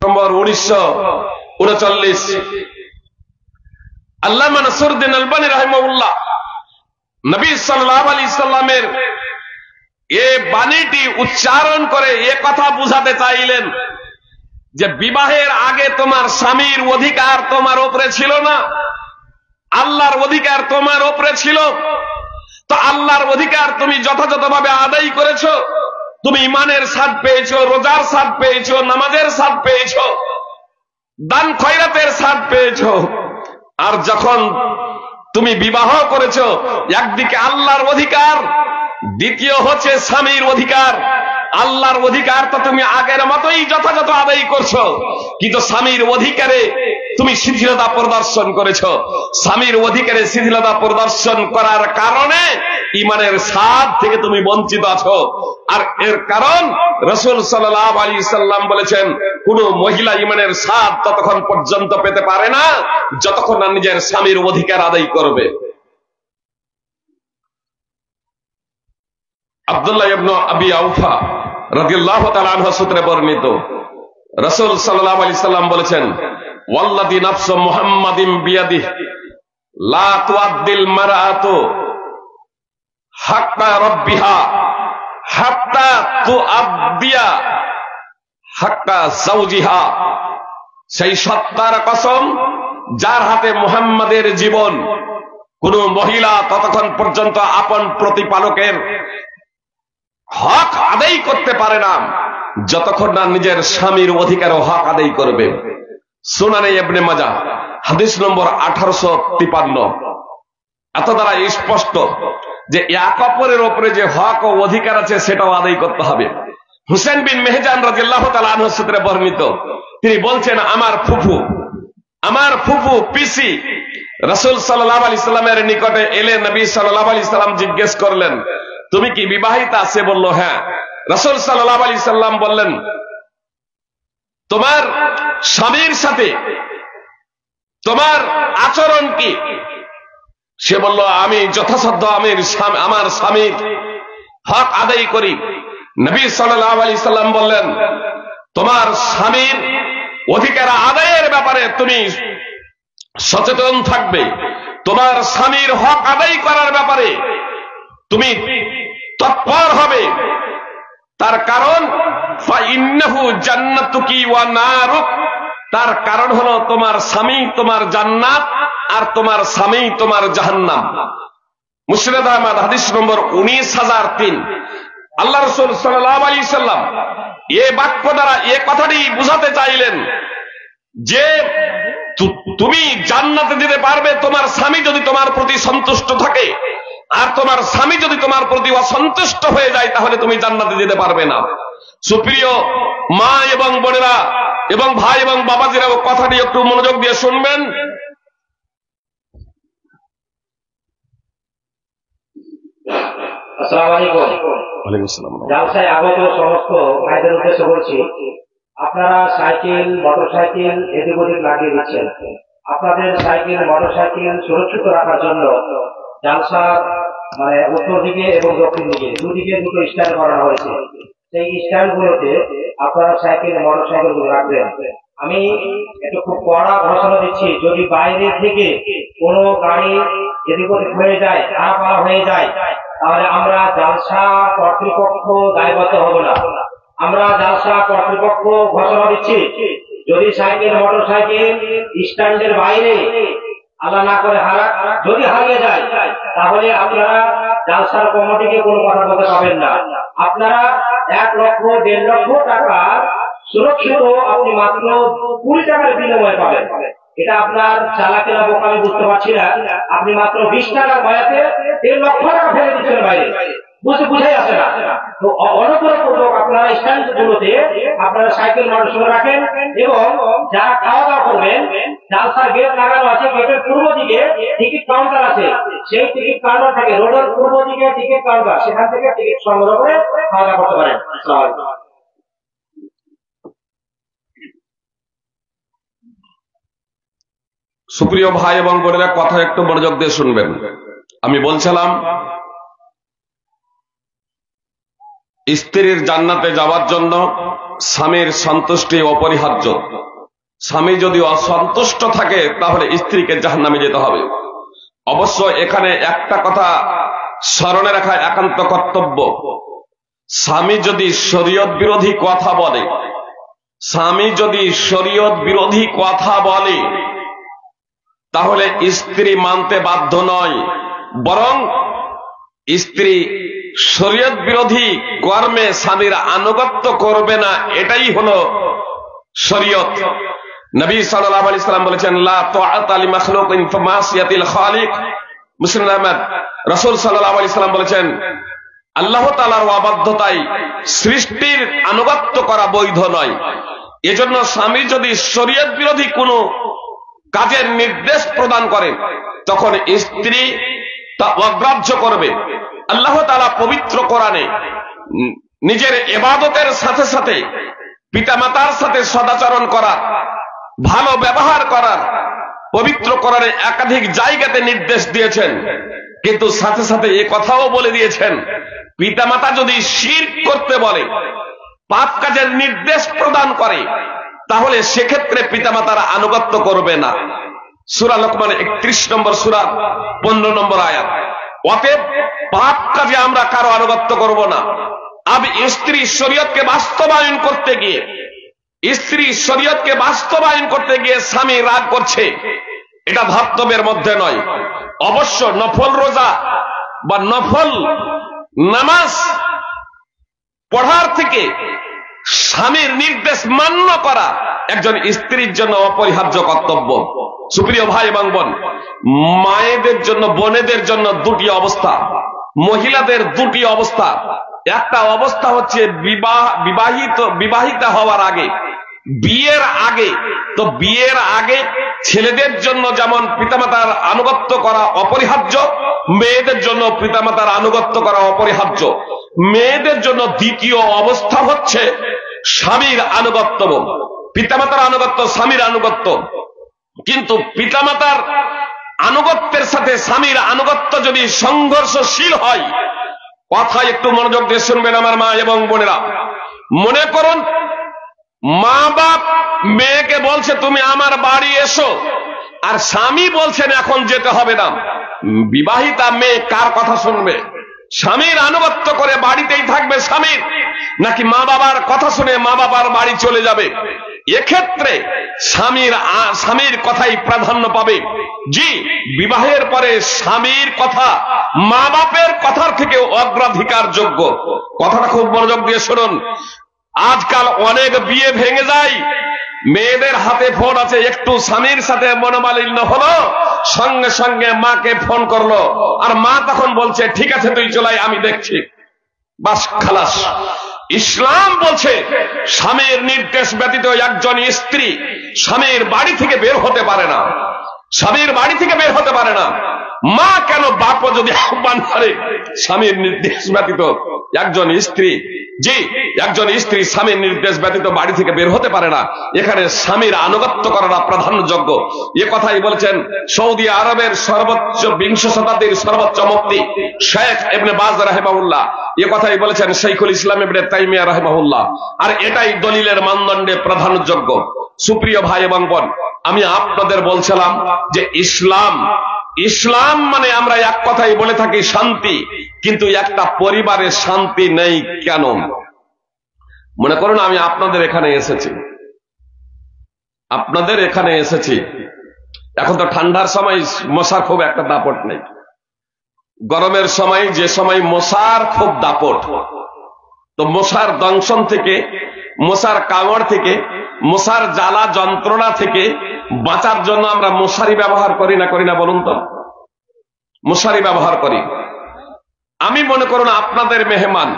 September 1939 আল্লামা নাসিরউদ্দিন আলবানী রাহিমাহুল্লাহ নবী সাল্লাল্লাহু আলাইহি সাল্লামের এই বাণীটি উচ্চারণ করে এ কথা বুঝাতে চাইলেন যে বিবাহের আগে তোমার স্বামীর অধিকার তোমার উপরে ছিল না, আল্লাহর অধিকার তোমার উপরে ছিল। তো আল্লাহর অধিকার তুমি যথাযথভাবে আদায় করেছো, তুমি ইমানের স্বাদ পেয়েছো, রোজার স্বাদ পেয়েছো, নামাজের স্বাদ পেয়েছো, দান খয়রাতের স্বাদ পেয়েছো। আর যখন তুমি বিবাহ করেছো, একদিকে আল্লাহর অধিকার, দ্বিতীয় হচ্ছে স্বামীর অধিকার। আল্লাহর অধিকার তো তুমি আগের মতোই যথাযথ আদায় করছো, কিন্তু স্বামীর অধিকারে তুমি শিথিলতা প্রদর্শন করেছো। স্বামীর অধিকারে শিথিলতা প্রদর্শন করার কারণে ইমানের স্বাদ থেকে তুমি বঞ্চিত আছো। আর এর কারণ রাসূল সাল্লাল্লাহু আলাইহি সাল্লাম বলেছেন, কোন মহিলা ইমানের স্বাদ ততক্ষণ পর্যন্ত পেতে পারে না যতক্ষণ না নিজের স্বামীর অধিকার আদায় করবে। আব্দুল্লাহ ইবনে আবি আওফা রাদিয়াল্লাহু তাআলা আনহু সূত্রে বর্ণিত, রাসূল সাল্লাল্লাহু আলাইহি সাল্লাম বলেছেন, ওয়াল্লাযী নাফসু মুহাম্মাদিন বিয়াদিহি লা তুআদ্দিল মারআতু হাক্কা রাব্বিহা হাত্তা তুআদ্দিয়া হাক্কা যাওজিহা। সেই সত্তার কসম যার হাতে মুহাম্মাদের জীবন, কোন মহিলা ততক্ষণ পর্যন্ত আপন প্রতিপালকের হক আদায় করতে পারে না যতক্ষণ না নিজের স্বামীর অধিকার ও হক আদায় করবে। সুনানে ইবনে মাজাহ হাদিস নম্বর 1853। এত দ্বারা স্পষ্ট যে এক অপরের উপরে যে হক ও অধিকার আছে সেটাও আদায় করতে হবে। হুসেন বিন মেহজান রাদিয়াল্লাহু তাআলা আনহু সূত্রে বর্ণিত, তিনি বলছেন, আমার ফুফু পিসি রাসূল সাল্লাল্লাহু আলাইহি সাল্লামের নিকটে এলে নবী সাল্লাল্লাহু আলাইহি সাল্লাম জিজ্ঞেস করলেন, তুমি কি বিবাহিতা? সে বলল, হ্যাঁ। রাসূল সাল্লাল্লাহু আলাইহি সাল্লাম বললেন, তোমার স্বামীর সাথে তোমার আচরণ কি? সে বলল, আমি যথাসাধ্য আমার স্বামীর হক আদায় করি। নবী সাল্লাল্লাহু আলাইহি সাল্লাম বললেন, তোমার স্বামীর অধিকার আদায়ের ব্যাপারে তুমি সচেতন থাকবে, তোমার স্বামীর হক আদায় করার ব্যাপারে তুমি তৎপর হবে। তার কারণ ফাইন্নাহু জান্নাতুকি ওয়া নারুক, তার কারণ হলো তোমার স্বামী তোমার জান্নাত আর তোমার স্বামী তোমার জাহান্নাম। মুসনাদ আহমদ হাদিস নম্বর 19003। আল্লাহ রাসূল সাল্লাল্লাহু আলাইহি সাল্লাম এই বাক্য দ্বারা এই কথাটি বুঝাতে চাইলেন যে তুমি জান্নাতে যেতে পারবে তোমার স্বামী যদি তোমার প্রতি সন্তুষ্ট থাকে, আর তোমার স্বামী যদি তোমার প্রতি অসন্তুষ্ট হয়ে যায় তাহলে তুমি জান্নাতে যেতে পারবে না। সুপ্রিয় মা এবং বোনেরা এবং ভাই এবং বাবাজিরা, কথাটি একটু মনোযোগ দিয়ে শুনবেন। আসসালামু আলাইকুম। ওয়ালাইকুম আসসালাম। জালসায় আগত সমস্ত ভাইদের উদ্দেশ্যে বলছি, আপনারা সাইকেল মোটরসাইকেল এদিক ওদিক লাগিয়ে দিচ্ছেন। আপনাদের সাইকেল মোটরসাইকেল সুরক্ষিত রাখার জন্য জালসার উত্তর দিকে এবং দক্ষিণ দিকে দুদিকে দুটো স্ট্যান্ড করানো হয়েছে। সেই স্ট্যান্ড গুলোতে আপনারা সাইকেল মোটরসাইকেল গুলো রাখবেন। আমি একটু খুব কড়া ঘোষণা দিচ্ছি, যদি বাইরে থেকে কোনো গাড়ি এদিক ওদিক হয়ে যায়, খারাপ হয়ে যায়, তাহলে আমরা জালসা কর্তৃপক্ষ দায়বদ্ধ হব না। আমরা জালসা কর্তৃপক্ষ ঘোষণা দিচ্ছি, যদি সাইকেল মোটরসাইকেল স্ট্যান্ডের বাইরে আল্লাহ না করে যদি হারিয়ে যায়, তাহলে আপনারা জালসার কমিটিকে কোনো কথা বলতে পারবেন না। আপনারা 1 লক্ষ 1.5 লক্ষ টাকা সুরক্ষিত আপনি মাত্র 20 টাকার বিনিময়ে পাবেন। এটা আপনার চালাকেরা বোকা, আমি বুঝতে পারছি না। আপনি মাত্র 20 টাকার বয়াতে 1.5 লক্ষ টাকা ফেলে দিচ্ছেন বাইরে, বুঝাই আসে না। তো অনুগ্রহপূর্বক আপনারা স্ট্যান্ড গুলোতে আপনারা সাইকেল মোটরসাইকেল রাখেন, এবং যারা খাওয়া দাওয়া করবেন, জালসার গেট লাগানো আছে, গেটের পূর্ব দিকে টিকিট কাউন্টার আছে, সেই টিকিট কাউন্টার থেকে রোডের পূর্ব দিকে টিকিট কাউন্টার, সেখান থেকে টিকিট সংগ্রহ করে খাওয়া দাওয়া করতে পারেন। আসসালামু আলাইকুম। সুপ্রিয় ভাই এবং বোনেরা, কথা একটু মনোযোগ দিয়ে শুনবেন। আমি বলছিলাম স্ত্রীর জান্নাতে যাওয়ার জন্য স্বামীর সন্তুষ্টি অপরিহার্য। স্বামী যদি অসন্তুষ্ট থাকে তাহলে স্ত্রীকে জাহান্নামে যেতে হবে। অবশ্য এখানে একটা কথা স্মরণে রাখা একান্ত কর্তব্য, স্বামী যদি শরীয়ত বিরোধী কথা বলে, স্বামী যদি শরীয়ত বিরোধী কথা বলে তাহলে স্ত্রী মানতে বাধ্য নয়, বরং স্ত্রী শরীয়ত বিরোধী কর্মে স্বামীর আনুগত্য করবে না, এটাই হলো শরীয়ত। নবী সাল্লাল্লাহু আলাইহি সাল্লাম বলেছেন, লা তাআতা লিমাখলুকিন ফি মাসিয়াতিল খালিক। মুসলিম আহমদ। রাসূল সাল্লাল্লাহু আলাইহি সাল্লাম বলেছেন, আল্লাহ তাআলার অবাধ্যতায় সৃষ্টির আনুগত্য করা বৈধ নয়। এজন্য স্বামী যদি শরীয়ত বিরোধী কোনো কাজের নির্দেশ প্রদান করে তখন স্ত্রী তা অগ্রাহ্য করবে। আল্লাহ তাআলা পবিত্র কোরআনে নিজের ইবাদতের সাথে সাথে পিতামাতার সাথে সদাচরণ করার, ভালো ব্যবহার করার পবিত্র কোরআনে একাধিক জায়গাতে নির্দেশ দিয়েছেন, কিন্তু সাথে সাথে এ কথাও বলে দিয়েছেন পিতামাতা যদি শিরক করতে বলে, পাপ কাজের নির্দেশ প্রদান করে, তাহলে সেক্ষেত্রে পিতামাতার আনুগত্য করবে না। সূরা লোকমান 31 নম্বর সূরা 15 নম্বর আয়াত। অতএব পাপ কাজে আমরা কারো আনুগত্য করব না। আবে স্ত্রী শরীয়তকে বাস্তবায়ন করতে গিয়ে, স্ত্রী শরীয়তকে বাস্তবায়ন করতে গিয়ে স্বামী রাগ করছে, এটা ধর্তব্যের মধ্যে নয়। অবশ্য নফল রোজা বা নফল নামাজ পড়ার থেকে স্বামীর নির্দেশ মান্য করা একজন স্ত্রীর জন্য অপরিহার্য কর্তব্য। সুপ্রিয় ভাই এবং বোন, মায়েদের জন্য, বোনেদের জন্য দুটি অবস্থা, মহিলাদের দুটি অবস্থা। একটা অবস্থা হচ্ছে বিবাহিতা হওয়ার আগে, বিয়ের আগে। তো বিয়ের আগে ছেলেদের জন্য যেমন পিতামাতার আনুগত্য করা অপরিহার্য, মেয়েদের জন্য পিতামাতার আনুগত্য করা অপরিহার্য। মেয়েদের জন্য দ্বিতীয় অবস্থা হচ্ছে স্বামীর আনুগত্য, পিতামাতার আনুগত্য, স্বামীর আনুগত্য। কিন্তু পিতামাতার আনুগত্যের সাথে স্বামীর আনুগত্য যদি সংঘর্ষশীল হয়, কথা একটু মনোযোগ দিয়ে শুনবেন আমার মা এবং বোনেরা। মনে করুন মা বাপ মেয়েকে বলছে তুমি আমার বাড়ি এসো, আর স্বামী বলছেন এখন যেতে হবে না। বিবাহিতা মেয়ে কার কথা শুনবে? স্বামীর আনুগত্য করে বাড়িতেই থাকবে স্বামীর, নাকি মা বাবার কথা শুনে মা বাবার বাড়ি চলে যাবে? এক্ষেত্রে স্বামীর কথাই প্রাধান্য পাবে। জি, বিবাহের পরে স্বামীর কথা মা বাপের কথার থেকে অগ্রাধিকার যোগ্য। কথাটা খুব মনোযোগ দিয়ে শুনুন। আজকাল অনেক বিয়ে ভেঙে যায়, মেয়েদের হাতে ফোন আছে, একটু স্বামীর সাথে মনোমালিন্য হলো, সঙ্গে সঙ্গে মাকে ফোন করলো, আর মা তখন বলছে ঠিক আছে তুই চলাই, আমি দেখছি। বাস, খালাস। ইসলাম বলছে স্বামীর নির্দেশ ব্যতীত একজন স্ত্রী স্বামীর বাড়ি থেকে বের হতে পারে না, স্বামীর বাড়ি থেকে বের হতে পারে না। মা কেন, বাপ যদি আহ্বান করে, স্বামীর নির্দেশ ব্যতীত একজন স্ত্রী, জি, একজন স্ত্রী স্বামীর নির্দেশ ব্যতীত বাড়ি থেকে বের হতে পারে না। এখানে স্বামীর আনুগত্য করাটা প্রাধান্যযোগ্য। এ কথাই বলেছেন সৌদি আরবের সর্বোচ্চ, বিংশ শতাব্দীর সর্বোচ্চ মুফতি শেখ ইবনে বাজ রাহিমাহুল্লাহ। এ কথাই বলেছেন শাইখুল ইসলাম ইবনে তাইমিয়া রাহিমাহুল্লাহ। আর এটাই দলিলের মানদণ্ডে প্রাধান্যযোগ্য। সুপ্রিয় ভাই এবং বোন, আমি আপনাদের বলছিলাম যে ইসলাম মানে আমরা এক কথাই বলে থাকি শান্তি, কিন্তু একটা পরিবারে শান্তি নেই কেন? মনে করুন আমি আপনাদের এখানে এসেছি, এখন তো ঠান্ডার সময় মশার খুব একটা দাপট নেই, গরমের সময় যে সময় মশার খুব দাপট, তো মশার দংশন থেকে, মশার কামড় থেকে, মশার জ্বালা যন্ত্রণা থেকে বাঁচার জন্য আমরা মশারি ব্যবহার করি না বলুন তো? মশারি ব্যবহার করি। আমি মনে করুন আপনাদের মেহমান,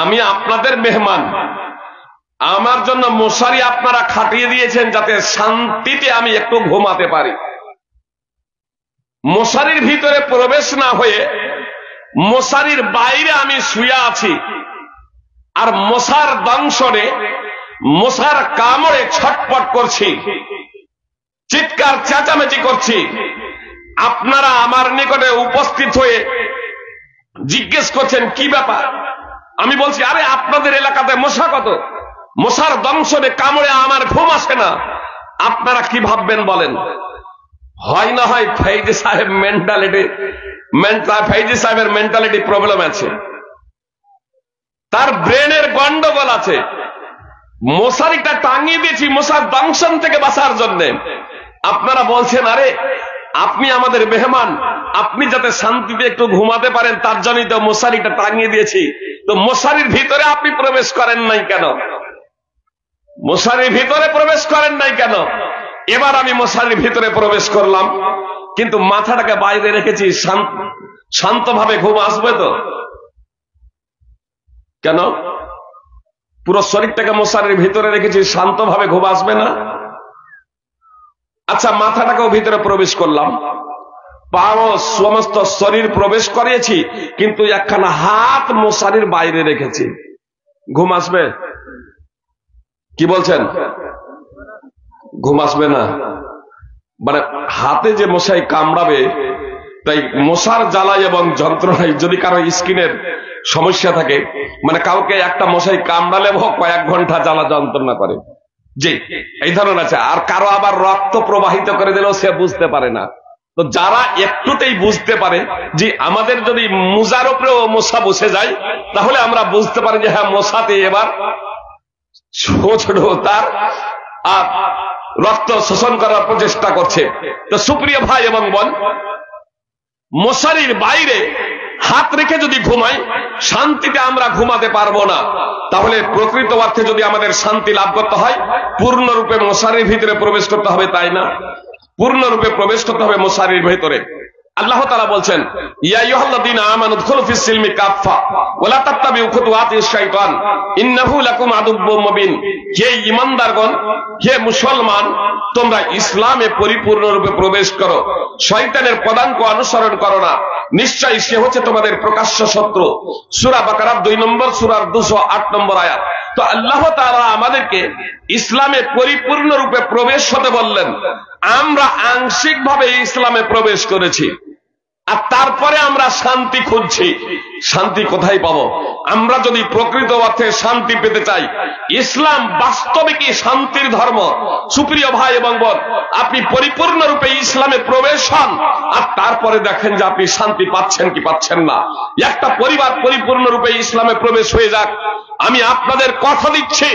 আমি আপনাদের মেহমান, আমার জন্য মশারি আপনারা খাটিয়ে দিয়েছেন যাতে শান্তিতে আমি একটু ঘুমাতে পারি। মশারির ভিতরে প্রবেশ না হয়ে মশারির বাইরে আমি শুয়ে আছি, আর মশার দংশনে, মশার কামড়ে ছটপট করছি, চিৎকার চেঁচামেচি করছি। আপনারা আমার নিকটে উপস্থিত হয়ে জিজ্ঞেস করছেন কি ব্যাপার, আমি বলছি, আরে আপনাদের এলাকাতে মশা কত, মশার দংশনে কামড়ে আমার ঘুম আসে না। আপনারা কি ভাববেন বলেন? হয় না হয় ফৈজি সাহেবের মেন্টালিটি প্রবলেম আছে, তার ব্রেনের গন্ডগোল আছে। মশারিটা টাঙিয়ে দিয়েছি মশার দংশন থেকে বাঁচার জন্য। আপনারা বলছেন, আরে আপনি আমাদের মেহমান, আপনি যাতে শান্তিতে একটু ঘুমাতে পারেন তার জন্যই তো মশারিটা টাঙিয়ে দিয়েছি। তো মশারির ভিতরে আপনি প্রবেশ করেন নাই কেন? মশারির ভিতরে প্রবেশ করেন নাই কেন? এবার আমি মশারির ভিতরে প্রবেশ করলাম, কিন্তু মাথাটাকে বাইরে রেখেছি, শান্তভাবে ঘুম আসবে তো? কেন? পুরো শরীরটাকে মশারির ভিতরে রেখেছি, শান্তভাবে ঘুম আসবে না? আচ্ছা, মাথাটাকেও ভিতরে প্রবেশ করলাম, পাও সমস্ত শরীর প্রবেশ করিয়েছি, কিন্তু একখানা হাত মশারির বাইরে রেখেছি, ঘুম আসবে? কি বলছেন? ঘুম আসবে না? মানে হাতে যে মশাই কামড়াবে, তাই মশার জ্বালায় এবং যন্ত্রণায় যদি কারো স্কিনের সমস্যা থাকে, মানে কাউকে একটা মশাই কামড়ালে কয়েক ঘন্টা জ্বালা যন্ত্রণা করে, জি এই ধরনের আছে। আর কারো আবার রক্ত প্রবাহিত করে দিলেও সে বুঝতে পারে না। তো যারা একটুতেই বুঝতে পারে যে আমাদের যদি মুজার উপরেও মশা বসে যায়, তাহলে আমরা বুঝতে পারি যে হ্যাঁ, মশাতে এবার ছোট তার রক্ত শোষণ করার প্রচেষ্টা করছে। তো সুপ্রিয় ভাই এবং বোন, মশারির বাইরে হাত রেখে যদি ঘুমাই, শান্তিতে আমরা ঘুমাতে পারবো না। তাহলে প্রকৃত অর্থে যদি আমাদের শান্তি লাভ করতে হয়, পূর্ণরূপে মশারির ভিতরে প্রবেশ করতে হবে, তাই না? পূর্ণরূপে প্রবেশ করতে হবে মশারির ভিতরে। আল্লাহ তাআলা বলছেন, ইয়া আইয়ুহাল্লাযীনা আমানু উদখুলু ফিস সিলমি কাফা ওয়া লা তাত্তাবিউ খুতুওয়াতিশ শাইতান ইন্নাহু লাকুম আদুব্বুম মুবিন। হে ঈমানদারগণ, হে মুসলমান, তোমরা ইসলামে পরিপূর্ণরূপে প্রবেশ করো, শয়তানের পদাঙ্ক অনুসরণ করো না, নিশ্চয়ই সে হচ্ছে তোমাদের প্রকাশ্য শত্রু। সূরা বাকারার 2 নম্বর সূরার 208 নম্বর আয়াত। তো আল্লাহ তাআলা আমাদেরকে ইসলামে পরিপূর্ণরূপে প্রবেশ হতে বললেন। আমরা আংশিকভাবে ইসলামে প্রবেশ করেছি, আর তারপরে আমরা শান্তি খুঁজছি। শান্তি কোথায় পাবো? আমরা যদি প্রকৃত অর্থে শান্তি পেতে চাই, ইসলাম বাস্তবিকই শান্তির ধর্ম। সুপ্রিয় ভাই এবং বোন, আপনি পরিপূর্ণরূপে ইসলামে প্রবেশ হন, আর তারপরে দেখেন যে আপনি শান্তি পাচ্ছেন কি পাচ্ছেন না। একটা পরিবার পরিপূর্ণরূপে ইসলামে প্রবেশ হয়ে যাক, আমি আপনাদের কথা দিচ্ছি,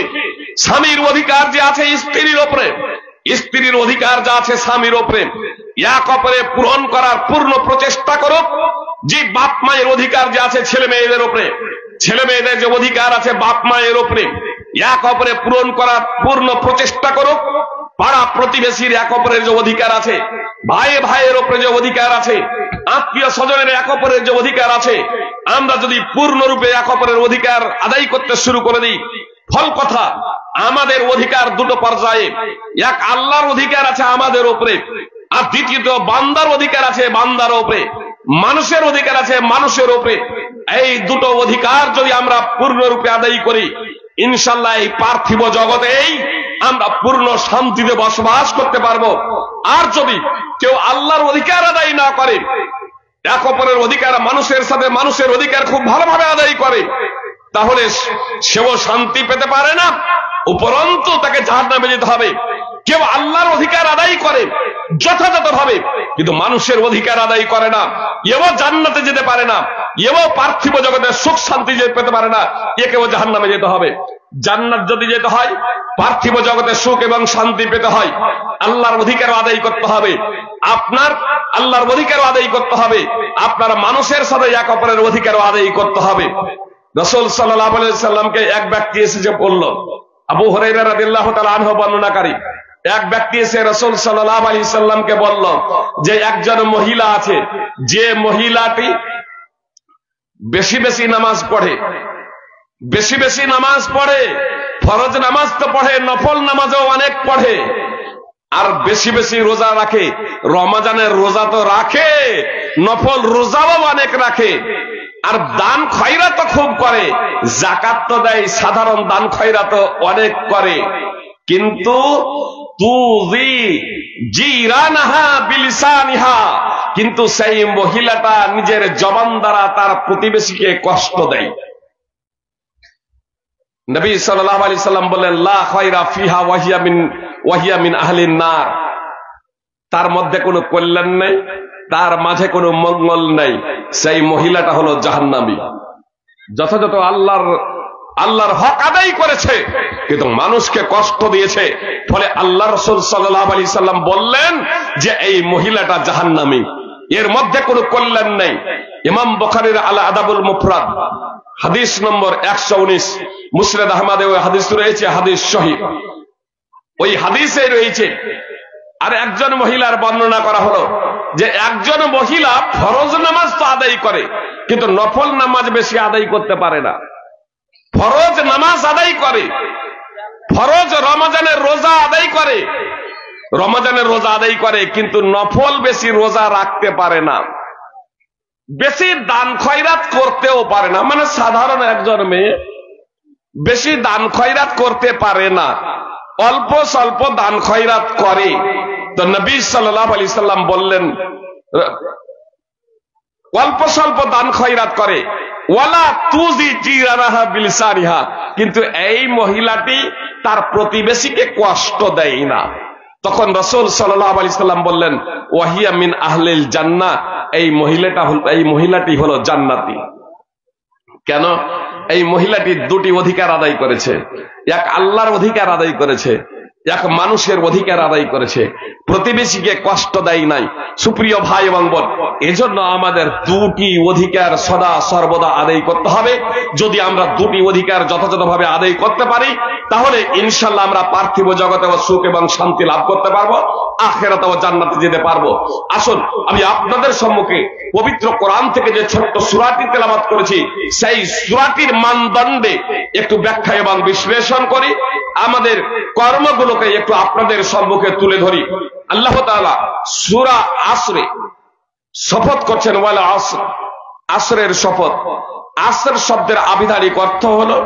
স্বামীর অধিকার যে আছে স্ত্রীর ওপরে, স্ত্রীর অধিকার যা আছে স্বামীর ওপরে, এক অপরে পূরণ করার পূর্ণ প্রচেষ্টা করুক। যে বাপ মায়ের অধিকার যে আছে ছেলে মেয়েদের ওপরে, ছেলে মেয়েদের যে অধিকার আছে বাপ মায়ের ওপরে, এক অপরে পূরণ করার পূর্ণ প্রচেষ্টা করুক। পাড়া প্রতিবেশীর এক অপরের যে অধিকার আছে, ভাই ভাইয়ের ওপরে যে অধিকার আছে, আত্মীয় স্বজনের এক অপরের যে অধিকার আছে, আমরা যদি পূর্ণরূপে এক অপরের অধিকার আদায় করতে শুরু করে দিই, ফল কথা আমাদের অধিকার দুটো পর্যায়ে। এক আল্লাহর অধিকার আছে আমাদের উপরে, আর দ্বিতীয়ত বান্দার অধিকার আছে বান্দার উপরে, মানুষের অধিকার আছে মানুষের উপরে। এই দুটো অধিকার যদি আমরা পূর্ণরূপে আদায় করি, ইনশাআল্লাহ এই পার্থিব জগতেই আমরা পূর্ণ শান্তিতে বসবাস করতে পারবো। আর যদি কেউ আল্লাহর অধিকার আদায় না করে, এক অপরের অধিকার, মানুষের সাথে মানুষের অধিকার খুব ভালোভাবে আদায় করে, তাহলে সেও শান্তি পেতে পারে না, উপরন্তু তাকে জাহান্নামে যেতে হবে। কেউ আল্লাহর অধিকার আদায় করে যথাযথভাবে, কিন্তু মানুষের অধিকার আদায় করে না, এও জান্নাতে যেতে পারে না, এও পার্থিব জগতের সুখ শান্তি পেতে পারে না, একেও জাহান্নামে যেতে হবে। জান্নাত যদি যেতে হয়, পার্থিব জগতের সুখ এবং শান্তি পেতে হয়, আল্লাহর অধিকার আদায় করতে হবে। আপনার আল্লাহর অধিকার আদায় করতে হবে, আপনার মানুষের সাথে এক অপরের অধিকার আদায় করতে হবে। রাসূল সাল্লাল্লাহু আলাইহি সাল্লামকে এক ব্যক্তি এসে বলল, আবু হুরায়রা রাদিয়াল্লাহু তাআলা আনহু বর্ণনাকারী, এক ব্যক্তি এসে রাসূল সাল্লাল্লাহু আলাইহি সাল্লামকে বলল যে একজন মহিলা আছে, যে মহিলাটি বেশি বেশি নামাজ পড়ে, বেশি বেশি নামাজ পড়ে, ফরজ নামাজ তো পড়ে, নফল নামাজও অনেক পড়ে, আর বেশি বেশি রোজা রাখে। রমজানের রোজা তো রাখে, নফল রোজাও অনেক রাখে, আর দান খয়রাত খুব করে, যাকাত তো দেয়, সাধারণ দান খয়রাত অনেক করে, কিন্তু কিন্তু সেই মহিলাটা নিজের জবান দ্বারা তার প্রতিবেশীকে কষ্ট দেয়। নবী সাল্লাল্লাহু আলাইহি সাল্লাম বললেন, লা খায়রা ফিহা ওয়াহিয়া মিন আহলিন নার, তার মধ্যে কোনো কল্যাণ নেই, তার মাঝে কোনো মঙ্গল নেই, সেই মহিলাটা হলো জাহান্নামী। যথাযথ আল্লাহর হক আদায় করেছে, কিন্তু মানুষকে কষ্ট দিয়েছে, ফলে আল্লাহ রাসূল সাল্লাল্লাহু আলাইহি সাল্লাম বললেন যে এই মহিলাটা জাহান্নামী, এর মধ্যে কোনো কল্যাণ নেই। ইমাম বুখারীর আল আদাবুল মুফরাদ হাদিস নম্বর 119, মুসনাদ আহমদে ওই হাদিস রয়েছে, হাদিস সহিহ। ওই হাদিসে রয়েছে আর একজন মহিলার বর্ণনা করা হলো যে একজন মহিলা ফরজ নামাজ তো আদায় করে, কিন্তু নফল নামাজ বেশি আদায় করতে পারে না। ফরজ নামাজ আদায় করে, ফরজ রমজানের রোজা আদায় করে, রমজানের রোজা আদায় করে, কিন্তু নফল বেশি রোজা রাখতে পারে না, বেশি দান খয়রাত করতেও পারে না। মানে সাধারণ একজন মেয়ে বেশি দান খয়রাত করতে পারে না, অল্প স্বল্প দান খয়রাত করে। তো নবী সাল্লাল্লাহু আলাইহি সাল্লাম বললেন, অল্প স্বল্প দান খয়রাত করে, ওয়ালা তুজি জিরানাহা বিলিসানিহা, কিন্তু এই মহিলাটি তার প্রতিবেশীকে কষ্ট দেয় না। তখন রাসূল সাল্লাল্লাহু আলাইহি সাল্লাম বললেন, ওয়াহিয়া মিন আহলিল জান্নাহ, এই মহিলাটি হলো জান্নাতি। কেন? এই মহিলাটি দুটি অধিকার আদায় করেছে, এক আল্লাহর অধিকার আদায় করেছে, এক মানুষের অধিকার আদায় করেছে, প্রতিবেশীকে কষ্ট দেয় নাই। সুপ্রিয় ভাই এবং বোন, এজন্য আমাদের দুটি অধিকার সদা সর্বদা আদায় করতে হবে। যদি আমরা দুটি অধিকার যথাযথভাবে আদায় করতে পারি, তাহলে ইনশাআল্লাহ আমরা পার্থিব জগতেও সুখ এবং শান্তি লাভ করতে পারবো, আখিরাতেও জান্নাতে যেতে পারবো। আসুন আমি আপনাদের সম্মুখে পবিত্র কোরআন থেকে যে ছোট্ট সূরাটি তেলাওয়াত করেছি, সেই সূরাটির মানদণ্ডে একটু ব্যাখ্যা এবং বিশ্লেষণ করি, আমাদের কর্মগুলোকে একটু আপনাদের সম্মুখে তুলে ধরি। আল্লাহ তাআলা সূরা আসরে শপথ করছেন, ওয়ালা আসর, আসরের শপথ। আসর শব্দের আবিধানিক অর্থ হলো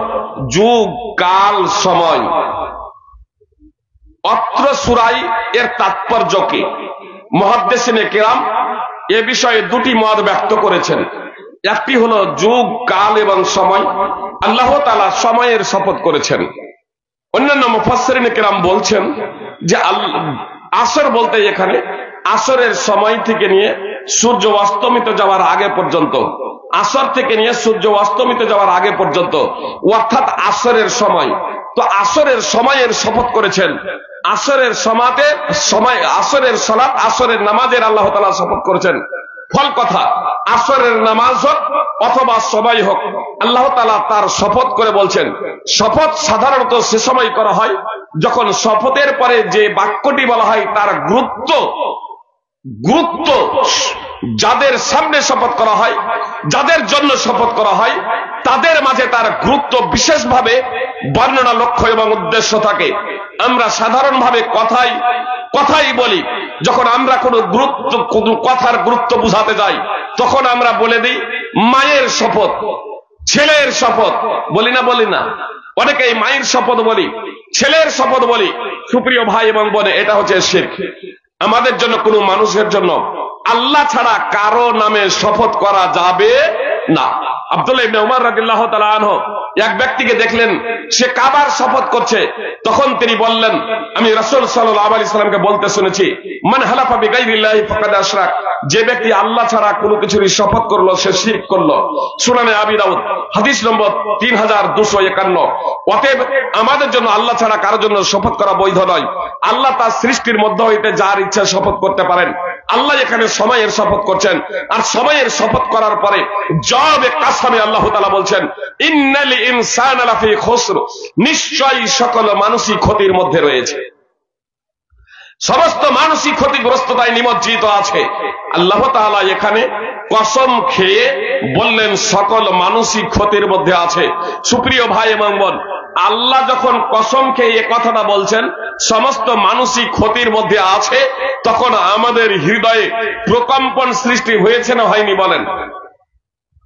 যুগ, কাল, সময়। অত্র সূরায় এর তাৎপর্য কি? মুহাদ্দিসিনে কিরাম এ বিষয়ে দুটি মত ব্যক্ত করেছেন। একটি হলো যুগ, কাল এবং সময়, আল্লাহ তাআলা সময়ের শপথ করেছেন। অন্যান্য মুফাসসিরিনে কিরাম বলছেন যে আসর বলতে এখানে আসরের সময় থেকে নিয়ে সূর্য অস্তমিত যাওয়ার আগে পর্যন্ত, আসর থেকে নিয়ে সূর্য অস্তমিত যাওয়ার আগে পর্যন্ত, অর্থাৎ আসরের সময়। তো আসরের সময়ের শপথ করেছেন, আসরের সময়, আসরের সালাত, আসরের নামাজের আল্লাহ তাআলা শপথ করেছেন। ফল কথা, আসরের নামাজ হোক অথবা সময় হোক, আল্লাহ তাআলা তার শপথ করে বলছেন। শপথ সাধারণত সে সময় করা হয় যখন শপথের পরে যে বাক্যটি বলা হয় তার গুরুত্ব যাদের সামনে শপথ করা হয়, যাদের জন্য শপথ করা হয়, তাদের মাঝে তার গুরুত্ব বিশেষভাবে বর্ণনা, লক্ষ্য এবং উদ্দেশ্য থাকে। আমরা সাধারণভাবে কথাই বলি, যখন আমরা কোনো কথার গুরুত্ব বুঝাতে যাই, তখন আমরা বলে দিই মায়ের শপথ, ছেলের শপথ, বলি না? অনেকেই মায়ের শপথ বলি, ছেলের শপথ বলি। সুপ্রিয় ভাই এবং বোন, এটা হচ্ছে শিরক। আমাদের জন্য, কোনো মানুষের জন্য আল্লাহ ছাড়া কারো নামে শপথ করা যাবে না। আব্দুল্লাহ ইবনে উমর রাদিয়াল্লাহু তাআলা আনহু এক ব্যক্তিকে দেখলেন সে কাবার শপথ করছে, তখন তিনি বললেন, আমি রাসূল সাল্লাল্লাহু আলাইহি সাল্লামকে বলতে শুনেছি, মান হালাফা বিগাইরিল্লাহি ফাকাদ আশরাক, যে ব্যক্তি আল্লাহ ছাড়া কোনো কিছুর শপথ করলো সে শিরক করলো। সুনানে আবি দাউদ হাদিস নম্বর 3251। অতএব আমাদের জন্য আল্লাহ ছাড়া কারোর জন্য শপথ করা বৈধ নয়। আল্লাহ তার সৃষ্টির মধ্য হইতে যার ইচ্ছা শপথ করতে পারেন। আল্লাহ এখানে সময়ের শপথ করছেন, আর সময়ের শপথ করার পরে জবাবে কাসমে আল্লাহ তাআলা বলছেন, ইন্নাল ইনসানা লাফি খুসর, নিশ্চয়ই সকল মানুষই ক্ষতির মধ্যে রয়েছে, সমস্ত মানুষই ক্ষতিগ্রস্ততায় নিমজ্জিত আছে। আল্লাহ তাআলা এখানে কসম খেয়ে বললেন সকল মানুষই ক্ষতির মধ্যে আছে। সুপ্রিয় ভাই এবং বোন, আল্লাহ যখন কসম খেয়ে এ কথাটা বলছেন সমস্ত মানুষই ক্ষতির মধ্যে আছে, তখন আমাদের হৃদয়ে প্রকম্পন সৃষ্টি হয়েছে না হয়নি বলেন?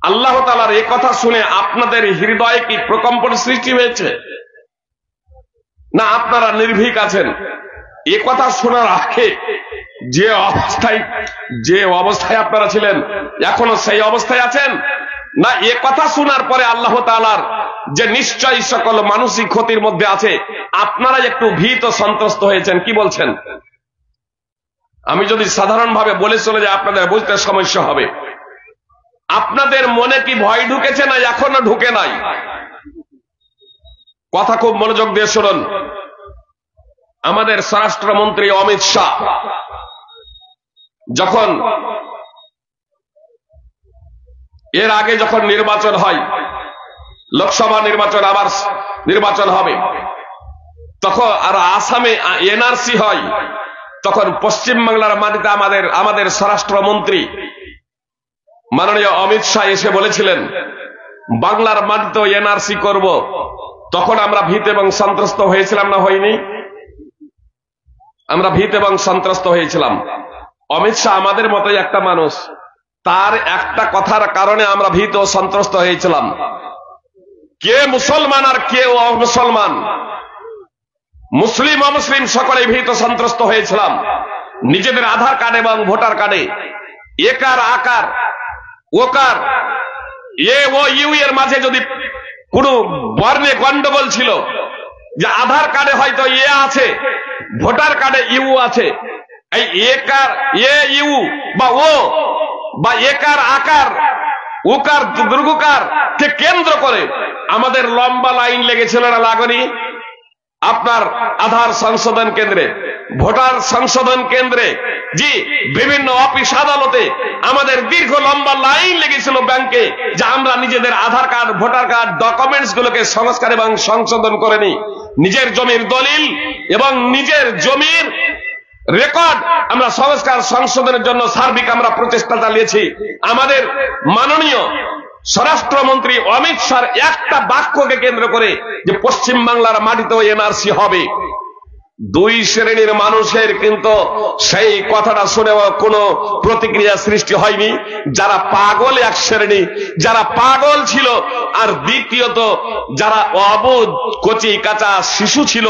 আল্লাহ তাআলার এই কথা শুনে আপনাদের হৃদয়ে কি প্রকম্পন সৃষ্টি হয়েছে? না আপনারা নির্ভীক আছেন? এ কথা শোনার আগে যে অবস্থায় আপনারা ছিলেন, এখনো সেই অবস্থায় আছেন? না এ কথা শোনার পরে আল্লাহ তাআলার যে নিশ্চয়ই সকল মানুষই ক্ষতির মধ্যে আছে, আপনারা একটু ভীত সন্ত্রস্ত হয়েছেন? কি বলছেন? আমি যদি সাধারণভাবে বলে চলে যাই আপনাদের বুঝতে সমস্যা হবে। আপনাদের মনে কি ভয় ঢুকেছে না এখনো ঢুকে নাই? কথা খুব মনোযোগ দিয়ে শুনুন। আমাদের স্বরাষ্ট্রমন্ত্রী অমিত শাহ যখন এর আগে যখন নির্বাচন হয়, লোকসভা নির্বাচন, আবার নির্বাচন হবে, তখন আর আসামে এনআরসি হয়, তখন পশ্চিমবাংলার মাটিতে আমাদের স্বরাষ্ট্রমন্ত্রী মাননীয় অমিত শাহ এসে বলেছিলেন বাংলার মাটিতেও এনআরসি করব। তখন আমরা ভীত এবং সন্ত্রস্ত হয়েছিলাম না হয়নি? আমরা ভীত এবং সন্ত্রস্ত হয়েছিলাম। অমিত শাহ আমাদের মতোই একটা মানুষ, তার একটা কথার কারণে আমরা ভীত ও সন্ত্রস্ত হয়েছিলাম। কে মুসলমান আর কে অমুসলমান, মুসলিম অমুসলিম সকলে ভীত সন্ত্রস্ত হয়েছিলাম। নিজেদের আধার কার্ড এবং ভোটার কার্ডে একার আকার ওকার এ ও ইউ এর মাঝে যদি কোনো বর্ণে গন্ডগোল ছিল, যে আধার কার্ডে হয়তো এ আছে, ভোটার কার্ডে ইউ আছে, এই একার এ ইউ বা ও বা একার আকার ওকার দুর্গকার কে কেন্দ্র করে আমাদের লম্বা লাইন লেগেছিল না লাগনি? আপনার আধার সংশোধন কেন্দ্রে, ভোটার সংশোধন কেন্দ্রে, জি বিভিন্ন অফিস আদালতে আমাদের দীর্ঘ লম্বা লাইন লেগেছিল ব্যাংকে, যে আমরা নিজেদের আধার কার্ড ভোটার কার্ড ডকুমেন্টস গুলোকে সংস্কার এবং সংশোধন করে নিই। নিজের জমির দলিল এবং নিজের জমির রেকর্ড আমরা সংস্কার সংশোধনের জন্য সার্বিক আমরা প্রচেষ্টা চালিয়েছি। আমাদের মাননীয় স্বরাষ্ট্রমন্ত্রী অমিত শাহ একটা বাক্যকে কেন্দ্র করে যে পশ্চিম বাংলার মাটিতেও এনআরসি হবে, দুই শ্রেণীর মানুষের কিন্তু সেই কথাটা শুনে কোনো প্রতিক্রিয়া সৃষ্টি হয়নি। যারা পাগল এক শ্রেণী, যারা পাগল ছিল, আর দ্বিতীয়ত যারা অবুধ কচি কাঁচা শিশু ছিল,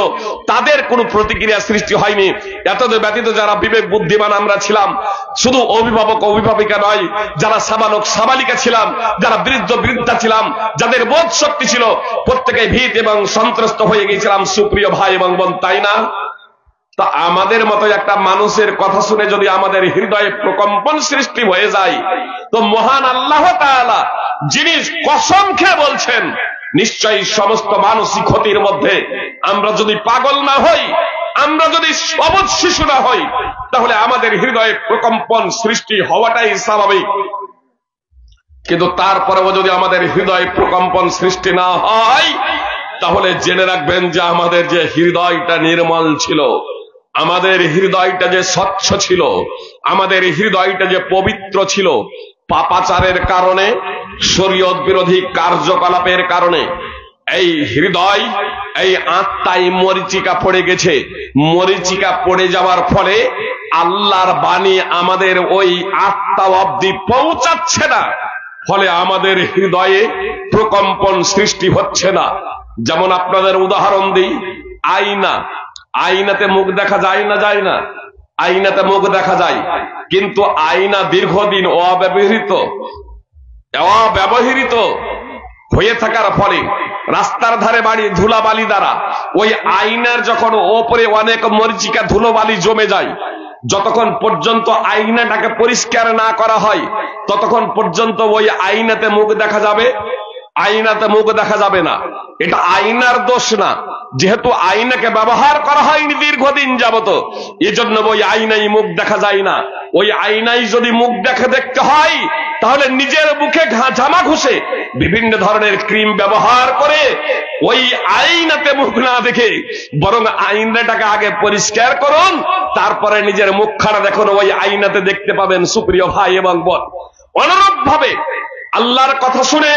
তাদের কোনো প্রতিক্রিয়া সৃষ্টি হয়নি। এতদ ব্যতীত যারা বিবেক বুদ্ধিমান আমরা ছিলাম, শুধু অভিভাবক অভিভাবিকা নয়, যারা সাবালক সাবালিকা ছিলাম, যারা বৃদ্ধ বৃদ্ধা ছিলাম, যাদের বোধ শক্তি ছিল, প্রত্যেকে ভীত এবং সন্ত্রস্ত হয়ে গিয়েছিলাম সুপ্রিয় ভাই এবং বোন, তাই না? তা আমাদের মতো একটা মানুষের কথা শুনে যদি আমাদের হৃদয়ে প্রকম্পন সৃষ্টি হয়ে যায়, তো মহান আল্লাহ তাআলা যিনি কসম খেয়ে বলছেন নিশ্চয়ই সমস্ত মানসিক ক্ষতির মধ্যে, আমরা যদি পাগল না হই, আমরা যদি অবুঝ শিশু না হই, তাহলে আমাদের হৃদয়ে প্রকম্পন সৃষ্টি হওয়াটাই স্বাভাবিক। কিন্তু তারপরেও যদি আমাদের হৃদয়ে প্রকম্পন সৃষ্টি না হয়, তাহলে জেনে রাখবেন যে আমাদের যে হৃদয়টা নির্মল ছিল, আমাদের হৃদয়টা যে স্বচ্ছ ছিল, আমাদের হৃদয়টা যে পবিত্র ছিল, পাপাচারের কারণে, শরীয়ত বিরোধী কার্যকলাপের কারণে এই হৃদয়, এই আত্মায় মরিচিকা পড়ে গেছে। মরিচিকা পড়ে যাওয়ার ফলে আল্লাহর বাণী আমাদের ওই আত্মা অবধি পৌঁছাচ্ছে না, ফলে আমাদের হৃদয়ে প্রকম্পন সৃষ্টি হচ্ছে না। যেমন আপনাদের উদাহরণ দিই, আয়না, আয়নাতে মুখ দেখা যায় না? যায় না? আয়নাতে মুখ দেখা যায়, কিন্তু আয়না দীর্ঘদিন অব্যবহৃত হয়ে থাকার ফলে রাস্তার ধারে বাড়ি ধুলাবালি দ্বারা ওই আয়নার যখন ওপরে অনেক মরিচিকা ধুলোবালি জমে যায়, যতক্ষণ পর্যন্ত আয়নাটাকে পরিষ্কার না করা হয় ততক্ষণ পর্যন্ত ওই আয়নাতে মুখ দেখা যাবে, আয়নাতে মুখ দেখা যাবে না। এটা আয়নার দোষ না, যেহেতু আয়নাকে ব্যবহার করা হয়নি দীর্ঘদিন যাবত, এজন্য ওই আয়নায় মুখ দেখা যায় না। ওই আয়নায় যদি মুখ দেখতে হয়, তাহলে নিজের মুখে জামা ঘষে বিভিন্ন ধরনের ক্রিম ব্যবহার করে ওই আয়নাতে মুখ না দেখে বরং আয়নাটাকে আগে পরিষ্কার করুন, তারপরে নিজের মুখখানা দেখুন, ওই আয়নাতে দেখতে পাবেন সুপ্রিয় ভাই এবং বোন। অনুরূপ ভাবে আল্লাহর কথা শুনে,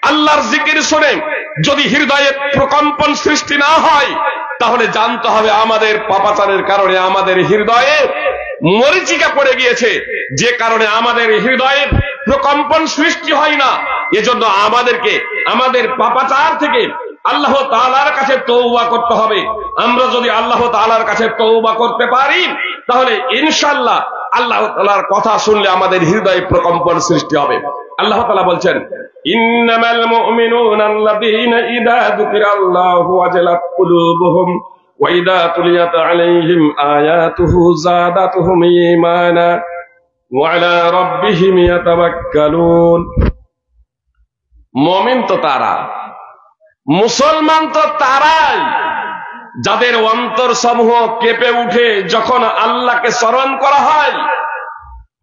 আল্লাহর জিকির শুনে যদি হৃদয়ে প্রকম্পন সৃষ্টি না হয়, তাহলে জানতে হবে আমাদের পাপাচারের কারণে আমাদের হৃদয়ে মরিচিকা পড়ে গিয়েছে, যে কারণে আমাদের হৃদয়ে প্রকম্পন সৃষ্টি হয় না। এজন্য আমাদেরকে আমাদের পাপাচার থেকে আল্লাহ তাআলার কাছে তওবা করতে হবে। আমরা যদি আল্লাহ তাআলার কাছে তওবা করতে পারি, তাহলে ইনশাআল্লাহ আল্লাহ তাআলার কথা শুনলে আমাদের হৃদয়ে প্রকম্পন সৃষ্টি হবে। আল্লাহ তাআলা বলছেন ইন্নামাল মুমিনুনা আল্লাযীনা ইযা যুকিরাল্লাহু ওয়াজিলাত কুলুবুহুম ওয়া ইযা তুলিয়াত আলাইহিম আয়াতুহু যাদাতুহুম ঈমানা ওয়া আলা রাব্বিহিম ইয়াতাওয়াক্কালুন। মুমিন তো তারা, মুসলমান তো তারাই যাদের অন্তর সমূহ কেঁপে উঠে যখন আল্লাহকে স্মরণ করা হয়,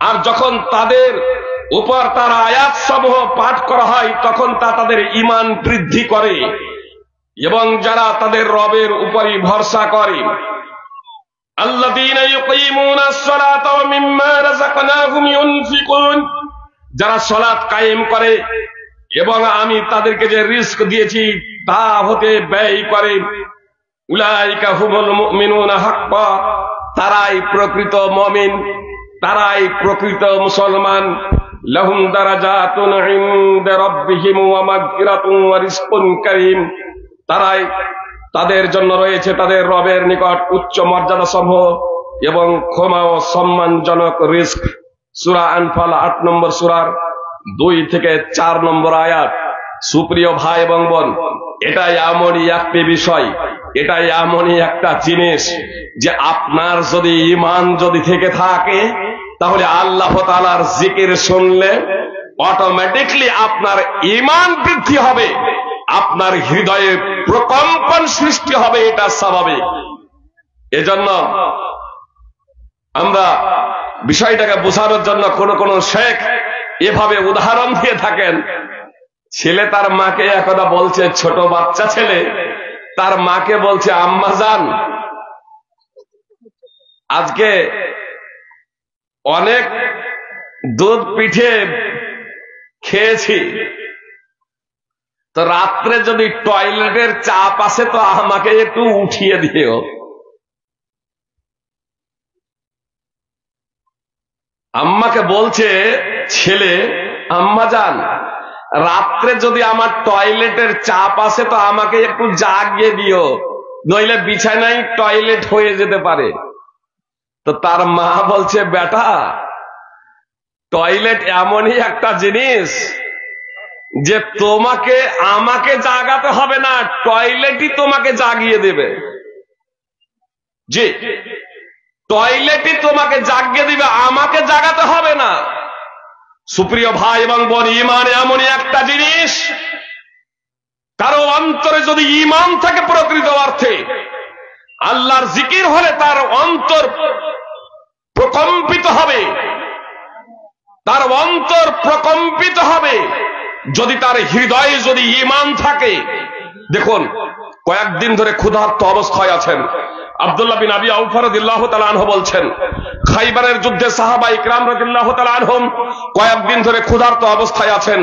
আর যখন তাদের উপর তার আয়াত সমূহ পাঠ করা হয় তখন তা তাদের ঈমান বৃদ্ধি করে, এবং যারা তাদের রবের উপরই ভরসা করে। আল্লাযীনা ইউকীমুনাস সালাতা ওয়া মিম্মা রাযাকনাহুম ইউনফিকুন, যারা সালাত কায়েম করে এবং আমি তাদেরকে যে রিজক দিয়েছি তা হতে ব্যয় করে। উলাইকা হুমুল মুমিনুনা হাক্কা, তারাই প্রকৃত মুমিন, তারাই প্রকৃত মুসলমান। লাহুম দারাজাতুন ইনদা রাব্বিহিম ওয়া মাগফিরাতুন ওয়া রিজকুন কারীম, তারাই, তাদের জন্য রয়েছে তাদের রবের নিকট উচ্চ মর্যাদা সমূহ এবং ক্ষমা ও সম্মানজনক রিজক। সূরা আনফাল 8 নম্বর সূরার 2 থেকে 4 নম্বর আয়াত। সুপ্রিয় ভাই এবং বোন, এটাই এমনই একটি বিষয়, এটাই এমনই একটা জিনিস যে আপনার যদি ঈমান যদি থেকে থাকে তাহলে আল্লাহ তাআলার জিকির শুনলে অটোমেটিকলি আপনার ঈমান বৃদ্ধি হবে, আপনার হৃদয়ে প্রকম্পন সৃষ্টি হবে, এটা স্বাভাবিক। এজন্য আমরা বিষয়টাকে বোঝানোর জন্য কোন কোন শেখ এভাবে উদাহরণ দিয়ে থাকেন। ছেলে তার মাকে একদা বলছে, ছোট বাচ্চা ছেলে তার মাকে বলছে, আম্মা জান, আজকে অনেক দুধ পিঠে খেয়েছি, তো রাত্রে যদি টয়লেটের চাপ আসে তো আমাকে একটু উঠিয়ে দিও। আম্মাকে বলছে ছেলে, আম্মা জান, রাত্রে যদি আমার টয়লেটের চাপ আসে তো আমাকে একটু জাগিয়ে দিও, নইলে বিছানায় টয়লেট হয়ে যেতে পারে। তো তার মা বলছে, বেটা, টয়লেট এমনই একটা জিনিস যে তোমাকে আমাকে জাগাতে হবে না, টয়লেটই তোমাকে জাগিয়ে দেবে। জি, টয়লেটই তোমাকে জাগিয়ে দিবে, আমাকে জাগাতে হবে না। সুপ্রিয় ভাই এবং বোন, ঈমান এমনই একটা জিনিস, কারো অন্তরে যদি ঈমান থাকে প্রকৃত অর্থে, আল্লাহর জিকির হলে তার অন্তর প্রকম্পিত হবে, তার অন্তর প্রকম্পিত হবে যদি তার হৃদয়ে যদি ঈমান থাকে। দেখুন, কয়েকদিন ধরে ক্ষুধার্ত অবস্থায় আছেন। আব্দুল্লাহ বিন আবি আওফা রাদিয়াল্লাহু তাআলা আনহু বলছেন, খাইবারের যুদ্ধে সাহাবা ইকরাম রাদিয়াল্লাহু তাআলা আনহুম কয়েকদিন ধরে ক্ষুধার্ত অবস্থায় আছেন।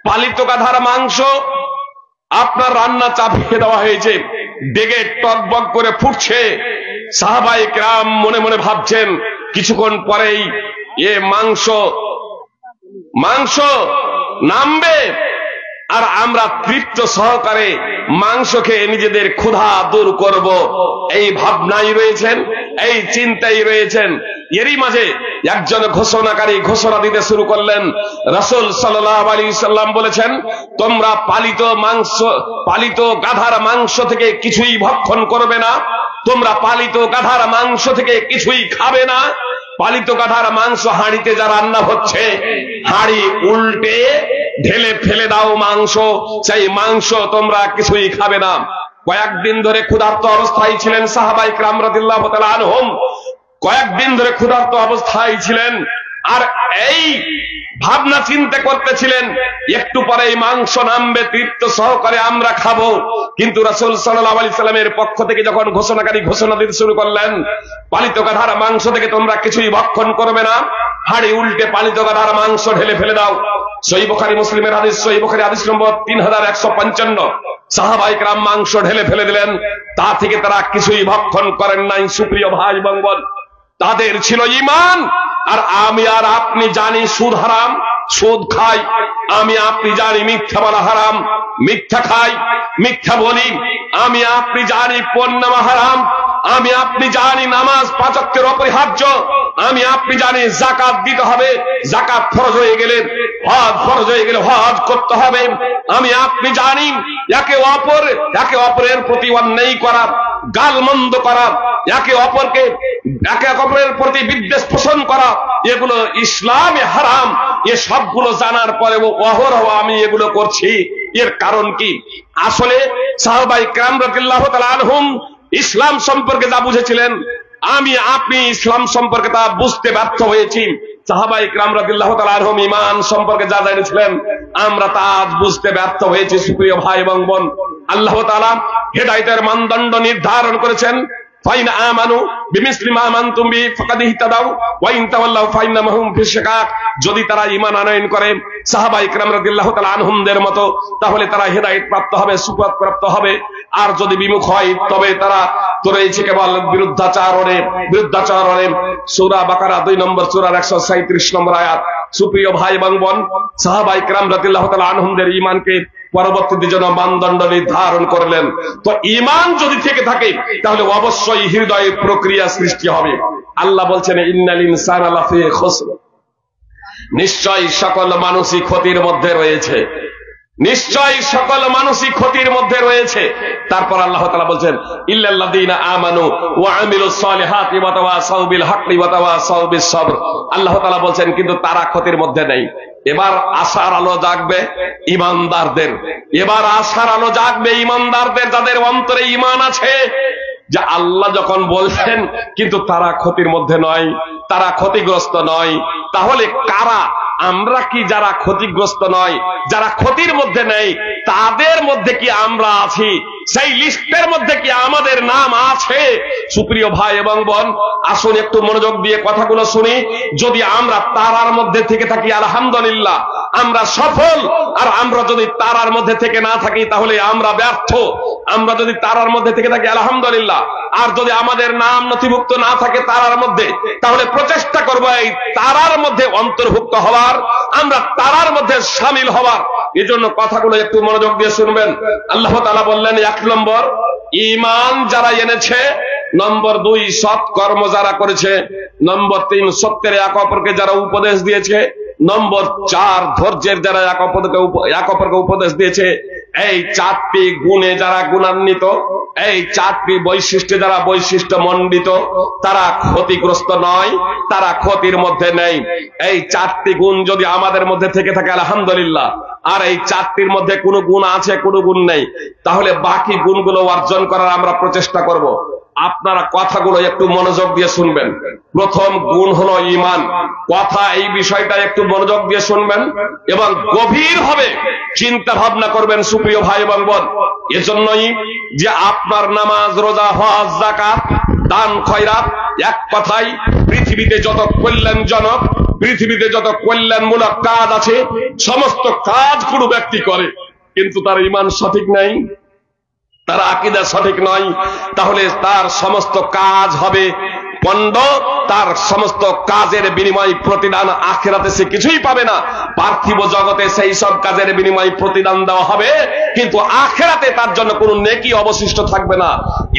পালিত গাধার মাংস আপনার রান্না চাপিয়ে দেওয়া হয়েছে, ডেগে টকবক করে ফুটছে। সাহাবা ইকরাম মনে মনে ভাবছেন কিছুক্ষণ পরেই এ মাংস নামবে আর আমরা তৃপ্ত সহকারে মাংস খেয়ে নিজেদের ক্ষুধা দূর করব, এই ভাবনাই রয়েছেন, এই চিন্তাই রয়েছেন। এরই মাঝে একজন ঘোষণাকারী ঘোষণা দিতে শুরু করলেন। রাসূল সাল্লাল্লাহু আলাইহি সাল্লাম বলেছেন, তোমরা পালিত গাধার মাংস থেকে কিছুই ভক্ষণ করবে না, তোমরা পালিত গাধার মাংস থেকে কিছুই খাবে না। পালিত গাধার মাংস হাঁড়িতে যা রান্না হচ্ছে, হাঁড়ি উল্টে ঢেলে ফেলে দাও মাংস, সেই মাংস তোমরা কিছুই খাবে না। কয়েকদিন ধরে ক্ষুধার্ত অবস্থায় ছিলেন সাহাবা ইকরাম রাদিয়াল্লাহু তাআলা আনহুম, কয়েকদিন ধরে ক্ষুধার্ত অবস্থায় ছিলেন, আর এই ভাবনা চিন্তা করতেছিলেন একটু পরে এই মাংস নামবে, তৃপ্ত সহকারে আমরা খাবো। কিন্তু রাসূল সাল্লাল্লাহু আলাইহি সাল্লামের পক্ষ থেকে যখন ঘোষণাকারী ঘোষণা দিতে শুরু করলেন, পালিত গাধার মাংস থেকে তোমরা কিছুই ভক্ষণ করবে না, হাঁড়ি উল্টে পালিত গাধার মাংস ঢেলে ফেলে দাও। সহিহ বুখারী মুসলিমের হাদিস, সহিহ বুখারী হাদিস নম্বর 3155। সাহাবায়ে কেরাম মাংস ঢেলে ফেলে দিলেন, তা থেকে তারা কিছুই ভক্ষণ করেন নাই। সুপ্রিয় ভাই এবং বোন, তাদের ছিল ঈমান। আর আমি আর আপনি জানি সুদ হারাম, সুদ খাই, আমি আপনি জানি মিথ্যা বলা হারাম, মিথ্যা খাই, মিথ্যা বলি, আমি আপনি জানি পণ্য হারাম, আমি আপনি জানি নামাজ 5 ওয়াক্তের অপরিহার্য, আমি আপনি জানি যাকাত দিতে হবে, যাকাত ফরজ হয়ে গেলে হজ ফরজ হয়ে গেলে হজ করতে হবে, আমি আপনি জানি একে অপরের প্রতি অন্যায় করা, গালমন্দ করা, একে অপরের প্রতি বিদ্বেষ পোষণ করা, এগুলো ইসলামে হারাম। এ সবগুলো জানার পরেও অহরহ আমি এগুলো করছি। এর কারণ কি? আসলে সাহাবায়ে কেরাম রাদিয়াল্লাহু তাআলা আনহুম ইসলাম সম্পর্কে যা বুঝেছিলেন, আমি আপনি ইসলাম সম্পর্কে তা বুঝতে ব্যর্থ হয়েছি। সাহাবায়ে কেরাম রাদিয়াল্লাহু তাআলা আনহুম ঈমান সম্পর্কে যা জেনেছিলেন, আমরা তা আজ বুঝতে ব্যর্থ হয়েছি। সুপ্রিয় ভাই এবং বোন, আল্লাহ তাআলা হেদায়েতের মানদণ্ড নির্ধারণ করেছেন। ফাইন আমানু বিমিসলি মা আমানতুম বি ফাকাদ ইহতাদাউ ওয়া ইন তাওয়াল্লাউ ফাইন্নামা হুম ফি শিকাক। যদি তারা ঈমান আনয়ন করে সাহাবায়ে কেরাম রাদিয়াল্লাহু তাআলা আনহুমদের মতো, তাহলে তারা হেদায়েত প্রাপ্ত হবে, সুপথ প্রাপ্ত হবে। আর যদি বিমুখ হয় তবে তারা রয়েছে কেবল বিরুদ্ধাচরণে। সূরা বাকারা 2 নম্বর সূরার 137 নম্বর আয়াত। সুপ্রিয় ভাই এবং বোন, সাহাবায়ে কেরাম রাদিয়াল্লাহু তাআলা আনহুমদের ঈমানকে পরবর্তীতে যেন মানদণ্ড নির্ধারণ করলেন। তো ঈমান যদি থেকে থাকে তাহলে অবশ্যই হৃদয়ে প্রক্রিয়া সৃষ্টি হবে। আল্লাহ বলছেন ইন্নাল ইনসানা লাফি খুসর, নিশ্চয়ই সকল মানুষই ক্ষতির মধ্যে রয়েছে, নিশ্চয়ই সকল মানুষই ক্ষতির মধ্যে রয়েছে। তারপর আল্লাহ তাআলা বলছেন ইল্লাল্লাযীনা আমানু ওয়া আমিলুস সালিহাতি ওয়া তাওয়াসাউ বিল হাক্কি ওয়া তাওয়াসাউ বিস সাবর। আল্লাহ তাআলা বলছেন কিন্তু তারা ক্ষতির মধ্যে নেই। এবার আশার আলো জাগবে ঈমানদারদের, এবার আশার আলো জাগবে ঈমানদারদের, যাদের অন্তরে ঈমান আছে। যে আল্লাহ যখন বলছেন কিন্তু তারা ক্ষতির মধ্যে নয়, তারা ক্ষতিগ্রস্ত নয়, তাহলে কারা? আমরা কি যারা ক্ষতিগ্রস্ত নয়, যারা ক্ষতির মধ্যে নেই, তাদের মধ্যে কি আমরা আছি? সেই লিস্টের মধ্যে কি আমাদের নাম আছে? সুপ্রিয় ভাই এবং বোন, আসুন একটু মনোযোগ দিয়ে কথাগুলো শুনি। যদি আমরা তারার মধ্যে থেকে থাকি আলহামদুলিল্লাহ, আমরা সফল। আর আমরা যদি তারার মধ্যে থেকে না থাকি তাহলে আমরা ব্যর্থ। আমরা যদি তারার মধ্যে থেকে থাকি আলহামদুলিল্লাহ, আর যদি আমাদের নাম নথিভুক্ত না থাকে তারার মধ্যে, তাহলে প্রচেষ্টা করব এই তারার মধ্যে অন্তর্ভুক্ত হওয়ার, আমরা তারার মধ্যে শামিল হওয়ার। এজন্য কথাগুলো একটু মনোযোগ দিয়ে শুনবেন। আল্লাহ তাআলা বললেন 1 নম্বর ঈমান যারা এনেছে, নম্বর 2 সৎ কর্ম যারা করেছে, নম্বর 3 সত্যের এক অপরকে যারা উপদেশ দিয়েছে, নম্বর 4 ধৈর্যের যারা এক অপরকে উপদেশ দিয়েছে। এই 4টি গুণে যারা গুণান্বিত, এই 4টি বৈশিষ্ট্যে যারা বৈশিষ্ট্য মণ্ডিত, তারা ক্ষতিগ্রস্ত নয়, তারা ক্ষতির মধ্যে নেই। এই 4টি গুণ যদি আমাদের মধ্যে থেকে থাকে আলহামদুলিল্লাহ, আর এই 4টির মধ্যে কোনো গুণ আছে কোনো গুণ নেই, তাহলে বাকি গুণগুলো অর্জন করার আমরা প্রচেষ্টা করব। আপনারা কথাগুলো একটু মনোযোগ দিয়ে শুনবেন। প্রথম গুণ হলো ঈমান। কথা এই বিষয়টা একটু মনোযোগ দিয়ে শুনবেন এবং গভীরভাবে চিন্তা ভাবনা করবেন সুপ্রিয় ভাই এবং বোন। এজন্যই যে আপনার নামাজ, রোজা, হজ, যাকাত, দান, খয়রাত, এক কথায় পৃথিবীতে যত কল্যাণজনক, পৃথিবীতে যত কল্যাণমূলক কাজ আছে, সমস্ত কাজ কোনো ব্যক্তি করে, কিন্তু তার ঈমান সঠিক নাই, তার আকীদা সঠিক নয়, তাহলে তার সমস্ত কাজ হবে পণ্ড। তার সমস্ত কাজের বিনিময় প্রতিদান আখিরাতে সে কিছুই পাবে না। পার্থিব জগতে সেই সব কাজের বিনিময় প্রতিদান দেওয়া হবে, কিন্তু আখিরাতে তার জন্য কোনো নেকি অবশিষ্ট থাকবে না।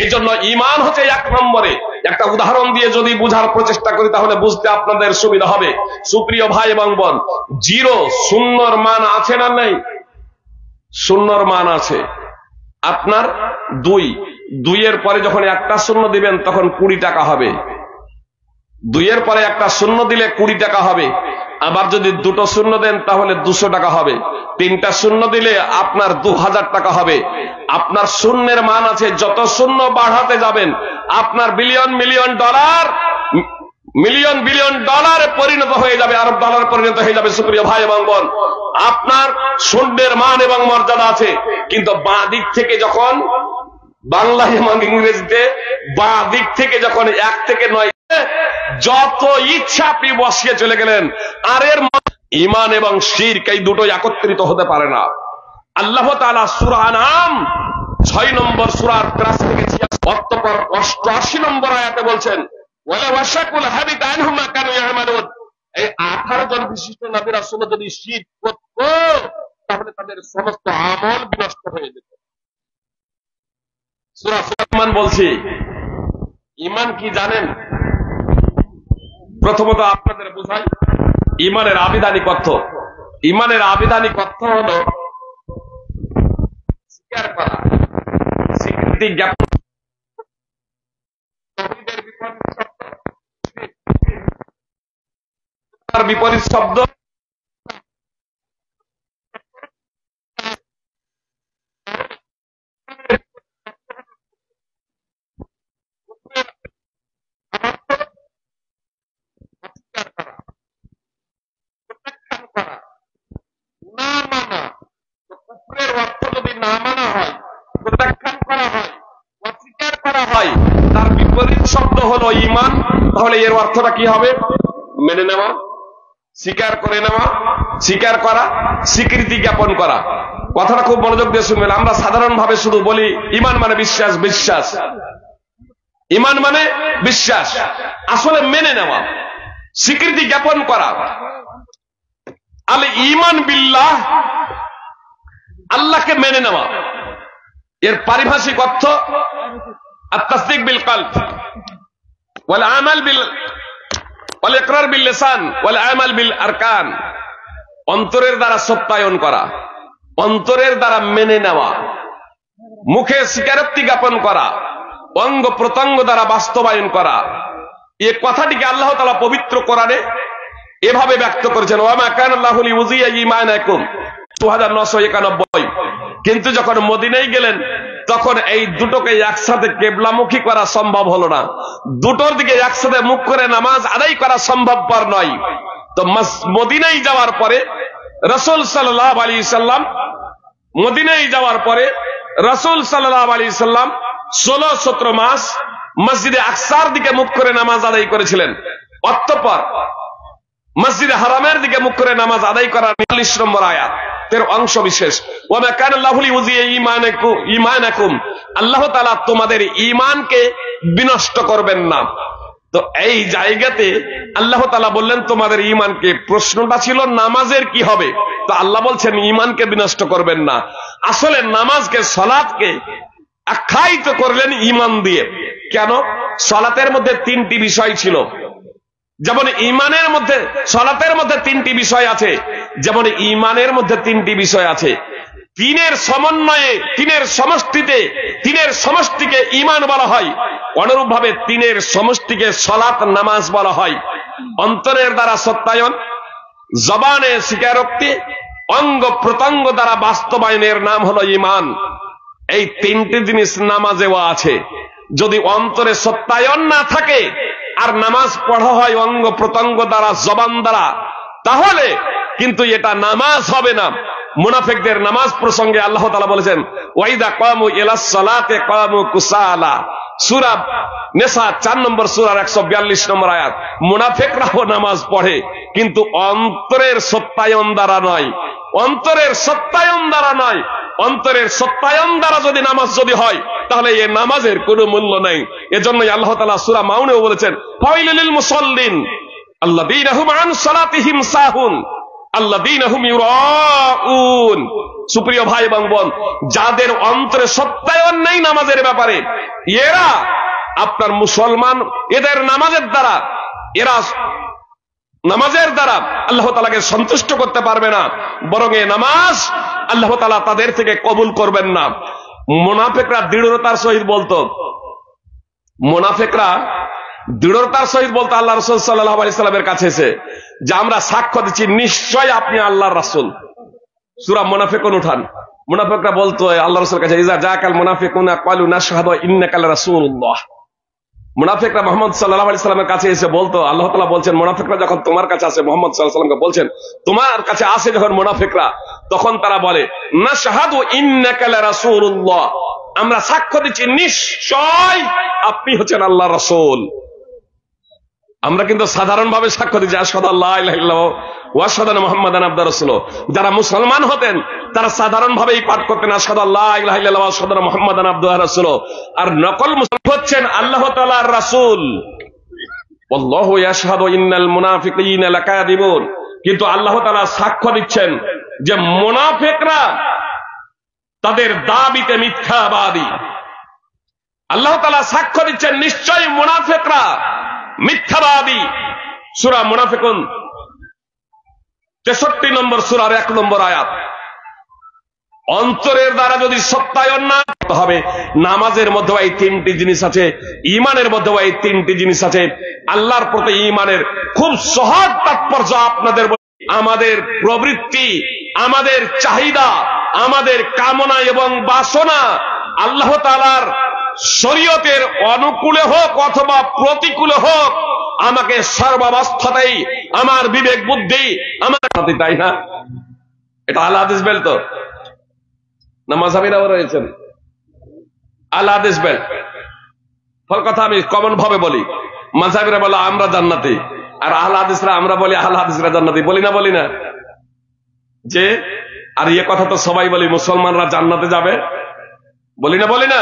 এজন্য ঈমান হচ্ছে 1 নম্বরে। একটা উদাহরণ দিয়ে যদি বোঝার প্রচেষ্টা করি তাহলে বুঝতে আপনাদের সুবিধা হবে। সুপ্রিয় ভাই এবং বোন, 0 শূন্যর মান আছে না নেই? শূন্যর মান আছে। আপনার 2 এর পরে যখন একটা শূন্য দিবেন তখন 20 টাকা হবে। 2 এর পরে একটা শূন্য দিলে 20 টাকা হবে। আবার যদি 2টো শূন্য দেন তাহলে 200 টাকা হবে। 3টা শূন্য দিলে আপনার 2000 টাকা হবে। আপনার শূন্যের মান আছে। যত শূন্য বাড়াতে যাবেন আপনার billion million dollar, million billion ডলারে পরিণত হয়ে যাবে, আরব ডলার পরিণত হয়ে যাবে। সুপ্রিয় ভাই এবং বোন, আপনার শূন্যের মান এবং মর্যাদা আছে, কিন্তু বাঁ দিক থেকে যখন, বাংলা এবং ইংরেজিতে বাঁ দিক থেকে যখন 1 থেকে 9 যত ইচ্ছা আপনি বসিয়ে চলে গেলেন, আর এর ঈমান এবং শিরক এই দুটো একত্রিত হতে পারে না। আল্লাহ তাআলা সূরা আনআম 6 নম্বর সূরার 5 থেকে 86 অতঃপর 88 নম্বর আয়াতে বলছেন ওয়ালা ওয়াশাকুল হাবিত আনহুম মা কানু ইয়ামালুন। এই 18 জন বিশিষ্ট নবী রাসূল যদি শিরক করত তাহলে তাদের সমস্ত আমল বিনষ্ট হয়ে যেত। সূরা ফুরকান বলছি ইমান কি জানেন? প্রথমত আপনাদের বুঝাই ইমানের আবিধানিক অর্থ। ইমানের আবিধানিক অর্থ হল স্বীকার করা, স্বীকৃতি জ্ঞাপন। বিপরীত শব্দ শব্দ হলো ঈমান। তাহলে এর অর্থটা কি হবে? মেনে নেওয়া, স্বীকার করে নেওয়া, স্বীকার করা, স্বীকৃতি জ্ঞাপন করা। কথাটা খুব মনোযোগ দিয়ে শুনবেন। আমরা সাধারণ ভাবে শুধু বলি ঈমান মানে বিশ্বাস, বিশ্বাস, ঈমান মানে বিশ্বাস। আসলে মেনে নেওয়া, স্বীকৃতি জ্ঞাপন করা। আল ঈমান বিল্লাহ, আল্লাহকে মেনে নেওয়া। এর পারিভাষিক অর্থ আত-তাসদীক বিল কলব ওয়াল আমাল বিল ওয়াল ইকরার বিল লিসান ওয়াল আমাল বিল আরকান। অন্তরের দ্বারা সত্যায়ন করা, অন্তরের দ্বারা মেনে নেওয়া, মুখে স্বীকারোক্তি জ্ঞাপন করা, অঙ্গ প্রত্যঙ্গ দ্বারা বাস্তবায়ন করা। এই কথাটিকে আল্লাহ তাআলা পবিত্র কোরআনে এভাবে ব্যক্ত করেছেন, ওয়া মা কানা আল্লাহু লিইউযিয়া ঈমানাকুম 2991। কিন্তু যখন মদিনায় গেলেন তখন এই দুটোকে একসাথে কিবলামুখী করা সম্ভব হলো না। দুটোর দিকে একসাথে মুখ করে নামাজ আদায় করা সম্ভবপর নয়। তো মদিনায় যাওয়ার পরে রাসূল সাল্লাল্লাহু আলাইহি সাল্লাম, মদিনায় যাওয়ার পরে রাসূল সাল্লাল্লাহু আলাইহি সাল্লাম 16-17 মাস মসজিদে আকসার দিকে মুখ করে নামাজ আদায় করেছিলেন। অতঃপর মসজিদে হারামের দিকে মুখ করে নামাজ আদায় করার 40 নম্বর আয়াত এর অংশ বিশেষ, ওয়া মা কানা আল্লাহু লিইউযিয়া ঈমানাকুম, আল্লাহ তাআলা তোমাদের ঈমানকে বিনষ্ট করবেন না। তো এই জায়গাতে আল্লাহ তাআলা বললেন তোমাদের ঈমানকে, প্রশ্নটা ছিল নামাজের কি হবে? তো আল্লাহ বলছেন ঈমানকে বিনষ্ট করবেন না। আসলে নামাজকে, সালাতকে আখ্যায়িত করলেন ঈমান দিয়ে। কেন? সালাতের মধ্যে 3টি বিষয় ছিল। যেমন ঈমানের মধ্যে, সালাতের মধ্যে 3টি বিষয় আছে, যেমন ঈমানের মধ্যে 3টি বিষয় আছে। তিনের সমন্বয়ে, তিনের সমষ্টিতে, তিনের সমষ্টিকে ঈমান বলা হয়। অনুরূপ ভাবে তিনের সমষ্টিকে সালাত, নামাজ বলা হয়। অন্তরের দ্বারা সত্যায়ন, জবানে স্বীকারোক্তি, অঙ্গ প্রত্যঙ্গ দ্বারা বাস্তবায়নের নাম হলো ঈমান। এই 3টি জিনিস নামাজেও আছে। যদি অন্তরে সত্যায়ন না থাকে আর নামাজ পড়া হয় অঙ্গ প্রত্যঙ্গ দ্বারা, জবান দ্বারা, তাহলে কিন্তু এটা নামাজ হবে না। মুনাফিকদের নামাজ প্রসঙ্গে আল্লাহ তাআলা বলেছেন, ওয়াইদা কামু ইলাস সালাতে কামু কুসালা। সূরা নিসা 4 নম্বর সূরার 142 নম্বর আয়াত। মুনাফিকরাও নামাজ পড়ে কিন্তু অন্তরের সত্যায়ন দ্বারা নয়, অন্তরের সত্যায়ন দ্বারা নয়। অন্তরের সত্যায়ন দ্বারা যদি নামাজ যদি হয় তাহলে এই নামাজের কোনো মূল্য নেই। এজন্যই আল্লাহ তাআলা সূরা মাউনেও বলেছেন, ফাওয়াইলুল লিল মুসাল্লিন আল্লাযীনা হুম আন সালাতিহিম সাহুন আল্লাযীনা হুম ইউরাউন। সুপ্রিয় ভাই এবং বোন, যাদের অন্তরে সত্যায়ন নেই নামাজের ব্যাপারে, এরা আপনার মুসলমান, এদের নামাজের দ্বারা, এরা নামাজের দ্বারা আল্লাহ তাআলাকে সন্তুষ্ট করতে পারবে না, বরং এই নামাজ আল্লাহ তাআলা তাদের থেকে কবুল করবেন না। মুনাফিকরা দৃঢ়তার সহিত বলতো, মুনাফিকরা দৃঢ়তার সহিত বলতো আল্লাহ রাসূল সাল্লাল্লাহু আলাইহি সাল্লামের কাছে এসে যে আমরা সাক্ষ্য দিচ্ছি নিশ্চয় আপনি আল্লাহর রাসূল। সূরা মুনাফিকুন উঠান। মুনাফিকরা বলতো আল্লাহ রাসূলের কাছে, ইজা জাকাল মুনাফিকুনা ক্বালু নাশহাদু ইন্নাকা লারাসূলুল্লাহ। মুনাফিকরা মুহাম্মদ সাল্লাল্লাহু আলাইহি সাল্লামের কাছে এসে বলতো, আল্লাহ তাআলা বলছেন মুনাফিকরা যখন তোমার কাছে আসে, মুহাম্মদ সাল্লাল্লাহু আলাইহি সাল্লামকে বলছেন তোমার কাছে আসে যখন মুনাফিকরা, তখন তারা বলে নাশহাদু ইন্নাকা লারাসূলুল্লাহ, আমরা সাক্ষ্য দিচ্ছি নিশ্চয় আপনি হচ্ছেন আল্লাহর রাসূল। আমরা কিন্তু সাধারণভাবে সাক্ষ্য দিচ্ছি আশহাদু আল্লা ইলাহা ইল্লাল্লাহ ওয়া আশহাদু আন্না মুহাম্মাদান আবদুহু ওয়া রাসূলুহু। যারা মুসলমান হতেন তারা সাধারণভাবেই পাঠ করতেন আশহাদু আল্লা ইলাহা ইল্লাল্লাহ ওয়া আশহাদু আন্না মুহাম্মাদান আবদুহু ওয়া রাসূলুহু। আর নকল মুসলমান হচ্ছেন আল্লাহ তাআলার রাসূল। আল্লাহু ইয়াশহাদু ইন্নাল মুনাফিকিনা লাকাযিবুন। কিন্তু আল্লাহ তাআলা সাক্ষ্য দিচ্ছেন যে মুনাফিকরা তাদের দাবিতে মিথ্যাবাদী। আল্লাহ তাআলা সাক্ষ্য দিচ্ছেন নিশ্চয়ই মুনাফিকরা মিথ্যাবাদী। সূরা মুনাফিকুন 63 নম্বর সূরার 1 নম্বর আয়াত। অন্তরের দ্বারা যদি সত্যায়ন না হবে, নামাজের মধ্যে এই 3টি জিনিস আছে, ঈমানের মধ্যে এই 3টি জিনিস আছে। আল্লাহর প্রতি ঈমানের খুব সহজ তাৎপর্য আপনাদের, আমাদের প্রবৃত্তি, আমাদের চাহিদা, আমাদের কামনা এবং বাসনা আল্লাহ তাআলার শরীয়তের অনুকূলে হোক অথবা প্রতিকূলে হোক, আমাকে সর্বাবস্থাতেই আমার বিবেক বুদ্ধি আমার সাথে, তাই না? এটা আল হাদিস বেল্ট তো না, মাযহাবিরাও রয়েছেন আল হাদিস বেল্ট। ফল কথা আমি কমন ভাবে বলি, মাযহাবিরা বলে আমরা জান্নাতি, আর আল হাদিসরা আমরা বলি আল হাদিসরা জান্নাতি, বলি না যে, আর এই কথা তো সবাই বলি মুসলমানরা জান্নাতে যাবে, বলি না।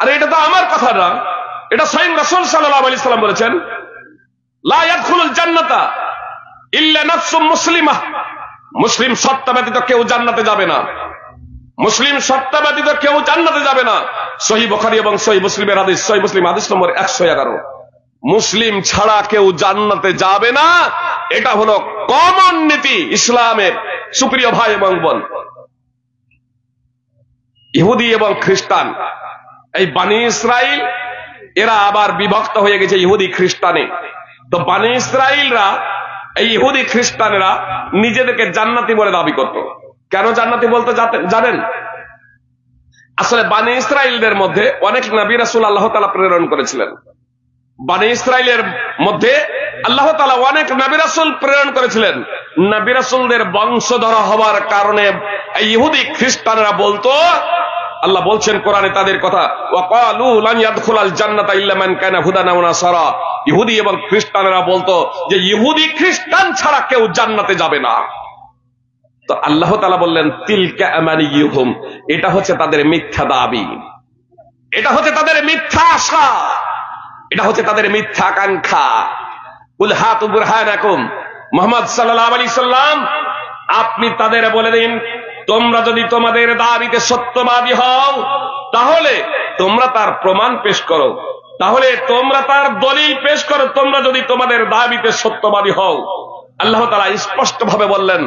আরে এটা তো আমার কথা না, এটা স্বয়ং রাসূল সাল্লাল্লাহু আলাইহি সাল্লাম বলেছেন, লা ইয়াদখুলুল জান্নাতা ইল্লা নাফসুম মুসলিমাহ। মুসলিম সত্তা ব্যতীত কেউ জান্নাতে যাবে না, মুসলিম সত্তা ব্যতীত কেউ জান্নাতে যাবে না। সহিহ বুখারী এবং সহিহ মুসলিমের হাদিস, সহিহ মুসলিম হাদিস নম্বর 111। মুসলিম ছাড়া কেউ জান্নাতে যাবে না, এটা হলো কমন নীতি ইসলামের। সুপ্রিয় ভাই এবং বোন, ইহুদি এবং খ্রিস্টান, এই বানি ইসরাইল এরা আবার বিভক্ত হয়ে গেছে ইহুদি খ্রিস্টানে। তো বানি ইসরাইলরা, এই ইহুদি খ্রিস্টানেরা নিজেদেরকে জান্নাতি বলে দাবি করত। কেন জান্নাতি বলতে জানেন? আসলে বানি ইসরাইলদের মধ্যে অনেক নবী রাসূল আল্লাহ তাআলা প্রেরণ করেছিলেন। বানি ইসরাইলের মধ্যে আল্লাহ তাআলা অনেক নবী রাসূল প্রেরণ করেছিলেন। নবী রাসূলদের বংশধর হওয়ার কারণে এই ইহুদি খ্রিস্টানরা বলতো, আল্লাহ বলছেন কোরআনে তাদের কথা, ওয়াকালু লান ইয়াদখুলাল জান্নাতা ইল্লা মান কানা হুদান ওয়া নাসারা। ইহুদি এবং খ্রিস্টানরা বলতো যে ইহুদি খ্রিস্টান ছাড়া কেউ জান্নাতে যাবে না। তো আল্লাহ তাআলা বললেন, তিলকা আমানিয়ুহুম, এটা হচ্ছে তাদের মিথ্যা দাবি, এটা হচ্ছে তাদের মিথ্যা আশা, এটা হচ্ছে তাদের মিথ্যা আকাঙ্ক্ষা। কুল হাতু বুরহানাকুম, মুহাম্মদ সাল্লাল্লাহু আলাইহি সাল্লাম আপনি তাদের বলে দিন, তোমরা যদি তোমাদের দাবিতে সত্যবাদী হও তাহলে তোমরা তার প্রমাণ পেশ করো, তাহলে তোমরা তার দলিল পেশ করো। তোমরা যদি তোমাদের দাবিতে সত্যবাদী হও, আল্লাহ তাআলা স্পষ্ট ভাবে বললেন,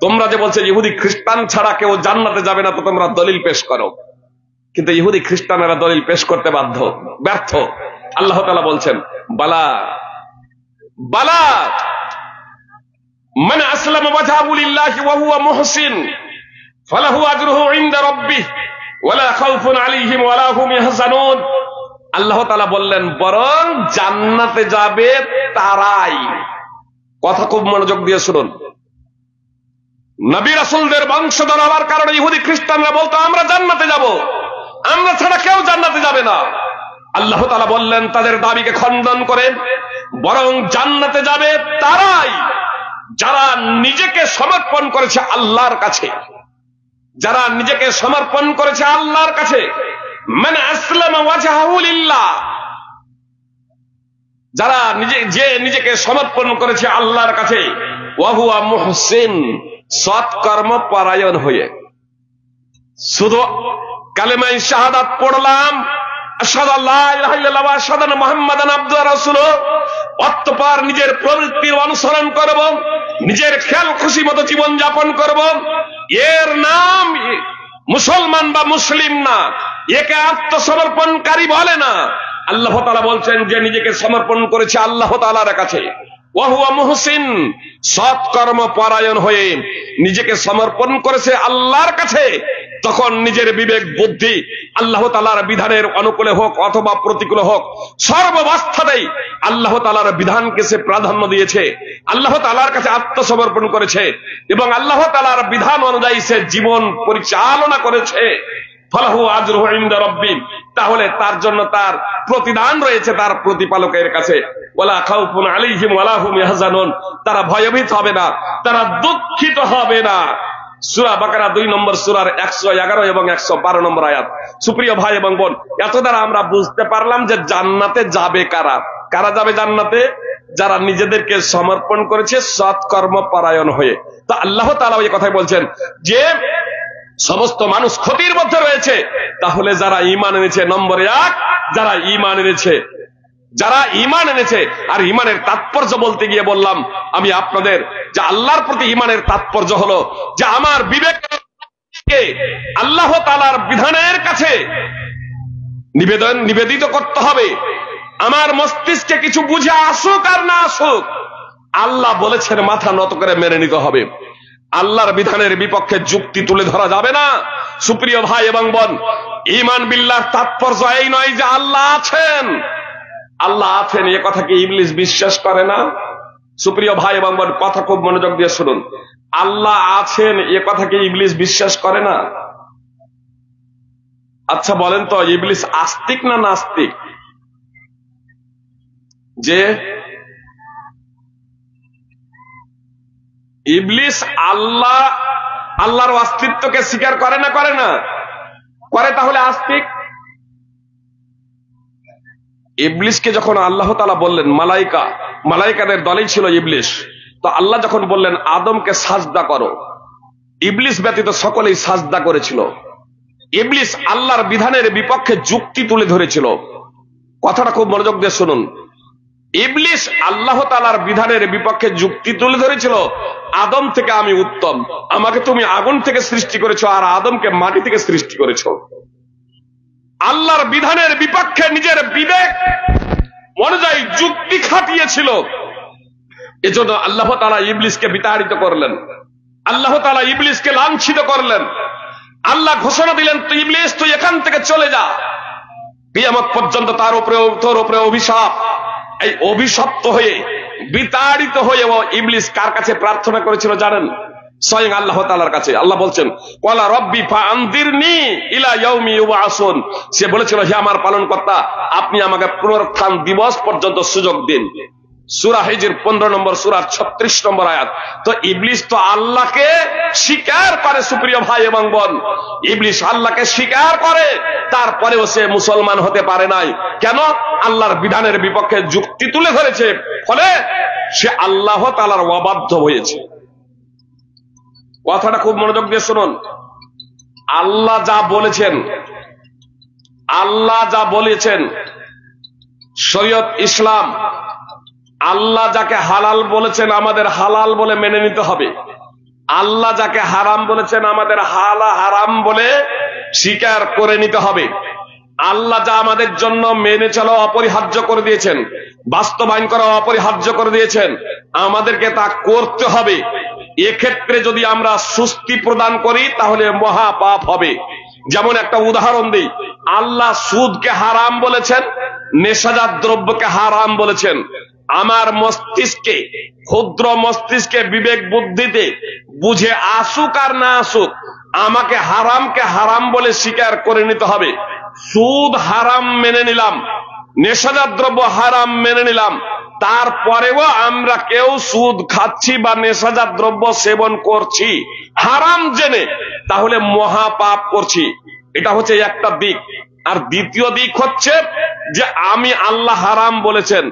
তোমরা যে বলছো ইহুদি খ্রিস্টান ছাড়া কেউ জান্নাতে যাবে না, তো তোমরা দলিল পেশ করো। কিন্তু ইহুদি খ্রিস্টানেরা দলিল পেশ করতে ব্যর্থ। আল্লাহ তাআলা বলছেন, বালা বালা মান আসলামা ওয়াজহাহু লিল্লাহি ওয়া হুয়া মুহসিন ফালাহু আজরুহু ইনদা রাব্বিহি ওয়ালা খাউফুন আলাইহিম ওয়ালা হুম ইয়াহজানুন। আল্লাহ তাআলা বললেন, বরং জান্নাতে যাবে তারাই। কথা খুব মনোযোগ দিয়ে শুনুন। নবী রাসূলদের বংশধর হওয়ার কারণে ইহুদি খ্রিস্টানরা বলতো আমরা জান্নাতে যাব, আমরা ছাড়া কেউ জান্নাতে যাবে না। আল্লাহ তাআলা বললেন তাদের দাবিকে খণ্ডন করে, বরং জান্নাতে যাবে তারাই যারা নিজেকে সমর্পণ করেছে আল্লাহর কাছে, যারা নিজেকে সমর্পণ করেছে আল্লাহর কাছে। মান আসলামা ওয়াজহাহু লিল্লাহ, যারা নিজেকে সমর্পণ করেছে আল্লাহর কাছে, ওয়া হুয়া মুহসিন, সৎকর্ম পরায়ণ হয়ে। শুধু কালেমায়ে শাহাদাত পড়লাম, আশহাদু আল্লা ইলাহা ইল্লাল্লাহ ওয়া আশহাদু আন্না মুহাম্মাদান আবদুহু ওয়া রাসূলুহু, অতঃপর নিজের প্রবৃত্তির অনুসরণ করব, নিজের খেয়াল খুশি মতো জীবন যাপন করব, এর নাম মুসলমান বা মুসলিম না, একে আত্মসমর্পণকারী বলে না। আল্লাহ তাআলা বলছেন যে নিজেকে সমর্পণ করেছে আল্লাহ তাআলার কাছে, ওয়া হুয়া মুহসিন, সৎকর্ম পরায়ণ হয়ে নিজেকে সমর্পণ করেছে আল্লাহর কাছে। তখন নিজের বিবেক বুদ্ধি আল্লাহ তাআলার বিধানের অনুকূলে হোক অথবা প্রতিকূলে হোক, সর্বাবস্থাতেই আল্লাহ তাআলার বিধানকে সে প্রাধান্য দিয়েছে, আল্লাহ তাআলার কাছে আত্মসমর্পণ করেছে এবং আল্লাহ তাআলার বিধান অনুযায়ী সে জীবন পরিচালনা করেছে। ফালাহু আজরুহু ইনদা রাব্বি, তাহলে তার জন্য তার প্রতিদান রয়েছে তার প্রতিপালকের কাছে। ওয়ালা খাউফুন আলাইহিম ওয়ালা হুম ইয়াহজানুন, তারা ভয়ভীত হবে না, তারা দুঃখিত হবে না। সূরা বাকারা 2 নম্বর সূরার 111 এবং 112 নম্বর আয়াত। সুপ্রিয় ভাই এবং বোন, এত দ্বারা আমরা বুঝতে পারলাম যে জান্নাতে যাবে কারা। কারা যাবে জান্নাতে? যারা নিজেদেরকে সমর্পণ করেছে সৎকর্ম পরায়ণ হয়ে। তো আল্লাহ তাআলা এই কথাই বলছেন যে সমস্ত মানুষ ক্ষতির মধ্যে রয়েছে। তাহলে যারা ঈমান এনেছে, নম্বরে 1, যারা ঈমান এনেছে। আর ঈমানের তাৎপর্য বলতে গিয়ে বললাম আমি আপনাদের যে আল্লাহর প্রতি ঈমানের তাৎপর্য হলো যে আমার বিবেককে আল্লাহ তাআলার বিধানের কাছে নিবেদিত করতে হবে। আমার মস্তিষ্কে কিছু বুঝে আসুক আর না আসুক, আল্লাহ বলেছেন মাথা নত করে মেনে নিতে হবে। আল্লাহর বিধানের বিপক্ষে যুক্তি তুলে ধরা যাবে না। সুপ্রিয় ভাই এবং বোন, ঈমান বিল্লাহর তাৎপর্য এই নয় যে আল্লাহ আছেন। আল্লাহ আছেন এ কথা কি ইবলিস বিশ্বাস করে না? সুপ্রিয় ভাই এবং বোন, কথা খুব মনোযোগ দিয়ে শুনুন। আল্লাহ আছেন এ কথা কি ইবলিস বিশ্বাস করে না? আচ্ছা বলেন তো, ইবলিস আস্তিক না নাস্তিক? যে ইবলিস আল্লাহর অস্তিত্বকে স্বীকার করে না করে, তাহলে আস্তিক। ইবলিসকে যখন আল্লাহ তাআলা বললেন, মালাইকাদের দলেই ছিল ইবলিস, তো আল্লাহ যখন বললেন আদমকে সাজদা করো, ইবলিস ব্যতীত সকলেই সাজদা করেছিল। ইবলিস আল্লাহর বিধানের বিপক্ষে যুক্তি তুলে ধরেছিল। কথাটা খুব মনোযোগ দিয়ে শুনুন। ইবলিস আল্লাহ তাআলার বিধানের বিপক্ষে যুক্তি তুলে ধরেছিল, আদম থেকে আমি উত্তম, আমাকে তুমি আগুন থেকে সৃষ্টি করেছো আর আদমকে মাটি থেকে সৃষ্টি করেছো। আল্লাহর বিধানের বিপক্ষে নিজের বিবেক অনুযায়ী যুক্তি খাটিয়েছিল। এজন্য আল্লাহ তাআলা ইবলিসকে বিতাড়িত করলেন, আল্লাহ তাআলা ইবলিসকে লাঞ্ছিত করলেন। আল্লাহ ঘোষণা দিলেন, তুই ইবলিস তুই এখান থেকে চলে যা। কিয়ামত পর্যন্ত তোর উপরে অভিশাপ। এই অভিশপ্ত হয়ে বিতাড়িত হয়ে ইবলিস কার কাছে প্রার্থনা করেছিল জানেন? স্বয়ং আল্লাহ তাআলার কাছে। আল্লাহ বলছেন, ক্বালা রব্বি ফাআনযিরনি ইলা ইয়াউমি ইউবআসুন। সে বলেছিল, হে আমার পালনকর্তা, আপনি আমাকে পুনরুত্থান দিবস পর্যন্ত সুযোগ দিন। সূরা হিজর 15 নম্বর সূরার 36 নম্বর আয়াত। তো ইবলিস তো আল্লাহকে স্বীকার করে। সুপ্রিয় ভাই এবং বোন, ইবলিস আল্লাহকে স্বীকার করে, তারপরেও সে মুসলমান হতে পারে নাই। কেন? আল্লাহর বিধানের বিপক্ষে যুক্তি তুলে ধরেছে, ফলে সে আল্লাহ তাআলার অবাধ্য হয়েছে। কথাটা খুব মনোযোগ দিয়ে শুনুন। আল্লাহ যা বলেছেন শরীয়ত ইসলাম, আল্লাহ যাকে হালাল বলেছেন আমাদের হালাল বলে মেনে নিতে হবে। আল্লাহ যাকে হারাম বলেছেন আমাদের হারাম বলে স্বীকার করে নিতে হবে। আল্লাহ যা আমাদের জন্য মেনে চলা অপরিহার্য করে দিয়েছেন, বাস্তবায়ন করা অপরিহার্য করে দিয়েছেন, আমাদেরকে তা করতে হবে। এক্ষেত্রে যদি আমরা সুস্তি প্রদান করি তাহলে মহা পাপ হবে। যেমন একটা উদাহরণ দিই, আল্লাহ সুদকে হারাম বলেছেন, নেশাজাত দ্রব্যকে হারাম বলেছেন। আমার মস্তিষ্কে, ক্ষুদ্র মস্তিষ্কে, বিবেক বুদ্ধিতে বুঝে আসুক আর না আসুক, আমাকে হারামকে হারাম বলে স্বীকার করে নিতে হবে। সুদ হারাম মেনে নিলাম, নেশাজাত দ্রব্য হারাম মেনে নিলাম, তারপরেও আমরা কেউ সুদ খাচ্ছি বা নেশাজাত দ্রব্য সেবন করছি হারাম জেনে, তাহলে মহা পাপ করছি। এটা হচ্ছে একটা দিক। আর দ্বিতীয় দিক হচ্ছে যে আমি আল্লাহ হারাম বলেছেন,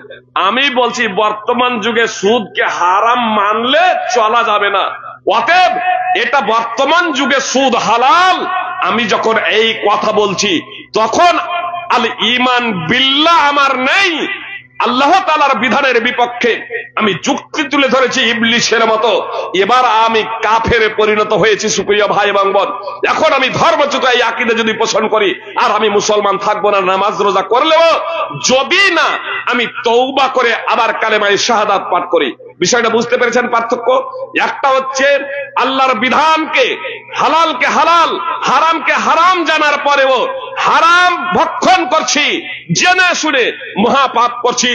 আমি বলছি বর্তমান যুগে সুদকে হারাম মানলে চলা যাবে না। অতএব এটা বর্তমান যুগে সুদ হালাল। আমি যখন এই কথা বলছি তখন আল ঈমান বিল্লাহ আমার নেই। আল্লাহ তাআলার বিধানের বিপক্ষে আমি যুক্তি তুলে ধরেছি ইবলিসের মতো। এবার আমি কাফেরে পরিণত হয়েছি। সুপ্রিয় ভাই এবং বোন, এখন আমি ধর্মচ্যুত এই আকীদা যদি পোষণ করি আর আমি মুসলমান থাকবো না, নামাজ রোজা করলেও যদি না আমি তওবা করে আবার কালেমায়ে শাহাদাত পাঠ করি। বিষয়টা বুঝতে পেরেছেন পার্থক্য? একটা হচ্ছে আল্লাহর বিধানকে, হালালকে হালাল, হারামকে হারাম জানার পরেও হারাম ভক্ষণ করছি, জেনে শুনে মহাপাপ করছি,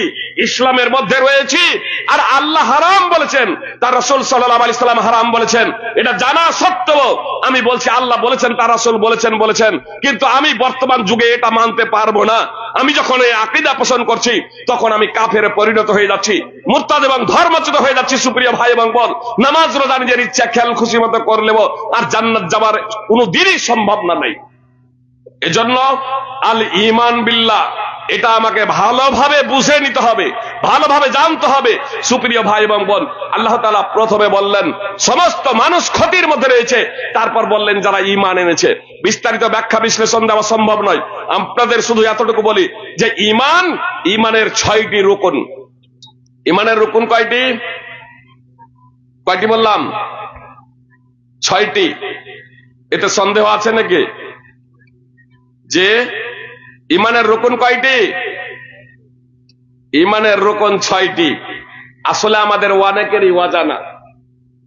ইসলামের মধ্যে রয়েছি। আর আল্লাহ হারাম বলেছেন, তার রাসূল সাল্লাল্লাহু আলাইহি সাল্লাম হারাম বলেছেন, এটা জানা সত্ত্বেও আমি বলছি আল্লাহ বলেছেন, তার রাসূল বলেছেন, কিন্তু আমি বর্তমান যুগে এটা মানতে পারবো না। আমি যখন এই আকীদা পোষণ করছি তখন আমি কাফেরে পরিণত হয়ে যাচ্ছি, মুরতাদ এবং ধর্মচ্যুত হয়ে যাচ্ছি। সুপ্রিয় ভাই এবং বোন, নামাজ রোজা নিজের ইচ্ছা খেয়াল খুশি মতো করলেও আর জান্নাত যাবার কোনো দিনই সম্ভব না নাই। এজন্য আল ঈমান বিল্লাহ, এটা আমাকে ভালোভাবে বুঝে নিতে হবে, ভালোভাবে জানতে হবে। সুপ্রিয় ভাই এবং বোন, আল্লাহ তাআলা প্রথমে বললেন সমস্ত মানুষ ক্ষতির মধ্যে রয়েছে, তারপর বললেন যারা ঈমান এনেছে। বিস্তারিত ব্যাখ্যা বিশ্লেষণ দেওয়া সম্ভব নয়, আপনাদের শুধু এতটুকু বলি যে ঈমানের 6টি রুকন। ঈমানের রুকন কয়টি? কয়টি বললাম? 6টি। এতে সন্দেহ আছে নাকি যে ঈমানের রুকন কয়টি? ঈমানের রুকন 6টি। আসলে আমাদের অনেকেরই অজানা,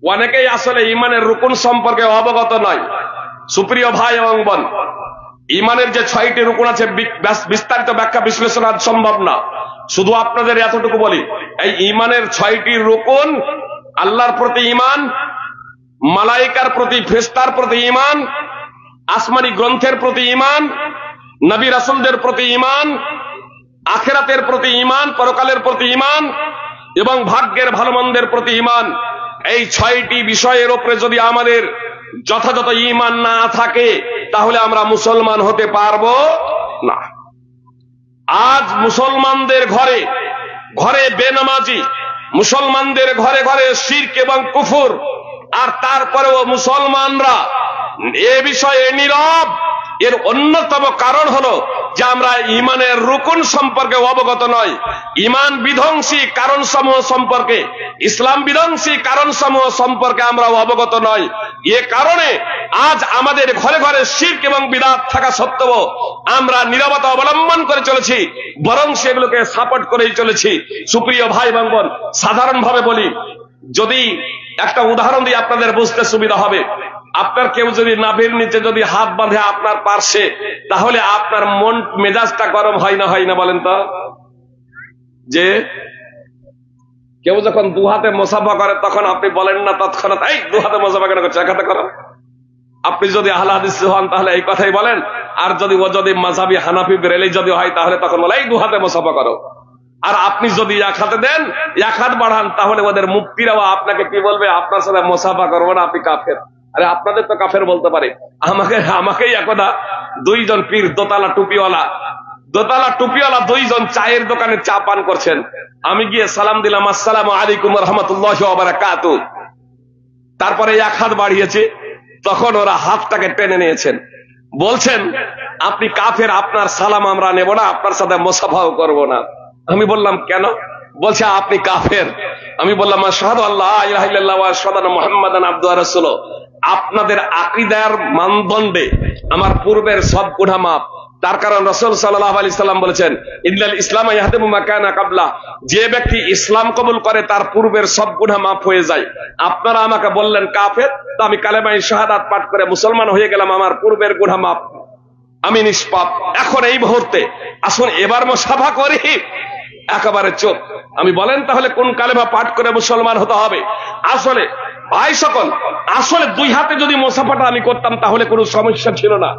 অনেকেই আসলে ঈমানের রুকন সম্পর্কে অবগত নয়। সুপ্রিয় ভাই এবং বোন, ঈমানের যে 6টি রুকন আছে বিস্তারিত ব্যাখ্যা বিশ্লেষণ আজ সম্ভব না, শুধু আপনাদের এতটুকু বলি এই ঈমানের 6টি রুকন: আল্লাহর প্রতি ঈমান, মালায়েকার প্রতি, ফেরেশতার প্রতি ঈমান, আসমানি গ্রন্থের প্রতি ঈমান, নবী রাসূলদের প্রতি ঈমান, আখিরাতের প্রতি ঈমান, পরকালের প্রতি ঈমান এবং ভাগ্যের ভালো মন্দের প্রতি ঈমান। এই 6টি বিষয়ের উপরে যদি আমাদের যথাযথ ঈমান না থাকে তাহলে আমরা মুসলমান হতে পারবো না। আজ মুসলমানদের ঘরে ঘরে বেনামাজি, মুসলমানদের ঘরে ঘরে শিরক এবং কুফর, আর তারপরেও মুসলমানরা এ বিষয়ে নীরব। এর অন্যতম কারণ হলো যে আমরা ঈমানের রুকন সম্পর্কে অবগত নয়, ঈমান বিধ্বংসী কারণ সমূহ সম্পর্কে, ইসলাম বিধ্বংসী কারণ সমূহ সম্পর্কে আমরা অবগত নয়। এ কারণে আজ আমাদের ঘরে ঘরে শিরক এবং বিদআত থাকা সত্ত্বেও আমরা নীরবতা অবলম্বন করে চলেছি, বরং সেগুলোকে সাপোর্ট করেই চলেছি। সুপ্রিয় ভাই এবং বোন, সাধারণভাবে বলি, যদি একটা উদাহরণ দিয়ে আপনাদের বুঝতে সুবিধা হবে, আপনার কেউ যদি নাভির নিচে যদি হাত বাঁধে আপনার পার্শ্বে, তাহলে আপনার মন মেজাজটা গরম হয় না, হয় না বলেন তো? যে কেউ যখন 2 হাতে মুসাফা করে তখন আপনি বলেন না তৎক্ষণাৎ, এই 2 হাতে মুসাফা কেন করছে, 1 হাতে করো? আপনি যদি আহলে হাদিস হন তাহলে এই কথাই বলেন, আর যদি মাযহাবী হানাফি বেরেলি যদি হয় তাহলে তখন বলে এই 2 হাতে মুসাফা করো। আর আপনি যদি 1 হাতে দেন, 1 হাত বাড়ান, তাহলে ওদের মুফতিরাও আপনাকে কি বলবে? আপনার সাথে মুসাফা করবো না, আপনি কাফের। আরে আপনাদের তো কাফের বলতে পারে। আমাকেই একদা 2 জন পীর দোতলা টুপিওয়ালা 2 জন চায়ের দোকানে চা পান করছেন। আমি গিয়ে সালাম দিলাম, আসসালামু আলাইকুম ওয়া রাহমাতুল্লাহি ওয়া বারাকাতুহু। তারপরে 1 হাত বাড়িয়েছে, তখন ওরা হাতটাকে টেনে নিয়েছেন, বলছেন আপনি কাফের, আপনার সালাম আমরা নেব না, আপনার সাথে মুসাফাও করব না। আমি বললাম কেন? বলছে আপনি কাফের। আমি বললাম আশহাদু আল্লা ইলাহা ইল্লাল্লাহ ওয়া আশহাদু আন্না মুহাম্মাদান আবদুহু ওয়া রাসূলুহু। আপনাদের আকীদার মানদণ্ডে আমার পূর্বের সব গুনাহ মাফ। তার কারণ রাসূল সাল্লাল্লাহু আলাইহি সাল্লাম বলেছেন, ইন্নাল ইসলাম ইয়াহদিমু মা কানা ক্বাবলা। যে ব্যক্তি ইসলাম কবুল করে তার পূর্বের সব গুনাহ মাফ হয়ে যায়। আপনারা আমাকে বললেন কাফের, তো আমি কালেমায়ে শাহাদাত পাঠ করে মুসলমান হয়ে গেলাম, আমার পূর্বের গুনাহ মাফ, আমি নিষ্পাপ। এখন এই মুহূর্তে আসুন এবার মুসাফা করি। একেবারে চোখ। আমি বলেন তাহলে কোন কালেমা পাঠ করে মুসলমান হতে হবে? আসলে ভাই সকল, আসলে 2 হাতে যদি মুসাফাটা আমি করতাম তাহলে কোনো সমস্যা ছিল না।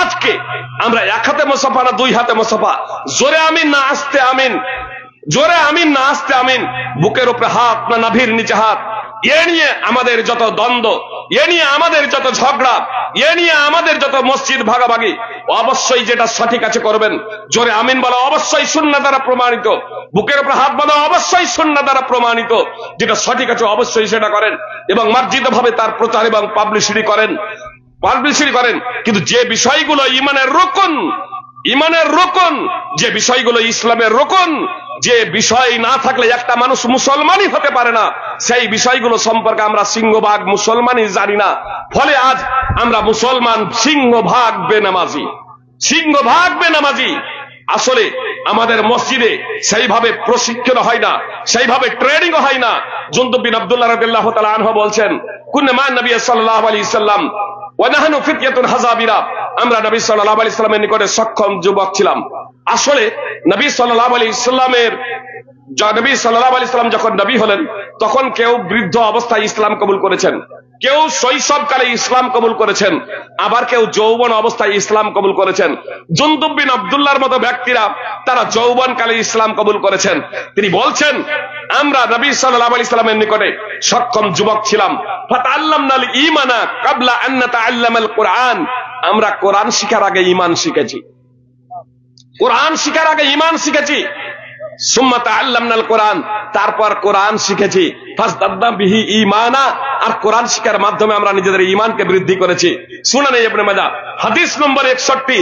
আজকে আমরা 1 হাতে মুসাফা না 2 হাতে মুসাফা। জোরে আমিন না আস্তে আমিন? জোরে আমিন না আস্তে আমিন? বুকের উপরে হাত না নাভির নিচে হাত? এ নিয়ে আমাদের যত দ্বন্দ্ব, এ নিয়ে আমাদের যত ঝগড়া, এ নিয়ে আমাদের যত মসজিদ ভাগাভাগি, অবশ্যই যেটা সঠিক আছে করবেন। জোরে আমিন বলা অবশ্যই সুন্নাহ দ্বারা প্রমাণিত, বুকের উপর হাত বাঁধা অবশ্যই সুন্নাহ দ্বারা প্রমাণিত। যেটা সঠিক আছে অবশ্যই সেটা করেন এবং মার্জিত ভাবে তার প্রচার এবং পাবলিসিটি করেন। কিন্তু যে বিষয়গুলো ঈমানের রুকন, যে বিষয়গুলো ইসলামের রুকন, যে বিষয় না থাকলে একটা মানুষ মুসলমানই হতে পারে না, সেই বিষয়গুলো সম্পর্কে আমরা সিংহভাগ মুসলমানই জানি না। ফলে আজ আমরা মুসলমান সিংহভাগ বেনামাজি। আসলে আমাদের মসজিদে সেইভাবে প্রশিক্ষণ হয় না, সেইভাবে ট্রেনিং হয় না। জুনদুব বিন আব্দুল্লাহ রাদিয়াল্লাহু তাআলা আনহু বলছেন, কুন্না মা নবী সাল্লাল্লাহু আলাইহি সাল্লাম ওয়া নাহনু ফিতয়াতুন হাযাবিরা। আমরা নবী সাল্লাল্লাহু আলাইহি সাল্লামের নিকটে সক্ষম যুবক ছিলাম। আসলে নবী সাল্লাল্লাহু আলাইহি সাল্লাম যখন নবী হলেন তখন কেউ বৃদ্ধ অবস্থায় ইসলাম কবুল করেছেন, কেউ শৈশবকালে ইসলাম কবুল করেছেন, আবার কেউ যৌবন অবস্থায় ইসলাম কবুল করেছেন। জুনদুব বিন আব্দুল্লাহর মতো ব্যক্তিরা তারা যৌবনকালে ইসলাম কবুল করেছেন। তিনি বলছেন, আমরা নবী সাল্লাল্লাহু আলাইহি সাল্লামের নিকটে সক্ষম যুবক ছিলাম। ফাতাআল্লামনাল ঈমানা ক্বাবলা আন নাতাআল্লামাল কুরআন। আমরা কোরআন শিখার আগে ঈমান শিখেছি। কোরআন শিখার আগে ঈমান শিখেছি, সুম্মা তাআল্লামনাল কোরআন, তারপর কোরআন শিখেছি, ফাজদাদনা বিহি ঈমানা, আর কোরআন শিখার মাধ্যমে আমরা নিজেদের ঈমানকে বৃদ্ধি করেছি। সুনানে ইবনে মাজাহ হাদিস নম্বর 61,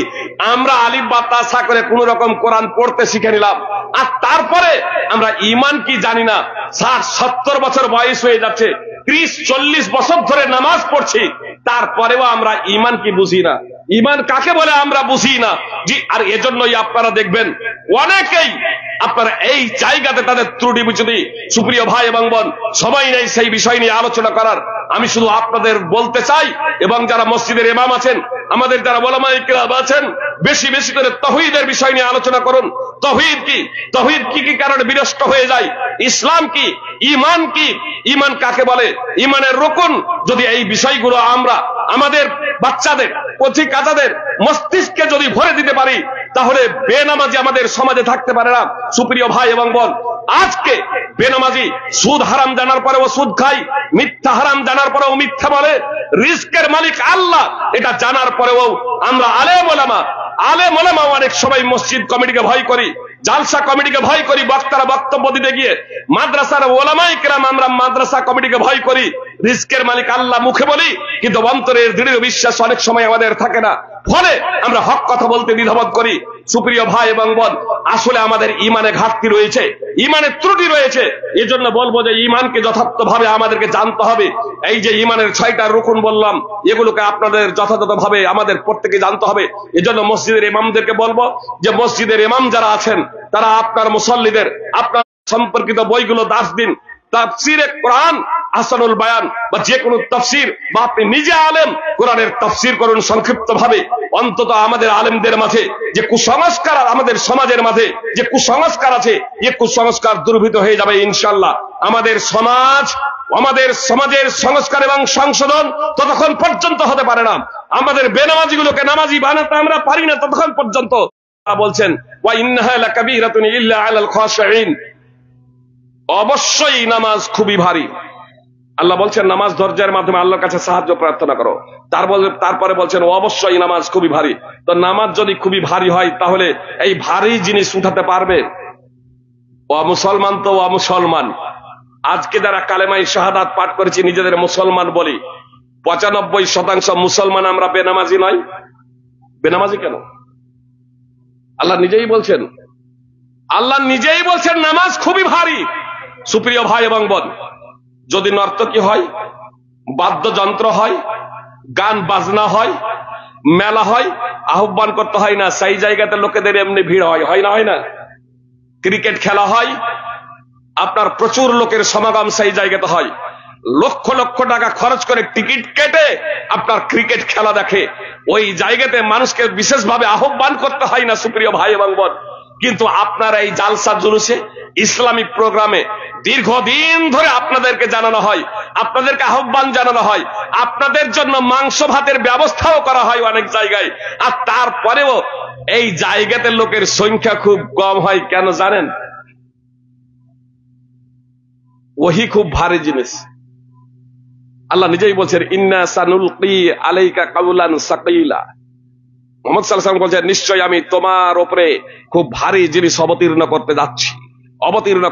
আমরা আলিফ বা তা সা করে কোন রকম কোরআন পড়তে শিখে নিলাম, আর তারপরে আমরা ঈমান কি জানি না। 60-70 বছর বয়স হয়ে যাচ্ছে, 30-40 বছর ধরে নামাজ পড়ছি, তারপরেও আমরা ঈমান কি বুঝি না। ঈমান কাকে বলে আমরা বুঝি না। জি, আর এজন্যই আপনারা দেখবেন অনেকেই আপনারা এই জায়গাতে তাদের ত্রুটি বিচ্যুতি, সুপ্রিয় ভাই এবং বোন, সবাই নেই সেই বিষয় নিয়ে আলোচনা করার। আমি শুধু আপনাদের বলতে চাই, এবং যারা মসজিদের ইমাম আছেন, আমাদের যারা ওলামায়ে কিরাম আছেন, বেশি বেশি করে তাওহীদের বিষয় নিয়ে আলোচনা করুন। তাওহীদ কি, তাওহীদ কি কি কারণে বিনষ্ট হয়ে যায়, ইসলাম কি, ঈমান কি, ঈমান কাকে বলে, ঈমানের রুকন, যদি এই বিষয়গুলো আমরা আমাদের বাচ্চাদের, পথিকাদের মস্তিষ্কে যদি ভরে দিতে পারি, তাহলে বেনামাজি আমাদের সমাজে থাকতে পারে না। সুপ্রিয় ভাই এবং বোন, আজকে বেনামাজি সুদ হারাম জানার পরেও সুদ খায়, মিথ্যা হারাম জানার পরেও মিথ্যা বলে, রিজকের মালিক আল্লাহ এটা জানার পরেও আমরা আলেম ওলামা অনেক সময় মসজিদ কমিটিকে ভয় করি, জালসা কমিটিকে ভয় করি, বক্তারা বক্তব্য দিতে গিয়ে, মাদ্রাসার ওলামায়ে কেরাম আমরা মাদ্রাসা কমিটিকে ভয় করি, রিজকের মালিক আল্লাহ মুখে বলি, কিন্তু অন্তরের দৃঢ় বিশ্বাস অনেক সময় আমাদের থাকে না, ফলে আমরা হক কথা বলতে দ্বিধাবোধ করি। সুপ্রিয় ভাই এবং বোন, আসলে আমাদের ঈমানে ঘাটতি রয়েছে, ঈমানের ত্রুটি রয়েছে। এজন্য বলবো যে ঈমানকে যথার্থভাবে আমাদেরকে জানতে হবে। এই যে ঈমানের 6টা রুকুন বললাম, এগুলোকে আপনাদের যথাযথভাবে আমাদের প্রত্যেকে জানতে হবে। এজন্য মসজিদের ইমামদেরকে বলবো যে মসজিদের ইমাম যারা আছেন, তারা আপনার মুসল্লিদের আপনার সম্পর্কিত বইগুলো দাস দিন। তাফসীরে কোরআন, আহসানুল বায়ান বা যে কোনো তাফসীর, বা আপনি নিজে আলেম, কোরআনের তাফসীর করুন সংক্ষিপ্ত ভাবে। অন্তত আমাদের আলেমদের মাঝে যে কুসংস্কার, আমাদের সমাজের মাঝে যে কুসংস্কার আছে, এই কুসংস্কার দূরীভূত হয়ে যাবে ইনশাআল্লাহ। আমাদের সমাজের সংস্কার এবং সংশোধন ততক্ষণ পর্যন্ত হতে পারে না। আমাদের বেনামাজিগুলোকে নামাজি বানাতে আমরা পারি না ততক্ষণ পর্যন্ত। বলছেন ওয়া ইন্নাহা লাকাবীরাতুন ইল্লা আলাল খাশিঈন, অবশ্যই নামাজ খুবই ভারী। আল্লাহ বলছেন নামাজ ধৈর্যের মাধ্যমে আল্লাহর কাছে সাহায্য প্রার্থনা করো। তারপরে বলছেন অবশ্যই নামাজ খুবই ভারী। তো নামাজ যদি খুবই ভারী হয়, তাহলে এই ভারী জিনিস উঠাতে পারবে অমুসলমান? তো অমুসলমান আজকে যারা কালেমাই শাহাদাত পাঠ করেছি নিজেদের মুসলমান বলি, 95% মুসলমান আমরা বেনামাজি নয়। বেনামাজি কেন? আল্লাহ নিজেই বলছেন নামাজ খুবই ভারী। সুপ্রিয় ভাই এবং বোন, যদি নর্তকী হয়, বাদ্যযন্ত্র হয়, গান বাজনা হয়, মেলা হয়, আহ্বান করতে হয় না, সেই জায়গাতে লোকেদের এমনি ভিড় হয় না? ক্রিকেট খেলা হয়, আপনার প্রচুর লোকের সমাগম সেই জায়গাতে হয়, লক্ষ লক্ষ টাকা খরচ করে টিকিট কেটে আপনার ক্রিকেট খেলা দেখে, ওই জায়গাতে মানুষকে বিশেষভাবে আহ্বান করতে হয় না সুপ্রিয় ভাই এবং বোন। কিন্তু আপনার এই জালসা জুলুসে, ইসলামিক প্রোগ্রামে দীর্ঘদিন ধরে আপনাদেরকে জানানো হয়, আপনাদেরকে আহ্বান জানানো হয়, আপনাদের জন্য মাংস ভাতের ব্যবস্থাও করা হয় অনেক জায়গায়, আর তারপরেও এই জায়গাতে লোকের সংখ্যা খুব কম হয়। কেন জানেন? ওহি খুব ভারী জিনিস। আল্লাহ নিজেই বলছেন ইন্না সানুলকি আলাইকা কাউলান সাকিলা। মুহাম্মদ সাল্লাল্লাহু আলাইহি ওয়াসাল্লাম বলছেন নিশ্চয় আমি তোমার উপরে খুব ভারী জিনিস অবতীর্ণ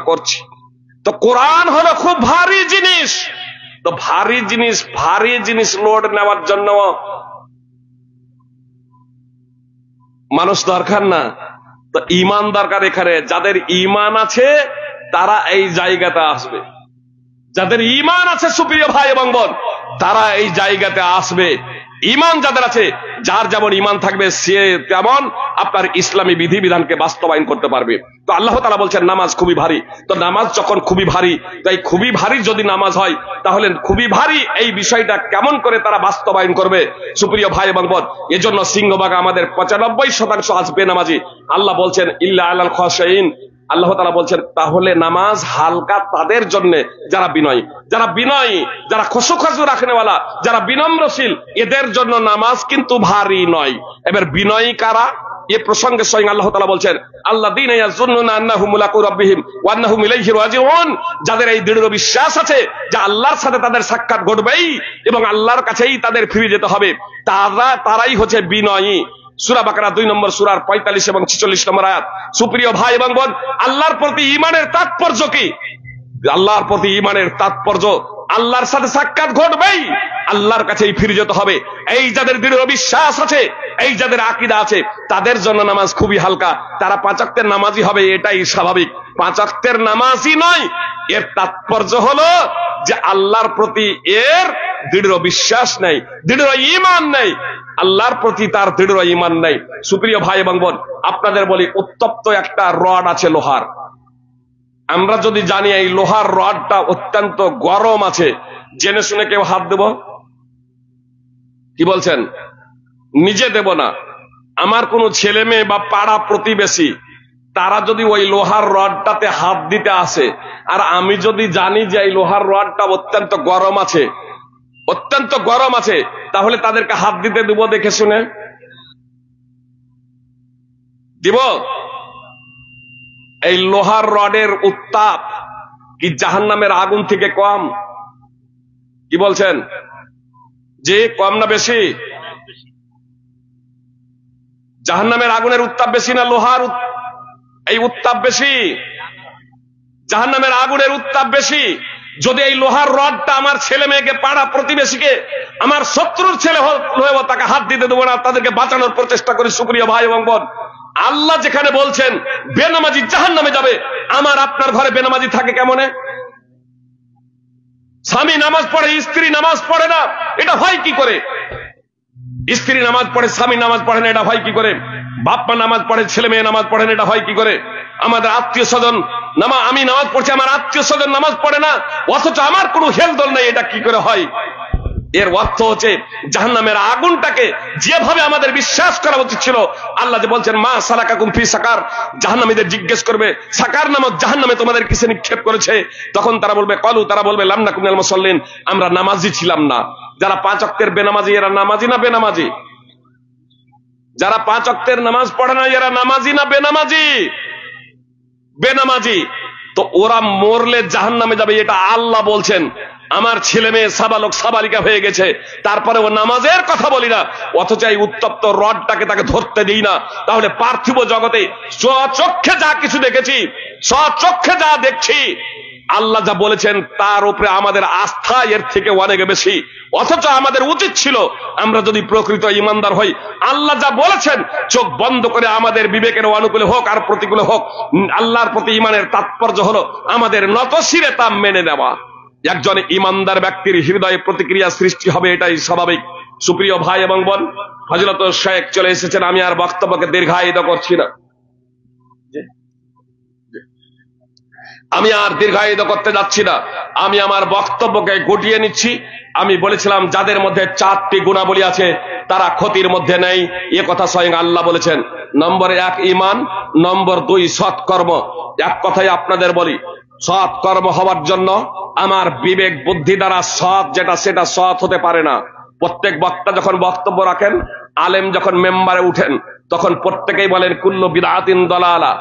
করছি। তো কোরআন হলো খুব ভারী জিনিস। তো ভারী জিনিস লোড নেওয়ার জন্য মানুষ দরকার না, তো ঈমান দরকার। এখানে যাদের ঈমান আছে তারা এই জায়গাতে আসবে, যাদের ঈমান আছে সুপ্রিয় ভাই এবং বোন, তারা এই জায়গাতে আসবে। ঈমান যাদের আছে, যার যেমন ঈমান থাকবে সে তেমন আপনার ইসলামী বিধিবিধানকে বাস্তবায়ন করতে পারবে। তো আল্লাহ তাআলা বলছেন নামাজ খুবই ভারী। তো নামাজ যখন খুবই ভারী, তাই খুবই ভারী যদি নামাজ হয়, তাহলে খুবই ভারী এই বিষয়টা কেমন করে তারা বাস্তবায়ন করবে সুপ্রিয় ভাই এবং বোন। এজন্য সিংহভাগ আমাদের 95% আসবে নামাজি। আল্লাহ বলছেন ইল্লা আলাল খাশিঈন। আল্লাহ তাআলা বলছেন তাহলে নামাজ হালকা তাদের জন্য যারা বিনয়ী, যারা খুশু রাখনেওয়ালা, যারা বিনম্রশীল, এদের জন্য নামাজ কিন্তু ভারী নয়। এবার বিনয়ী কারা? এ প্রসঙ্গে স্বয়ং আল্লাহ তাআলা বলছেন আল্লাযীনা ইয়াযুন্নুনা আন্নাহুম মুলাকু রাব্বিহিম ওয়া আন্নাহুম ইলাইহি রাজিউন। যাদের এই দৃঢ় বিশ্বাস আছে যে আল্লাহর সাথে তাদের সাক্ষাৎ ঘটবেই এবং আল্লাহর কাছেই তাদের ফিরে যেতে হবে, তারাই হচ্ছে বিনয়ী। সূরা বাকারা 2 নম্বর সূরার 45 এবং 46 নম্বর আয়াত। সুপ্রিয় ভাই এবং বোন, আল্লাহর প্রতি ঈমানের তাৎপর্য কি? আল্লাহর প্রতি ঈমানের তাৎপর্য আল্লাহর সাথে সাক্ষাৎ ঘটবেই, আল্লাহর কাছেই ফিরে যেতে হবে। এই যাদের দৃঢ় বিশ্বাস আছে, এই যাদের আকীদা আছে, তাদের জন্য নামাজ খুবই হালকা। তারা 5 ওয়াক্তের নামাজি হবে, এটাই স্বাভাবিক। 5 ওয়াক্তের নামাজি নয়, এর তাৎপর্য হলো যে আল্লাহর প্রতি এর দৃঢ় বিশ্বাস নেই, দৃঢ় ঈমান নেই, আল্লাহর প্রতি তার দৃঢ় ঈমান নেই। সুপ্রিয় ভাই এবং বোন, আপনাদের বলি, উত্তপ্ত একটা রড আছে লোহার। আমরা যদি জানি এই লোহার রডটা অত্যন্ত গরম আছে, জেনে শুনে কেউ হাত দেব? কি বলছেন? নিজে দেব না। আমার কোনো ছেলে মেয়ে বা পাড়া প্রতিবেশী তারা যদি ওই লোহার রডটাতে হাত দিতে আসে, আর আমি যদি জানি যে এই লোহার রডটা অত্যন্ত গরম আছে, অত্যন্ত গরম আছে, তাহলে তাদেরকে হাত দিতে দেব দেখে শুনে? দিব? এই লোহার রডের উত্তাপ কি জাহান্নামের আগুন থেকে কম? কি বলছেন? যে কম না বেশি? জাহান্নামের আগুনের উত্তাপ বেশি না লোহার এই উত্তাপ বেশি? জাহান্নামের আগুনের উত্তাপ বেশি। যদি এই লোহার রডটা আমার ছেলে মেয়েকে, পাড়া প্রতিবেশীকে, আমার শত্রুর ছেলে হয়েও তাকে হাত দিতে দেবো না, তাদেরকে বাঁচানোর প্রচেষ্টা করি। সুপ্রিয় ভাই এবং বোন, আল্লাহ যেখানে বলছেন বেনামাজি জাহান্নামে যাবে, আমার আপনার ঘরে বেনামাজি থাকে কেমনে? স্বামী নামাজ পড়ে, স্ত্রী নামাজ পড়ে না, এটা হয় কি করে? স্ত্রী নামাজ পড়ে, স্বামী নামাজ পড়ে না, এটা হয় কি করে? বাপ মা নামাজ পড়ে, ছেলে মেয়ে নামাজ পড়ে না, এটা হয় কি করে? আমাদের আত্মীয় স্বজন আমি নামাজ পড়ছি, আমার আত্মীয় স্বজন নামাজ পড়ে না, অথচ আমার কোনো হেলদোল নেই, এটা কি করে হয়? এর অর্থ হচ্ছে জাহান্নামের আগুনটাকে যেভাবে আমাদের বিশ্বাস করা উচিত ছিল, আল্লাহ যে বলছেন মা সালাকাকুম ফি সাকার, জাহান্নামীদের জিজ্ঞেস করবে সাকার নামক জাহান্নামে তোমাদের কিসে নিক্ষেপ করেছে? তখন তারা বলবে কলু, তারা বলবে লাম নাকুম মিনাল মুসাল্লিন, আমরা নামাজি ছিলাম না। যারা 5 ওয়াক্তের বেনামাজি, এরা নামাজি না বেনামাজি? যারা 5 ওয়াক্তের নামাজ পড়ে না, এরা নামাজি না বেনামাজি? বেনামাজি। তো ওরা মরলে জাহান্নামে যাবে, এটা আল্লাহ বলছেন। আমার ছেলে মেয়ে সাবালক সাবালিকা হয়ে গেছে, তারপরে ও নামাজের কথা বলি না, অথচ এই উত্তপ্ত রডটাকে তাকে ধরতে দিই না। তাহলে পার্থিব জগতে স্বচক্ষে যা কিছু দেখেছি, স্বচক্ষে যা দেখছি, আল্লাহ যা বলেছেন তার উপরে আমাদের আস্থা এর থেকে অনেক বেশি। অথচ আমাদের উচিত ছিল, আমরা যদি প্রকৃত ইমানদার হই, আল্লাহ যা বলেছেন চোখ বন্ধ করে, আমাদের বিবেকের অনুকূলে হোক আর প্রতিকূলে হোক, আল্লাহর প্রতি ইমানের তাৎপর্য হলো আমাদের নতশিরে তা মেনে নেওয়া। একজন ইমানদার ব্যক্তির হৃদয়ে প্রতিক্রিয়া সৃষ্টি হবে, এটাই স্বাভাবিক। সুপ্রিয় ভাই এবং বোন, হযরত শেখ চলে এসেছেন, আমি আর বক্তব্যকে দীর্ঘায়িত করছি না, আমি আর দীর্ঘায়িত করতে যাচ্ছি না, আমি আমার বক্তব্যকে গুটিয়ে নিচ্ছি। আমি বলেছিলাম যাদের মধ্যে 4টি গুণাবলী আছে তারা ক্ষতির মধ্যে নেই, এ কথা স্বয়ং আল্লাহ বলেছেন। নম্বর 1 ঈমান, নম্বর 2 সৎকর্ম। এক কথাই আপনাদের বলি, সৎ কর্ম হওয়ার জন্য আমার বিবেক বুদ্ধি দ্বারা সৎ যেটা, সেটা সৎ হতে পারে না। প্রত্যেক বক্তা যখন বক্তব্য রাখেন, আলেম যখন মেম্বারে উঠেন, তখন প্রত্যেকেই বলেন কুল্লু বিদআতিন দালালা।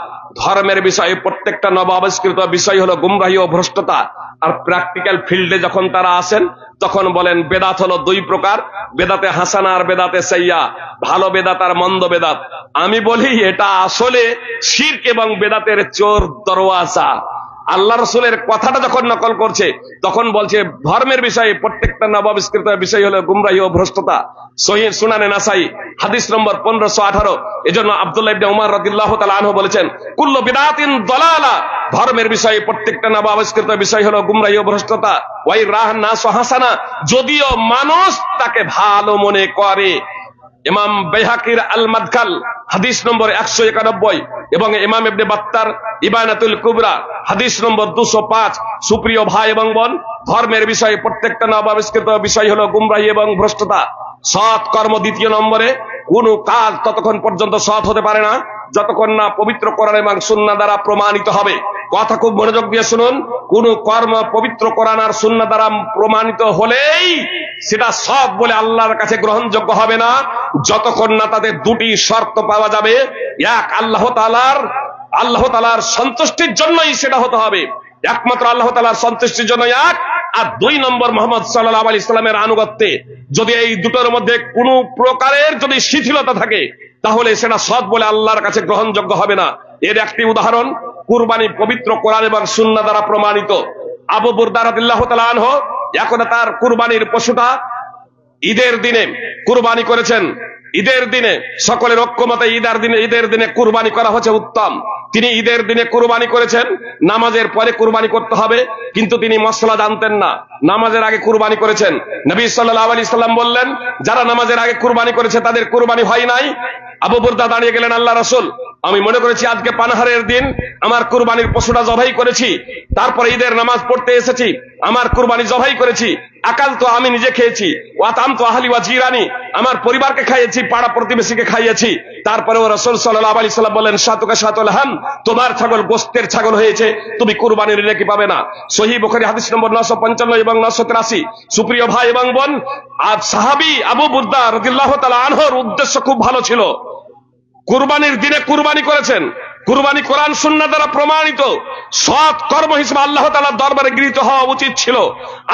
ধর্মের বিষয়ে প্রত্যেকটা নব আবিষ্কৃত বিষয় হলো গুমরাহি ও ভ্রষ্টতা। আর প্র্যাকটিক্যাল ফিল্ডে যখন তারা আসেন, তখন বলেন বেদাত হলো 2 প্রকার, বেদাতে হাসানা আর বেদাতে সাইয়্যা, ভালো বেদাত আর মন্দ বেদাত। আমি বলি এটা আসলে শিরক এবং বেদাতের চোর দরওয়াজা। আল্লাহ রাসূলের কথাটা যখন নকল করছে, তখন বলছে ধর্মের বিষয়ে প্রত্যেকটা নবাবিষ্কৃত বিষয় হলো গুমরাহি ও ভ্রষ্টতা। সহিহ সুনানে নাসাই হাদিস নম্বর 1518। এজন্য আব্দুল্লাহ ইবনে উমর রাদিয়াল্লাহু তাআলা আনহু বলেছেন কুল্লু বিদআতিন দালালা, ধর্মের বিষয়ে প্রত্যেকটা নবাবিষ্কৃত বিষয় হলো গুমরাহি ও ভ্রষ্টতা। ওয়াই রাহান নাস হাসানা, যদিও মানুষ তাকে ভালো মনে করে। ইমাম বাইহাকির আল মাদখাল হাদিস নম্বর 191 এবং ইমাম ইবনে বাত্তার ইবানাতুল কুবরা হাদিস নম্বর 205। সুপ্রিয় ভাই এবং বোন, ধর্মের বিষয়ে প্রত্যেকটা নবাবিষ্কৃত বিষয় হলো গুমরাহি এবং ভ্রষ্টতা। সৎ কর্ম 2 নম্বরে, কোন কাজ ততক্ষণ পর্যন্ত সৎ হতে পারে না যতক্ষণ না পবিত্র কোরআন এবং সুন্নাহ দ্বারা প্রমাণিত হবে। কথা খুব মনোযোগ দিয়ে শুনুন, কোন কর্ম পবিত্র কোরআন আর সুন্নাহ দ্বারা প্রমাণিত হলেই সেটা সৎ বলে আল্লাহর কাছে গ্রহণযোগ্য হবে না, যতক্ষণ না তাদের 2টি শর্ত পাওয়া যাবে। এক, আল্লাহ তাআলার সন্তুষ্টির জন্যই সেটা হতে হবে, একমাত্র আল্লাহ তাআলার সন্তুষ্টির জন্য এক, আর 2 নম্বর মুহাম্মদ সাল্লাল্লাহু আলাইহি সাল্লামের আনুগত্যে যদি এই দুটোর মধ্যে কোনো প্রকারের যদি শিথিলতা থাকে তাহলে সেটা সৎ বলে আল্লাহর কাছে গ্রহণযোগ্য হবে না। এর একটি উদাহরণ কুরবানি পবিত্র কোরআন এবং সুন্নাহ দ্বারা প্রমাণিত। আবু বুরদা রাদিয়াল্লাহু তাআলা আনহু এখন তার কুরবানির পশুটা ঈদের দিনে কুরবানি করেছেন। ঈদের দিনে সকলের ঐক্যমতে ঈদের দিনে কুরবানি করা হচ্ছে উত্তম। তিনি ঈদের দিনে কুরবানি করেছেন, নামাজের পরে কুরবানি করতে হবে, কিন্তু তিনি মসলা জানতেন না, নামাজের আগে কুরবানি করেছেন। নবী সাল্লাল্লাহু আলাইহি সাল্লাম বললেন, যারা নামাজের আগে কুরবানি করেছে তাদের কুরবানি হয় নাই। আবু বুরদা দাঁড়িয়ে গেলেন, আল্লাহ রাসূল, আমি মনে করেছি আজকে পানাহারের দিন, আমার কুরবানির পশুটা জবাই করেছি, তারপরে ঈদের নামাজ পড়তে এসেছি, আমার কুরবানি জবাই করেছি, আকাল তো আমি নিজে খেয়েছি, ওয়াতাম তো আহলি ওয়া জিরানি, আমার পরিবারকে খাইয়েছি, পাড়া প্রতিবেশীকে খাইয়েছি। তারপরেও রাসূল সাল্লাল্লাহু আলাইহি সাল্লাম বলেন, শাতুকা শাতুল হাম, তোমার ছাগল গোশতের ছাগল হয়েছে, তুমি কুরবানির নেকি পাবে না। সহিহ বুখারী হাদিস নম্বর 955 এবং 983। সুপ্রিয় ভাই এবং বোন, আর সাহাবী আবু বুরদা রাদিয়াল্লাহু তাআলা আনহুর উদ্দেশ্য খুব ভালো ছিল। কুরবানির দিনে কুরবানি করেছেন, কুরবানি কোরআন সুন্নাহ দ্বারা প্রমাণিত সৎ কর্ম হিসেবে আল্লাহ তাআলার দরবারে গৃহীত হওয়া উচিত ছিল।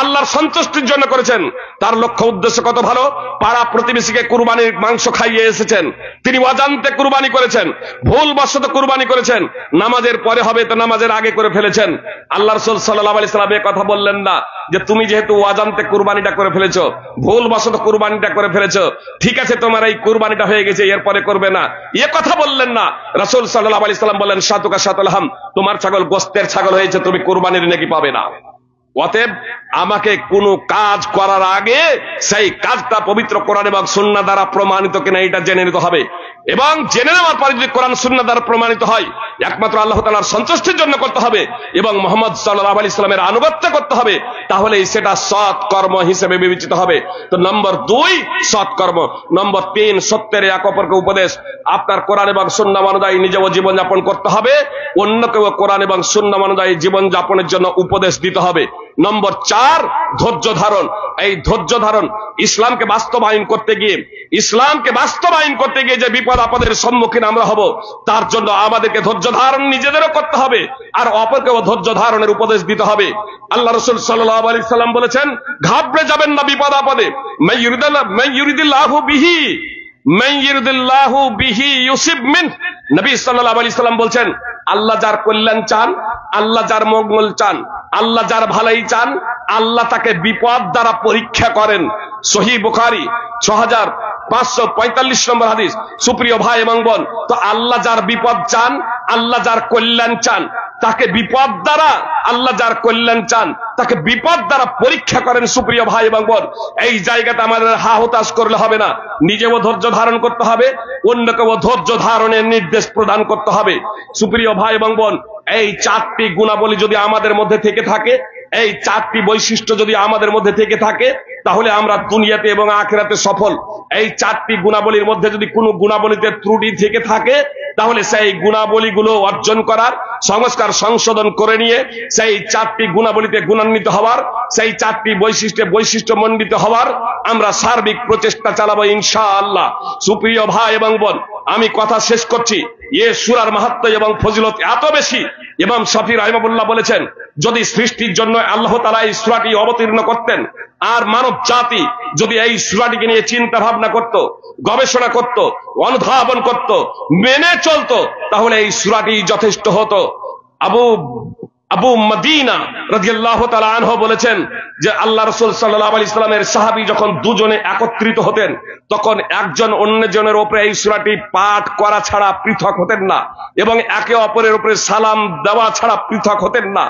আল্লাহর সন্তুষ্টির জন্য করেছেন, তার লক্ষ্য উদ্দেশ্য কত ভালো। পাড়া প্রতিবেশীকে কুরবানির মাংস খাইয়ে এসেছেন, তিনি অজান্তে কুরবানি করেছেন, ভুলবশত কুরবানি করেছেন, নামাজের পরে হবে তো নামাজের আগে করে ফেলেছেন। আল্লাহ রাসূল সাল্লাল্লাহু আলাইহি সাল্লাম এই কথা বললেন না যে তুমি যেহেতু অজান্তে কুরবানিটা করে ফেলেছো, ভুলবশত কুরবানিটা করে ফেলেছো, ঠিক আছে তোমার এই কুরবানিটা হয়ে গেছে, এরপরে করবে না, এ কথা বললেন না। রাসূল সাল্লাল্লাহু আলাইহি সাল্লাম বলেন, শাতুকা শাতুল হাম, তোমার ছাগল গোশতের ছাগল হয়েছে, তুমি কুরবানির নেকি পাবে না। অতএব আমাকে কোনো কাজ করার আগে সেই কাজটা পবিত্র কোরআন এবং সুন্নাহ দ্বারা প্রমাণিত কিনা এটা জেনে নিতে হবে, এবং জেনে নেওয়ার পরে যদি কোরআন সুন্নাহ দ্বারা প্রমাণিত হয় একমাত্র আল্লাহ তাআলার সন্তুষ্টির জন্য করতে হবে এবং মুহাম্মদ সাল্লাল্লাহু আলাইহি সাল্লামের আনুগত্য করতে হবে, তাহলেই সেটা সৎ কর্ম হিসেবে বিবেচিত হবে। তো নম্বর 2 সৎ কর্ম। নম্বর 3 সত্যের এক অপরকে উপদেশ। আপনার কোরআন এবং সুন্নাহ অনুযায়ী নিজেও জীবন যাপন করতে হবে, অন্যকেও কোরআন এবং সুন্নাহ অনুযায়ী জীবন যাপনের জন্য উপদেশ দিতে হবে। নম্বর 4 ধৈর্য ধারণ। এই ধৈর্য ধারণ ইসলামকে বাস্তবায়ন করতে গিয়ে যে বিপদ আপদের সম্মুখীন আমরা হব, তার জন্য আমাদেরকে ধৈর্য ধারণ নিজেদেরও করতে হবে আর অপরকেও ধৈর্য ধারণের উপদেশ দিতে হবে। আল্লাহ রাসূল সাল্লাল্লাহু আলাইহি সাল্লাম বলেছেন, ঘাবড়ে যাবেন না বিপদ আপদে। মান ইউরিদিল্লাহু বিহি ইউসিব মিন। নবী সাল্লাল্লাহু আলাইহি সাল্লাম বলছেন, আল্লাহ যার কল্যাণ চান, আল্লাহ যার মঙ্গল চান, আল্লাহ যার ভালাই চান, আল্লাহ তাকে বিপদ দ্বারা পরীক্ষা করেন। সহিহ বুখারী 6545 নম্বর হাদিস। সুপ্রিয় ভাই এবং বোন, তো আল্লাহ যার বিপদ চান, আল্লাহ যার কল্যাণ চান, তাকে বিপদ দ্বারা, আল্লাহ যার কল্যাণ চান তাকে বিপদ দ্বারা পরীক্ষা করেন। সুপ্রিয় ভাই এবং বোন, এই জায়গাতে আমাদের হা হতাশ করলে হবে না, নিজেও ধৈর্য ধারণ করতে হবে, অন্যকেও ধৈর্য ধারণের নির্দেশ প্রদান করতে হবে। সুপ্রিয় ভাই এবং বোন, এই 4টি গুণাবলী যদি আমাদের মধ্যে থেকে থাকে, এই 4টি বৈশিষ্ট্য যদি আমাদের মধ্যে থেকে থাকে, তাহলে আমরা দুনিয়াতে এবং আখিরাতে সফল। এই 4টি গুণাবলীর মধ্যে যদি কোনো গুণাবলীতে ত্রুটি থেকে থাকে, তাহলে সেই গুণাবলীগুলো অর্জন করার, সংস্কার সংশোধন করে নিয়ে সেই 4টি গুণাবলীতে গুণান্বিত হওয়ার, সেই 4টি বৈশিষ্ট্যমণ্ডিত হওয়ার আমরা সার্বিক প্রচেষ্টা চালাবো ইনশাআল্লাহ। সুপ্রিয় ভাই এবং বোন, আমি কথা শেষ করছি। এ সূরার মাহাত্ম্য এবং ফজিলত এত বেশি, ইমাম শাফিঈ রাহিমাহুল্লাহ বলেছেন, যদি সৃষ্টির জন্য আল্লাহ তাআলা এই সূরাটি অবতীর্ণ করতেন আর মানব জাতি যদি এই সূরাটিকে নিয়ে চিন্তা ভাবনা করত, গবেষণা করত, অনুধাবন করত, মেনে চলতো, তাহলে এই সূরাটি যথেষ্ট হতো। আবু মদিনা রাদিয়াল্লাহু তাআলা আনহু বলেছেন যে আল্লাহ রাসূল সাল্লাল্লাহু আলাইহি সাল্লামের সাহাবী যখন দুজনে একত্রিত হতেন, তখন একজন অন্যজনের উপরে এই সূরাটি পাঠ করা ছাড়া পৃথক হতেন না এবং একে অপরের উপরে সালাম দেওয়া ছাড়া পৃথক হতেন না।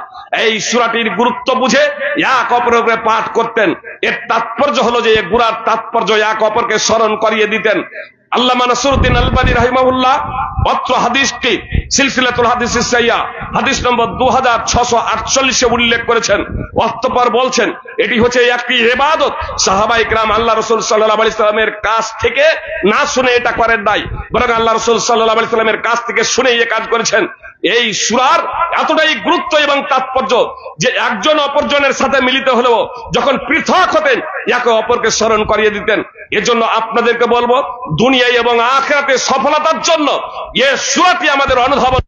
এই সূরাটির গুরুত্ব বুঝে এক অপরের উপরে পাঠ করতেন। এর তাৎপর্য হলো যে এই গুরার তাৎপর্য এক অপরকে স্মরণ করিয়ে দিতেন। আল্লামা নাসরুদ্দিন আলবানী রাহিমাহুল্লাহ অত্র হাদিসটি সিলসিলাতুল হাদিস সাইয়া হাদিস নম্বর 2648 উল্লেখ করেছেন। অতঃপর বলছেন, এটি হচ্ছে একটি ইবাদত। সাহাবায়ে কেরাম আল্লাহ রাসূল সাল্লাল্লাহু আলাইহি সাল্লামের কাছ থেকে না শুনে এটা করেন নাই, বরং আল্লাহ রাসূল সাল্লাল্লাহু আলাইহি সাল্লামের কাছ থেকে শুনে এই কাজ করেছেন। এই সূরার এতটাই গুরুত্ব এবং তাৎপর্য যে একজন অপরজনের সাথে মিলিত হলেও যখন পৃথক হতেন একে অপরকে স্মরণ করিয়ে দিতেন। এজন্য আপনাদেরকে বলবো, দুনিয়ায় এবং আখিরাতে সফলতার জন্য এই সূরাটি আমাদের অনুধাবন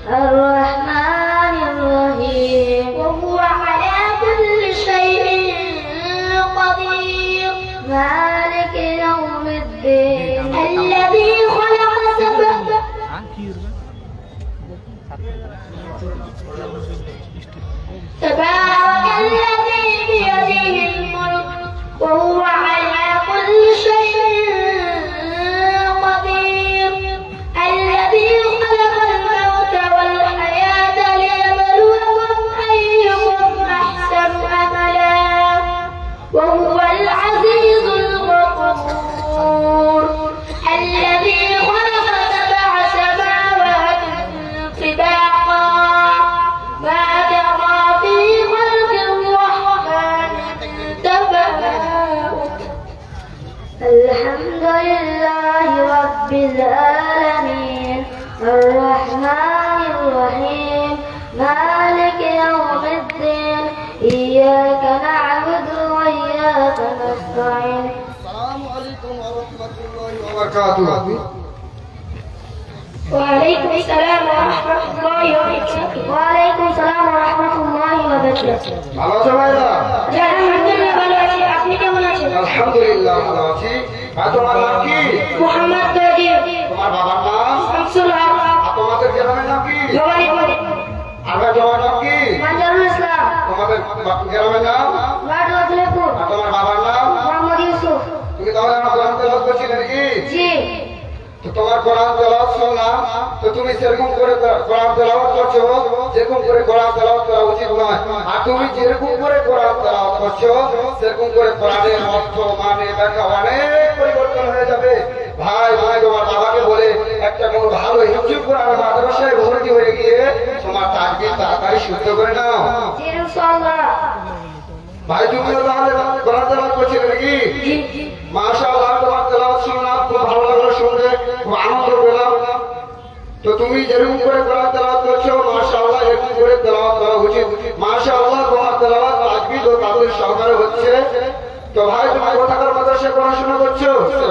الرحمن الرحيم وهو على مالك يوم الدين الذي خلق سبع تبارك الذي بيده الملك وهو على كل شيء قدير الذي خلق الموت والحياة ليبلوكم أيكم أحسن عملا وهو العزيز الغفور الذي خلق سبع سماوات طباقا ما ترى في خلق الرحمن تفاوت الحمد لله رب العالمين الرحمن الرحيم مالك يوم الدين إياك نعبد وإياك نستعين السلام عليكم ورحمة الله وبركاته. وعليكم السلام ورحمة الله وبركاته وعليكم السلام ورحمة الله وبركاته ভালো আছো ভাইরা? আলহামদুলিল্লাহ ভালো আছি আপনি কেমন আছেন আলহামদুলিল্লাহ ভালো আছি। আর তোমার নাম কি? মোহাম্মদ তৌহিদ তোমার বাবার নাম? শামসুল হক আর তোমাদের গ্রামের নাম কি? জওয়ারিপুর আর তোমার নাম কি? মঞ্জুরুল ইসলাম তোমাদের গ্রামের নাম? রাজওয়াজপুর আর তোমার বাবার নাম? মোহাম্মদ ইউসুফ তুমি তাহলে আমার কোরআন তেলাওয়াত করছিলে নাকি? জি তো তোমার কোরআন তেলাওয়াত শুনলাম, তো তুমি সেরকম করে কোরআন তেলাওয়াত করছো যেরকম করে কোরআন তেলাওয়াত করা উচিত নয়। আর তুমি যেরকম করে কোরআন তেলাওয়াত করছো সেরকম করে কোরআনের অর্থ মানে ব্যাখ্যা অনেক পরিবর্তন হয়ে যাবে। ভাই ভাই তোমার বাবাকে বলে একটা কোনো ভালো হিফজুল কোরআন মাদ্রাসায় ভর্তি হয়ে গিয়ে তোমার তাকবীর তাড়াতাড়ি শুদ্ধ করে নাও। জি ইনশাআল্লাহ ভাই তুমিও তাহলে কোরআন তেলাওয়াত করছিলে নাকি? জি মাশাআল্লাহ তোমার তেলাওয়াত শুনলাম, খুব ভালো লাগলো শুনতে, খুব আনন্দ পেলাম। তো তুমি যেরকম করে কোরআন তেলাওয়াত করছো মাশাআল্লাহ এরকম করে তেলাওয়াত করা উচিত। মাশাআল্লাহ তোমার তেলাওয়াত তাকবীর ও তাকবীর সহকারে হচ্ছে। তো ভাই তুমি কোথাকার মাদ্রাসায় পড়াশোনা করছো?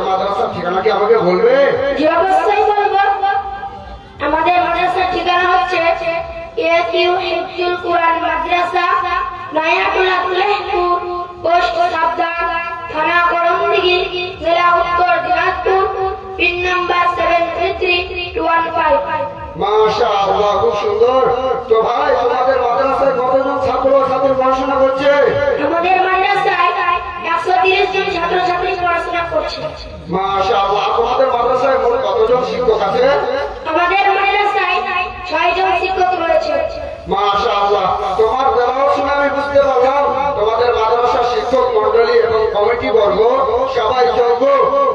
মাদ্রাসার ঠিকানা কি আমাকে বলবে? জি অবশ্যই বলবো আমাদের মাদ্রাসার ঠিকানা হচ্ছে একিউ হিফজুল কোরআন মাদ্রাসা নয়াটুলা তুলসপুর পোস্ট সাবধান থানা করমদিঘি জেলা উত্তর দিনাজপুর পিন নাম্বার 733215 মাশাআল্লাহ খুব সুন্দর। তো ভাই তোমাদের মাদ্রাসায় কতজন ছাত্র ছাত্রী পড়াশোনা করছে? আমাদের মাদ্রাসায় 130 জন ছাত্রছাত্রী পড়াশোনা করছে মাশাআল্লাহ তোমাদের মাদ্রাসায় মোট কতজন শিক্ষক আছে? আমাদের মাদ্রাসায় 6 জন শিক্ষক রয়েছে মাশাআল্লাহ তোমার তেলাওয়াত শুনে আমি বুঝতে পারলাম তোমাদের মাদ্রাসার শিক্ষক মণ্ডলী এবং কমিটি বর্গ সবাই যোগ্য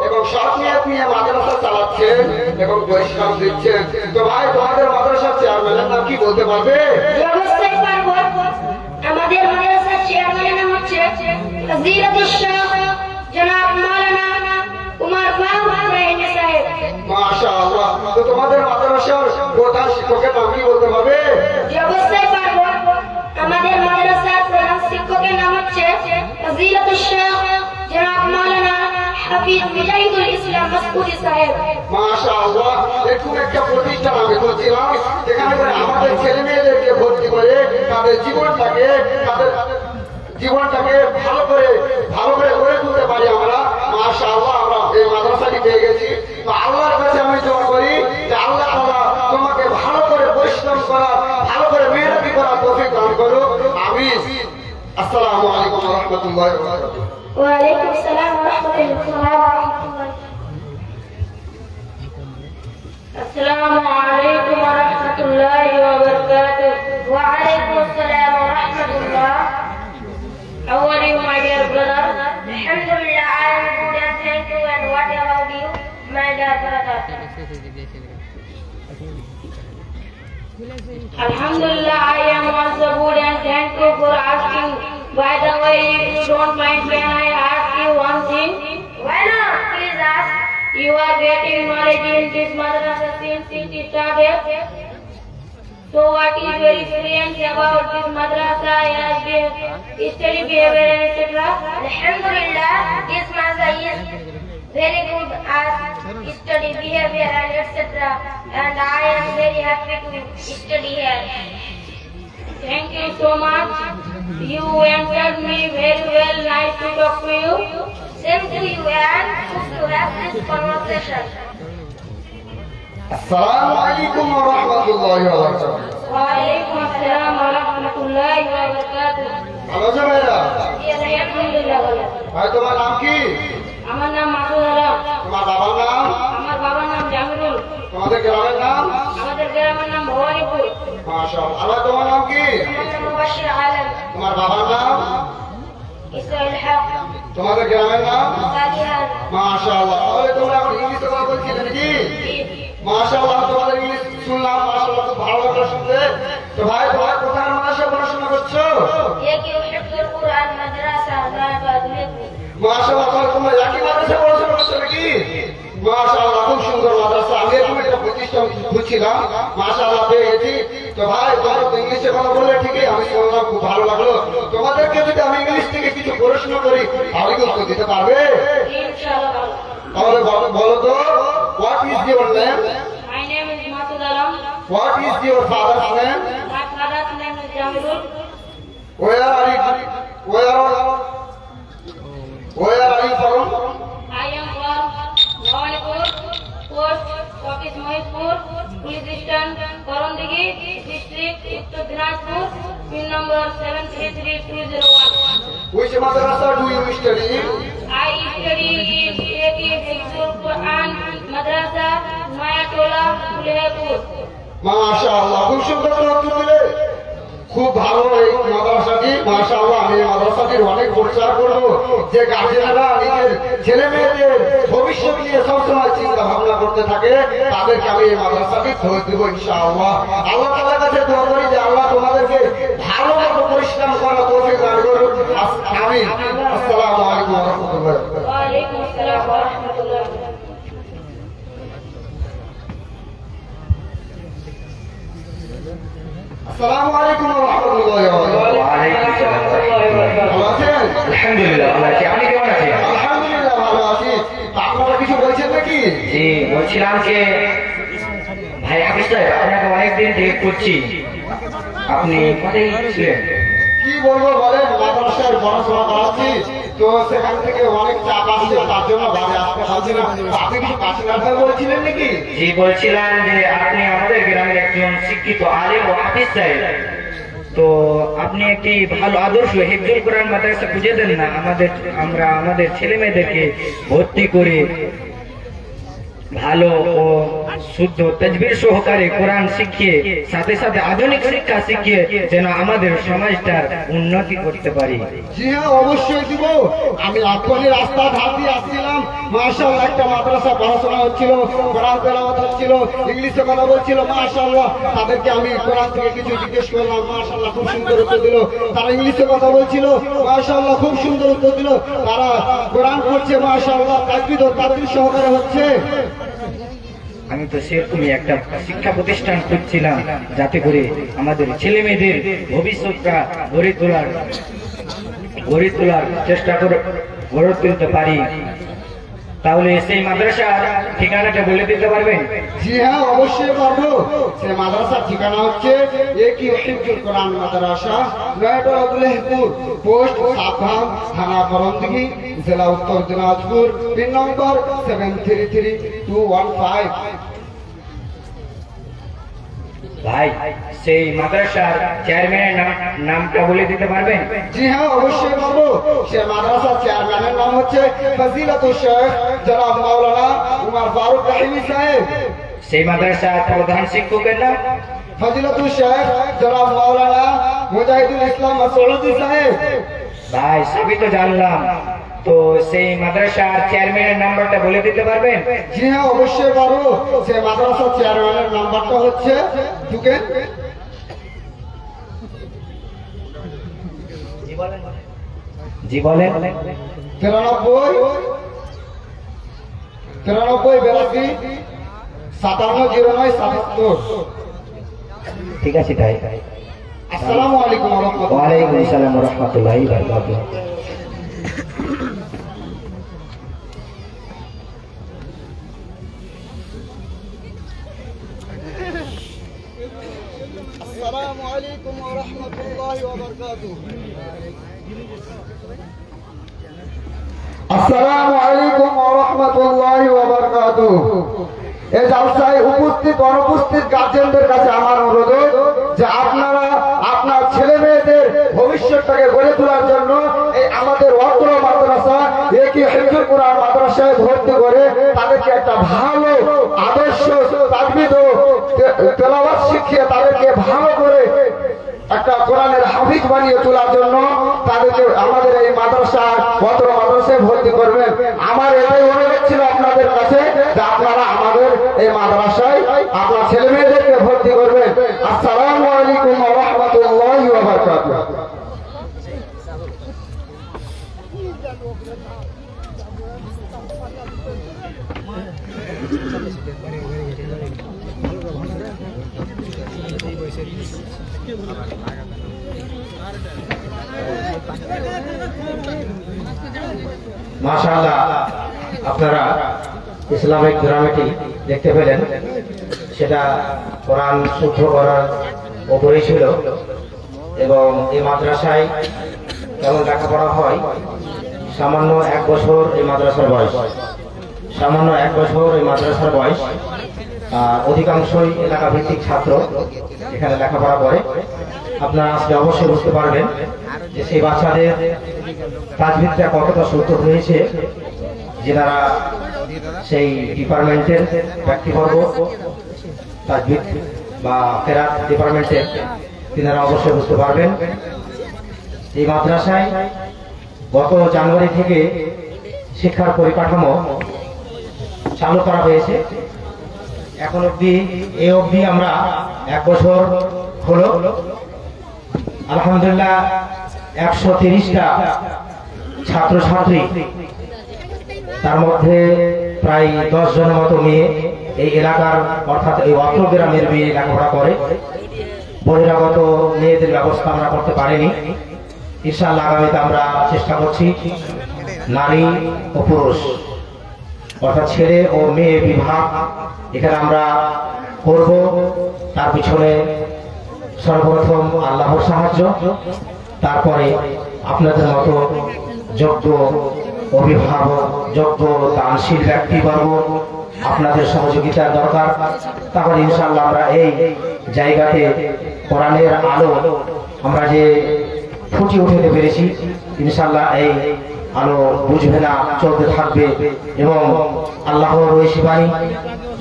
এবং সৎ নিয়ত নিয়ে মাদ্রাসা চালাচ্ছেন এবং পরিশ্রম দিচ্ছেন। তো ভাই তোমাদের মাদ্রাসার চেয়ারম্যানের নাম কি বলতে পারবে? অবশ্যই পারবো আমাদের মাদ্রাসার চেয়ারম্যানের নাম হচ্ছে ফজিলাতুল শাহ জনাব মাওলানা উমর ফারুক রহিমি সাহেব। মাশাআল্লাহ তো তোমাদের মাদ্রাসার প্রধান শিক্ষকের নাম কি বলতে পারবে? অবশ্যই পারবো আমাদের মাদ্রাসার প্রধান শিক্ষকের নাম হচ্ছে ফজিলাতুল শাহ জনাব মাওলানা হাফিজ মুজাহিদুল ইসলাম মাসকুরি সাহেব। মাশাআল্লাহ এরকম একটা প্রতিষ্ঠান আমি বলছিলাম যেখানে করে আমাদের ছেলে মেয়েদেরকে ভর্তি করে তাদের জীবনটাকে ভালো করে গড়ে তুলতে পারি আমরা। মাশাআল্লাহ আমরা এই মাদ্রাসাটি পেয়ে গেছি। তো আল্লাহর কাছে আমি দোয়া করি যে আল্লাহ তাআলা তোমাকে ভালো করে পরিশ্রম করা, ভালো করে মেহনতি করা তৌফিক দান করুক। আমিন। আসসালামু আলাইকুম ওয়া রাহমাতুল্লাহি ওয়া বারাকাতুহু। ওয়ালাইকুম আসসালাম ওয়া রাহমাতুল্লাহ। السلام عليكم ورحمة الله وبركاته. وعليكم السلام ورحمة الله. How are you, my dear brother? Alhamdulillah, I am good and thank you. And what about you, my dear brother? Alhamdulillah, I am also good and thank you for asking. By the way, if you don't mind, can I ask you one thing? Why not? Please ask. You are getting knowledge in this madrasa since it started. So what is your experience about this madrasa as study behavior etc.? Alhamdulillah, this madrasa is very good as study behavior and etc. And I am very happy to study here. Thank you so much. You answered me very well. Nice to talk to you. Same to you and hope to have this conversation. আসসালামু আলাইকুম ওয়া রাহমাতুল্লাহি ওয়া বারাকাতুহু। ওয়ালাইকুম আসসালাম ওয়া রাহমাতুল্লাহি ওয়া বারাকাতুহু। ভালো আছো ভাইরা? জি আলহামদুলিল্লাহ ভালো। ভাই তোমার নাম কি? আমার নাম মাসুদ আলম। তোমার বাবার নাম? আমার বাবার নাম জামিরুল। তোমাদের গ্রামের নাম? আমাদের গ্রামের নাম ভবানীপুর। মাশাআল্লাহ। আবার তোমার নাম কি? আমার নাম মুবাশশির আলম। তোমার বাবার নাম? ইসরাইল হক। তোমাদের গ্রামের নাম? সালিহান। মাশাআল্লাহ। তাহলে তোমরা এখন ইংলিশে কথা বলছিলে নাকি? মাশাআল্লাহ, তোমাদের ইংলিশ শুনলাম, মাশাআল্লাহ, খুব ভালো লাগলো শুনতে। তো ভাই তোমার কোথায় মাদ্রাসায় পড়াশোনা করছো? এক ইউহিব্বুল কুরআন মাদ্রাসা নাবাদুলিপুর। মাশাআল্লাহ, তাহলে তোমরা একই মাদ্রাসায় পড়াশোনা করছো নাকি? মাশাআল্লাহ, খুব সুন্দর মাদ্রাসা। আমি এরকম একটা প্রতিষ্ঠান খুঁজছিলাম, মাশাআল্লাহ পেয়ে গেছি। তো ভাই তোমরা তো ইংলিশে কথা বললে ঠিকই, আমি শুনলাম, খুব ভালো লাগলো। তোমাদেরকে যদি আমি ইংলিশ থেকে কিছু প্রশ্ন করি তাহলে কি উত্তর দিতে পারবে? ইনশাআল্লাহ। তাহলে বলো তো, what is your name? My name is Masud Alam. What is your father's name? My father's name is Jamirul. Where are you from? I am from Bhawanipur, post office Mohidpur, police station Korondigi, district Uttar Dinajpur, pin number 733201. Which madrasa do you study? I study in AK Hifzul Quran Madrasa Mayatola, Ulehpur. মাশাআল্লাহ, খুব সুন্দর উত্তর দিলে। খুব ভালো এই মাদ্রাসাটি, মাশাআল্লাহ। আমি এই মাদ্রাসাটির অনেক প্রচার করবো, যে গার্জেনরা নিজের ছেলে মেয়েদের ভবিষ্যৎ নিয়ে সবসময় চিন্তা ভাবনা করতে থাকে, তাদেরকে আমি এই মাদ্রাসাটি খোঁজ দেবো ইনশাআল্লাহ। আল্লাহ তাআলার কাছে দোয়া করি যে আল্লাহ তোমাদেরকে ভালো মতো পরিশ্রম করা তৌফিক দান করুন। আমিন। আসসালামু আলাইকুম ওয়া রাহমাতুল্লাহ। Wa alaikum assalam wa rahmatullah. আসসালামু আলাইকুম ওয়া রাহমাতুল্লাহি ওয়া বারাকাতুহু। ওয়ালাইকুম আসসালাম। ভালো আছেন? আলহামদুলিল্লাহ ভালো আছি। আপনি কেমন আছেন? আলহামদুলিল্লাহ ভালো আছি। তা আপনারা কিছু বলছেন নাকি? জি, বলছিলাম যে ভাই হাফিজ সাহেব, আপনাকে অনেকদিন থেকে করছি, আপনি কোথায় ছিলেন? কি বলবো বলেন, মাদ্রাসায় পড়াশোনা করাচ্ছি, তো সেখান থেকে অনেক চাপ আসছে, তার জন্য বাড়ি আসতে পারছি না। আপনি কিছু কাছে রাখতে বলেছিলেন নাকি? জি, বলছিলাম যে আপনি আমাদের গ্রামের একজন শিক্ষিত আলেম ও হাফিজ সাহেব, তো আপনি একটি ভালো আদর্শ হিফজুল কোরআন মাদ্রাসা খুঁজে দেন না, আমরা আমাদের ছেলে মেয়েদেরকে ভর্তি করে ভালো ও শুদ্ধ তাজবীর সহকারে কোরআন শিখিয়ে, সাথে সাথে আধুনিক শিক্ষা শিখিয়ে যেন আমাদের সমাজটার উন্নতি করতে পারি। জি হ্যাঁ, অবশ্যই দিব। আমি এখনই রাস্তা ধার দিয়ে আসছিলাম, মাশাআল্লাহ একটা মাদ্রাসা পড়াশোনা হচ্ছিল, কোরআন তেলাওয়াত হচ্ছিল, ইংলিশে কথা বলছিল, মাশাআল্লাহ। তাদেরকে আমি কোরআন থেকে কিছু জিজ্ঞেস করলাম, মাশাআল্লাহ খুব সুন্দর উত্তর দিল। তারা ইংলিশে কথা বলছিল, মাশাআল্লাহ খুব সুন্দর উত্তর দিল। তারা কোরআন পড়ছে, মাশাআল্লাহ তাজবীর সহকারে হচ্ছে। আমি তো সেরকমই একটা শিক্ষা প্রতিষ্ঠান খুঁজছিলাম, যাতে করে আমাদের ছেলে মেয়েদের ভবিষ্যৎটা গড়ে তোলার চেষ্টা করে গড়ে তুলতে পারি। তাহলে সেই মাদ্রাসার ঠিকানাটা বলে দিতে পারবেন? জি হ্যাঁ, অবশ্যই পারবো। সে মাদ্রাসার ঠিকানা হচ্ছে এক হিফজুল কোরআন মাদ্রাসা, নয়াটোলা উলেহপুর, পোস্ট সাবধান, থানা করণদিঘি, জেলা উত্তর দিনাজপুর, পিন নম্বর 733215। ভাই, সেই মাদ্রাসার চেয়ারম্যানের নামটা বলে দিতে পারবেন? জি হ্যাঁ, অবশ্যই পারবো। সে মাদ্রাসার চেয়ারম্যানের নাম হচ্ছে ফজিলাতুল শেখ জনাব মাওলানা উমর ফারুক রাহিমি সাহেব। সেই মাদ্রাসার প্রধান শিক্ষকের নাম? ফজিলাতুল শেখ জনাব মাওলানা মুজাহিদুল ইসলাম মাসউদি সাহেব। ভাই, সবই তো জানলাম, তো সেই মাদ্রাসার চেয়ারম্যানের নাম্বারটা বলে দিতে পারবেন? জি হ্যাঁ, অবশ্যই পারবো। সে মাদ্রাসার চেয়ারম্যানের নাম্বারটা হচ্ছে ঢুকে জি বলেন। 93 82 57 09 77। ঠিক আছে ভাই। আসসালামু আলাইকুম ওয়া রাহমাতুল্লাহ। ওয়ালাইকুম আসসালাম ওয়া রাহমাতুল্লাহি ওয়া বারাকাতুহু। আসসালামু আলাইকুম ওয়া রাহমাতুল্লাহি ওয়া বারাকাতুহু। আসসালামু আলাইকুম ওয়া রাহমাতুল্লাহি ওয়া বারাকাতুহু। এই জালসায় উপস্থিত অনুপস্থিত গার্জিয়ানদের কাছে আমার অনুরোধ যে আপনারা আপনার ছেলে মেয়েদের ভবিষ্যৎটাকে গড়ে তোলার জন্য এই আমাদের অত্র মাদ্রাসা একই হিফজুল কোরআন মাদ্রাসায় ভর্তি করে তাদেরকে একটা ভালো আদর্শ তাজবিদ ও তেলাওয়াত শিখিয়ে তাদেরকে ভালো করে একটা কোরআনের হাফিজ বানিয়ে তোলার জন্য তাদেরকে আমাদের এই মাদ্রাসা অত্র মাদ্রাসায় ভর্তি করবেন। আমার এটাই অনুরোধ ছিল আপনাদের কাছে যে আপনারা আমাদের এই মাদ্রাসায় আপনার ছেলে মেয়েদেরকে ভর্তি করবেন। আসসালামু আলাইকুম ওয়া রাহমাতুল্লাহি ওয়া বারাকাতুহু। মাশাআল্লাহ, আপনারা ইসলামিক ড্রামাটি দেখতে পেলেন, সেটা কোরআন শুদ্ধ করার উপরেই ছিল। এবং এই মাদ্রাসায় কেমন লেখাপড়া হয়, সামান্য 1 বছর এই মাদ্রাসার বয়স, সামান্য 1 বছর এই মাদ্রাসার বয়স। অধিকাংশই এলাকা ভিত্তিক ছাত্র এখানে লেখাপড়া করে। আপনারা আজকে অবশ্যই বুঝতে পারবেন যে সেই বাচ্চাদের তাজবিদটা কতটা শুদ্ধ হয়েছে। যারা সেই ডিপার্টমেন্টের ব্যক্তিবর্গ তাজবিদ বা কেরাত ডিপার্টমেন্টের, তিনারা অবশ্যই বুঝতে পারবেন। এই মাদ্রাসায় গত জানুয়ারি থেকে শিক্ষার পরিকাঠামো চালু করা হয়েছে। এখন অবধি আমরা 1 বছর হলো, আলহামদুলিল্লাহ 130টা ছাত্রছাত্রী, তার মধ্যে প্রায় 10 জনের মতো মেয়ে এই এলাকার অর্থাৎ এই অত্র গ্রামের মেয়ে লেখাপড়া করে। বহিরাগত মেয়েদের ব্যবস্থা আমরা করতে পারিনি। ইনশাআল্লাহ আগামীতে আমরা চেষ্টা করছি নারী ও পুরুষ অর্থাৎ ছেলে ও মেয়ে বিভাগ এখানে আমরা করব। তার পিছনে সর্বপ্রথম আল্লাহর সাহায্য, তারপরে আপনাদের মতো যোগ্য অভিভাবক, যোগ্য দানশীল ব্যক্তিবর্গ, আপনাদের সহযোগিতার দরকার। তাহলে ইনশাআল্লাহ আমরা এই জায়গাতে কোরআনের আলো আমরা যে ফুটিয়ে উঠাতে পেরেছি, ইনশাআল্লাহ এই আলো বুঝবে না, চলতে থাকবে। এবং আল্লাহর ওই শিবানী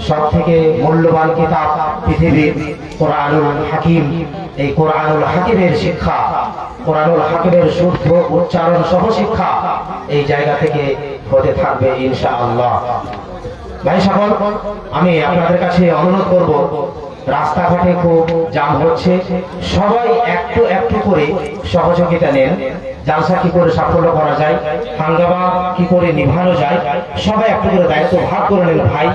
সব থেকে মূল্যবান কিতাব পৃথিবীর কোরআনুল হাকিম, এই কোরআনুল হাকিমের শিক্ষা, কোরআনুল হাকিমের শুদ্ধ উচ্চারণ সহ শিক্ষা এই জায়গা থেকে হতে থাকবে ইনশাআল্লাহ। ভাই সকল, আমি আপনাদের কাছে অনুরোধ করব, রাস্তাঘাটে খুব জ্যাম হচ্ছে, সবাই একটু একটু করে সহযোগিতা নেন। জালসা কি করে সাফল্য করা যায়, হাঙ্গামা কি করে নিভানো যায়, সবাই একটু করে দায়িত্ব ভাগ করে নেন। ভাই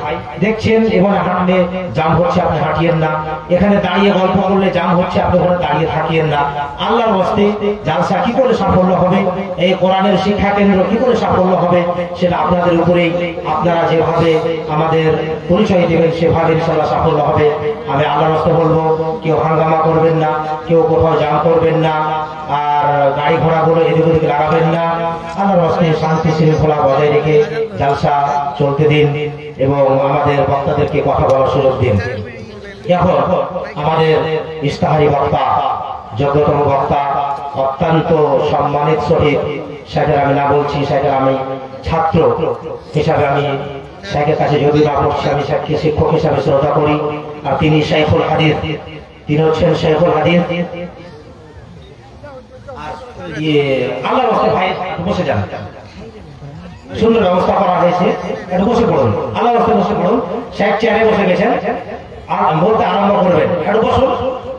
দেখছেন এখানে হাঁটলে জ্যাম হচ্ছে, আপনি হাঁটিয়েন না। এখানে দাঁড়িয়ে গল্প করলে জ্যাম হচ্ছে, আপনি ওখানে দাঁড়িয়ে থাকিয়েন না। আল্লাহর ওয়াস্তে জালসা কি করে সাফল্য হবে, এই কোরআনের শিক্ষা কেন্দ্র কি করে সাফল্য হবে, সেটা আপনাদের উপরেই। আপনারা যেভাবে আমাদের পরিচয় দেবেন সেভাবে ইনশাআল্লাহ সাফল্য হবে। আমি আল্লাহর ওয়াস্তে বলবো, কেউ হাঙ্গামা করবেন না, কেউ কোথাও জ্যাম করবেন না, আর গাড়ি ঘোড়াগুলো এদিক ওদিকে লাগাবেন না। আল্লাহর ওয়াস্তে শান্তি শৃঙ্খলা বজায় রেখে জালসা চলতে দিন এবং আমাদের বক্তাদেরকে কথা বলার সুযোগ দিন। এখন আমাদের ইস্তাহারি বক্তা, যোগ্যতম বক্তা, অত্যন্ত সম্মানিত সহিত, সেটার আমি না বলছি, সেটার আমি ছাত্র হিসাবে আমি শেখের কাছে যদি না পড়ছি, আমি শেখকে শিক্ষক হিসাবে শ্রদ্ধা করি। আর তিনি শাইখুল হাদিস, তিনি হচ্ছেন শাইখুল হাদিস। আল্লাহর ওয়াস্তে ভাই বসে যান, সুন্দর ব্যবস্থা করা হয়েছে, একটু বসে পড়ুন। আল্লাহর ওয়াস্তে বসে পড়ুন। শেখ চেয়ারে বসে গেছেন, আর বলতে আরম্ভ করবেন, একটু বসুন,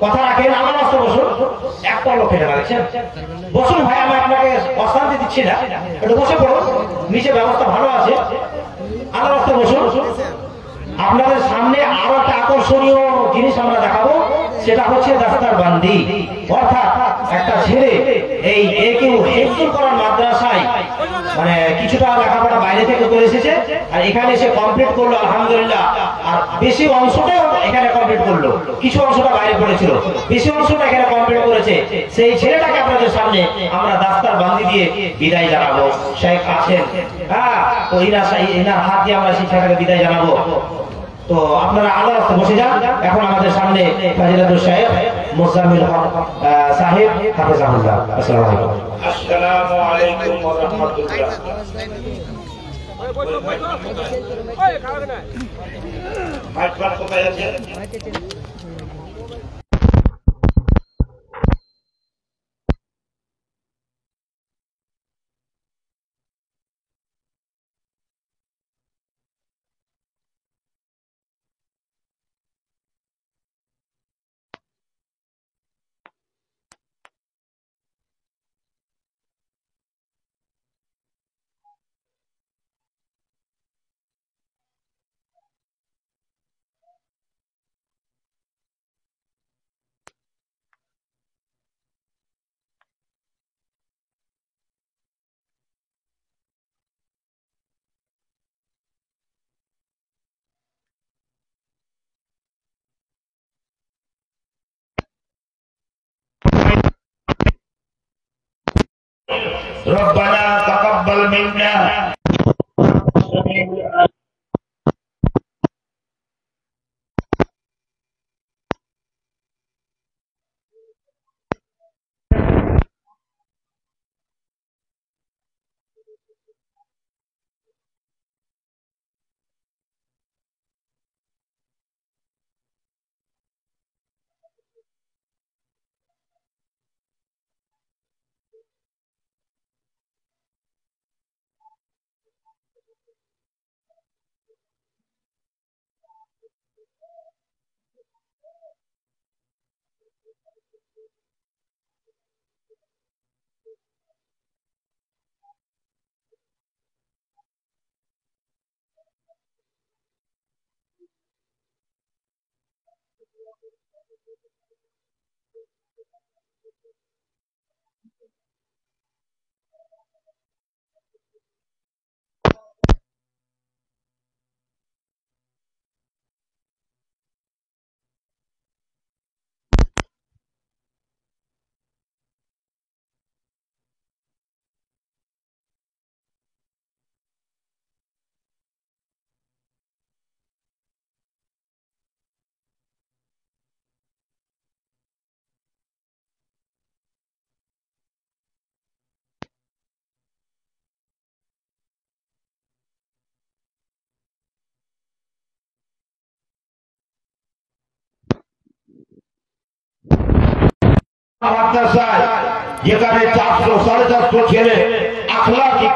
কথা রাখেন, আল্লাহর ওয়াস্তে বসুন। একটা লোক ফেলে রাখছেন, বসুন ভাই, আমি আপনাকে অশান্তি দিচ্ছি না, একটু বসে পড়ুন, নিচে ব্যবস্থা ভালো আছে। আল্লাহর ওয়াস্তে বসুন। আপনাদের সামনে আরো একটা আকর্ষণীয় জিনিস আমরা দেখাবো, সেটা হচ্ছে দাস্তার বান্দি। অর্থাৎ একটা ছেলে এই হিফজুল কোরআন মাদ্রাসায় কিছুটা লেখাপড়া বাইরে থেকে করে এসেছে, আর এখানে এসে কমপ্লিট করলো আলহামদুলিল্লাহ। আর বেশি অংশটাও এখানে কমপ্লিট করলো, কিছু অংশটা বাইরে পড়েছিল, বেশি অংশটা এখানে কমপ্লিট করেছে। সেই ছেলেটাকে আপনাদের সামনে আমরা দাস্তার বান্দি দিয়ে বিদায় জানাবো। শেখ আছেন, হ্যাঁ, তো ইনার হাত দিয়ে আমরা সেই ছেলেটাকে বিদায় জানাবো। তো আপনারা আদালতে বসে যান। এখন আমাদের সামনে ফাজিলাতুল শাইখ মুজাম্মিল হক সাহেব হাফেজাহুল্লাহ। আসসালামু আলাইকুম। আসসালামু আলাইকুম ওয়া রাহমাতুল্লাহ। মাইক কোথায় আছে? ربنا تقبل منا মাদ্রাসায় যেখানে 400-450 ছেলে আখলাকি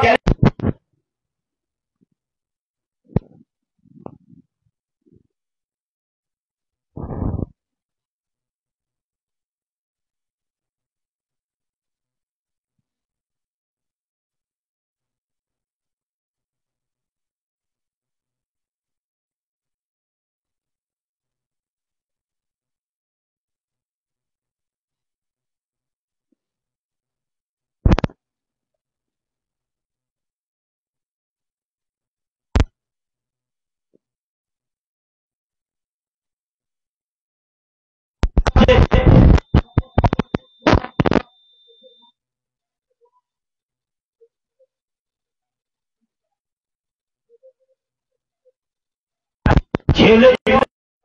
ছেলে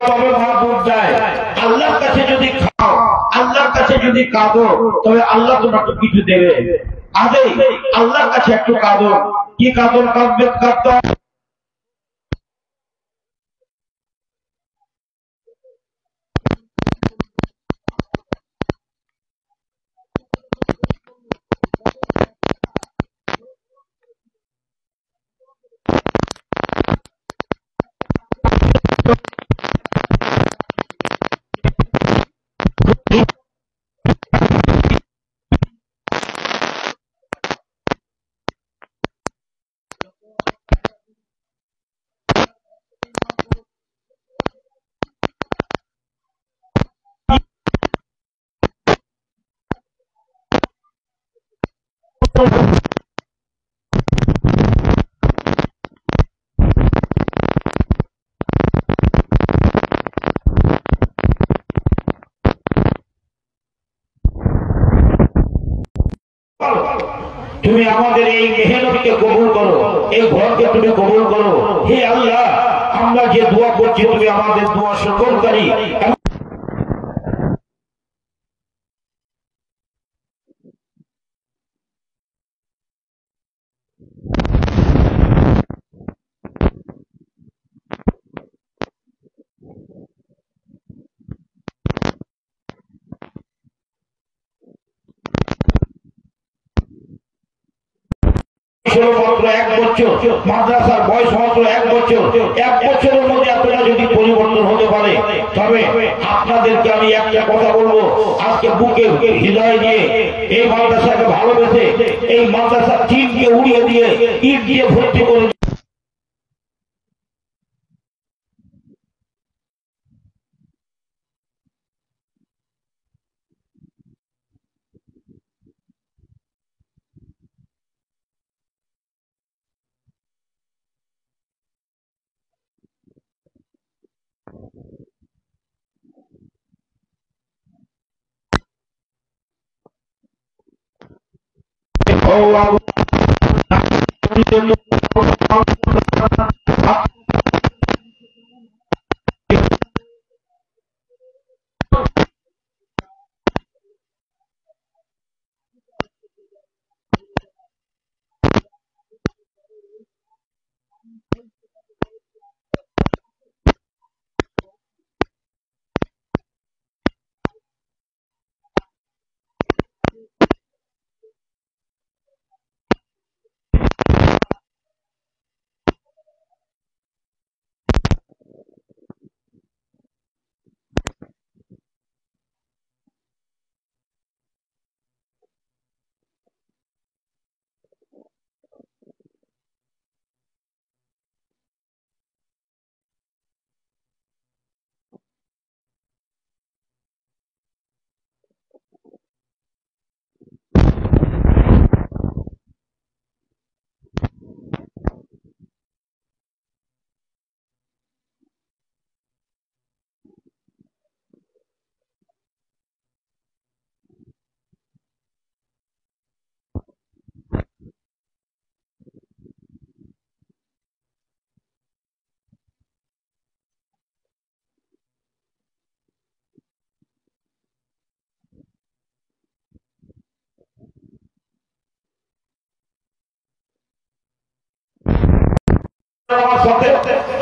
তবে মাহবুব দেয়। আল্লাহর কাছে যদি খাও, আল্লাহর কাছে যদি কাঁদো, তবে আল্লাহ তোমাকে কিছু দেবে। আগে আল্লাহর কাছে একটু কাঁদো। কি কাঁদো? কাঁদতে তুমি আমাদের এই মেহনতকে কবুল করো, এই ঘরকে তুমি কবুল করো। হে আল্লাহ, আমরা যে দোয়া করছি তুমি আমাদের দোয়া সকলকারী। মাত্র 1 বছর, মাদ্রাসার বয়স মাত্র 1 বছর। 1 বছরের মধ্যে এতটা যদি পরিবর্তন হতে পারে, তবে আপনাদেরকে আমি একটা কথা বলবো, আজকে বুকে হৃদয় দিয়ে এই মাদ্রাসাকে ভালোবেসে এই মাদ্রাসার টিমকে উড়িয়ে দিয়ে ইট দিয়ে ভর্তি করে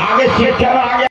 আগে শিক্ষা আগে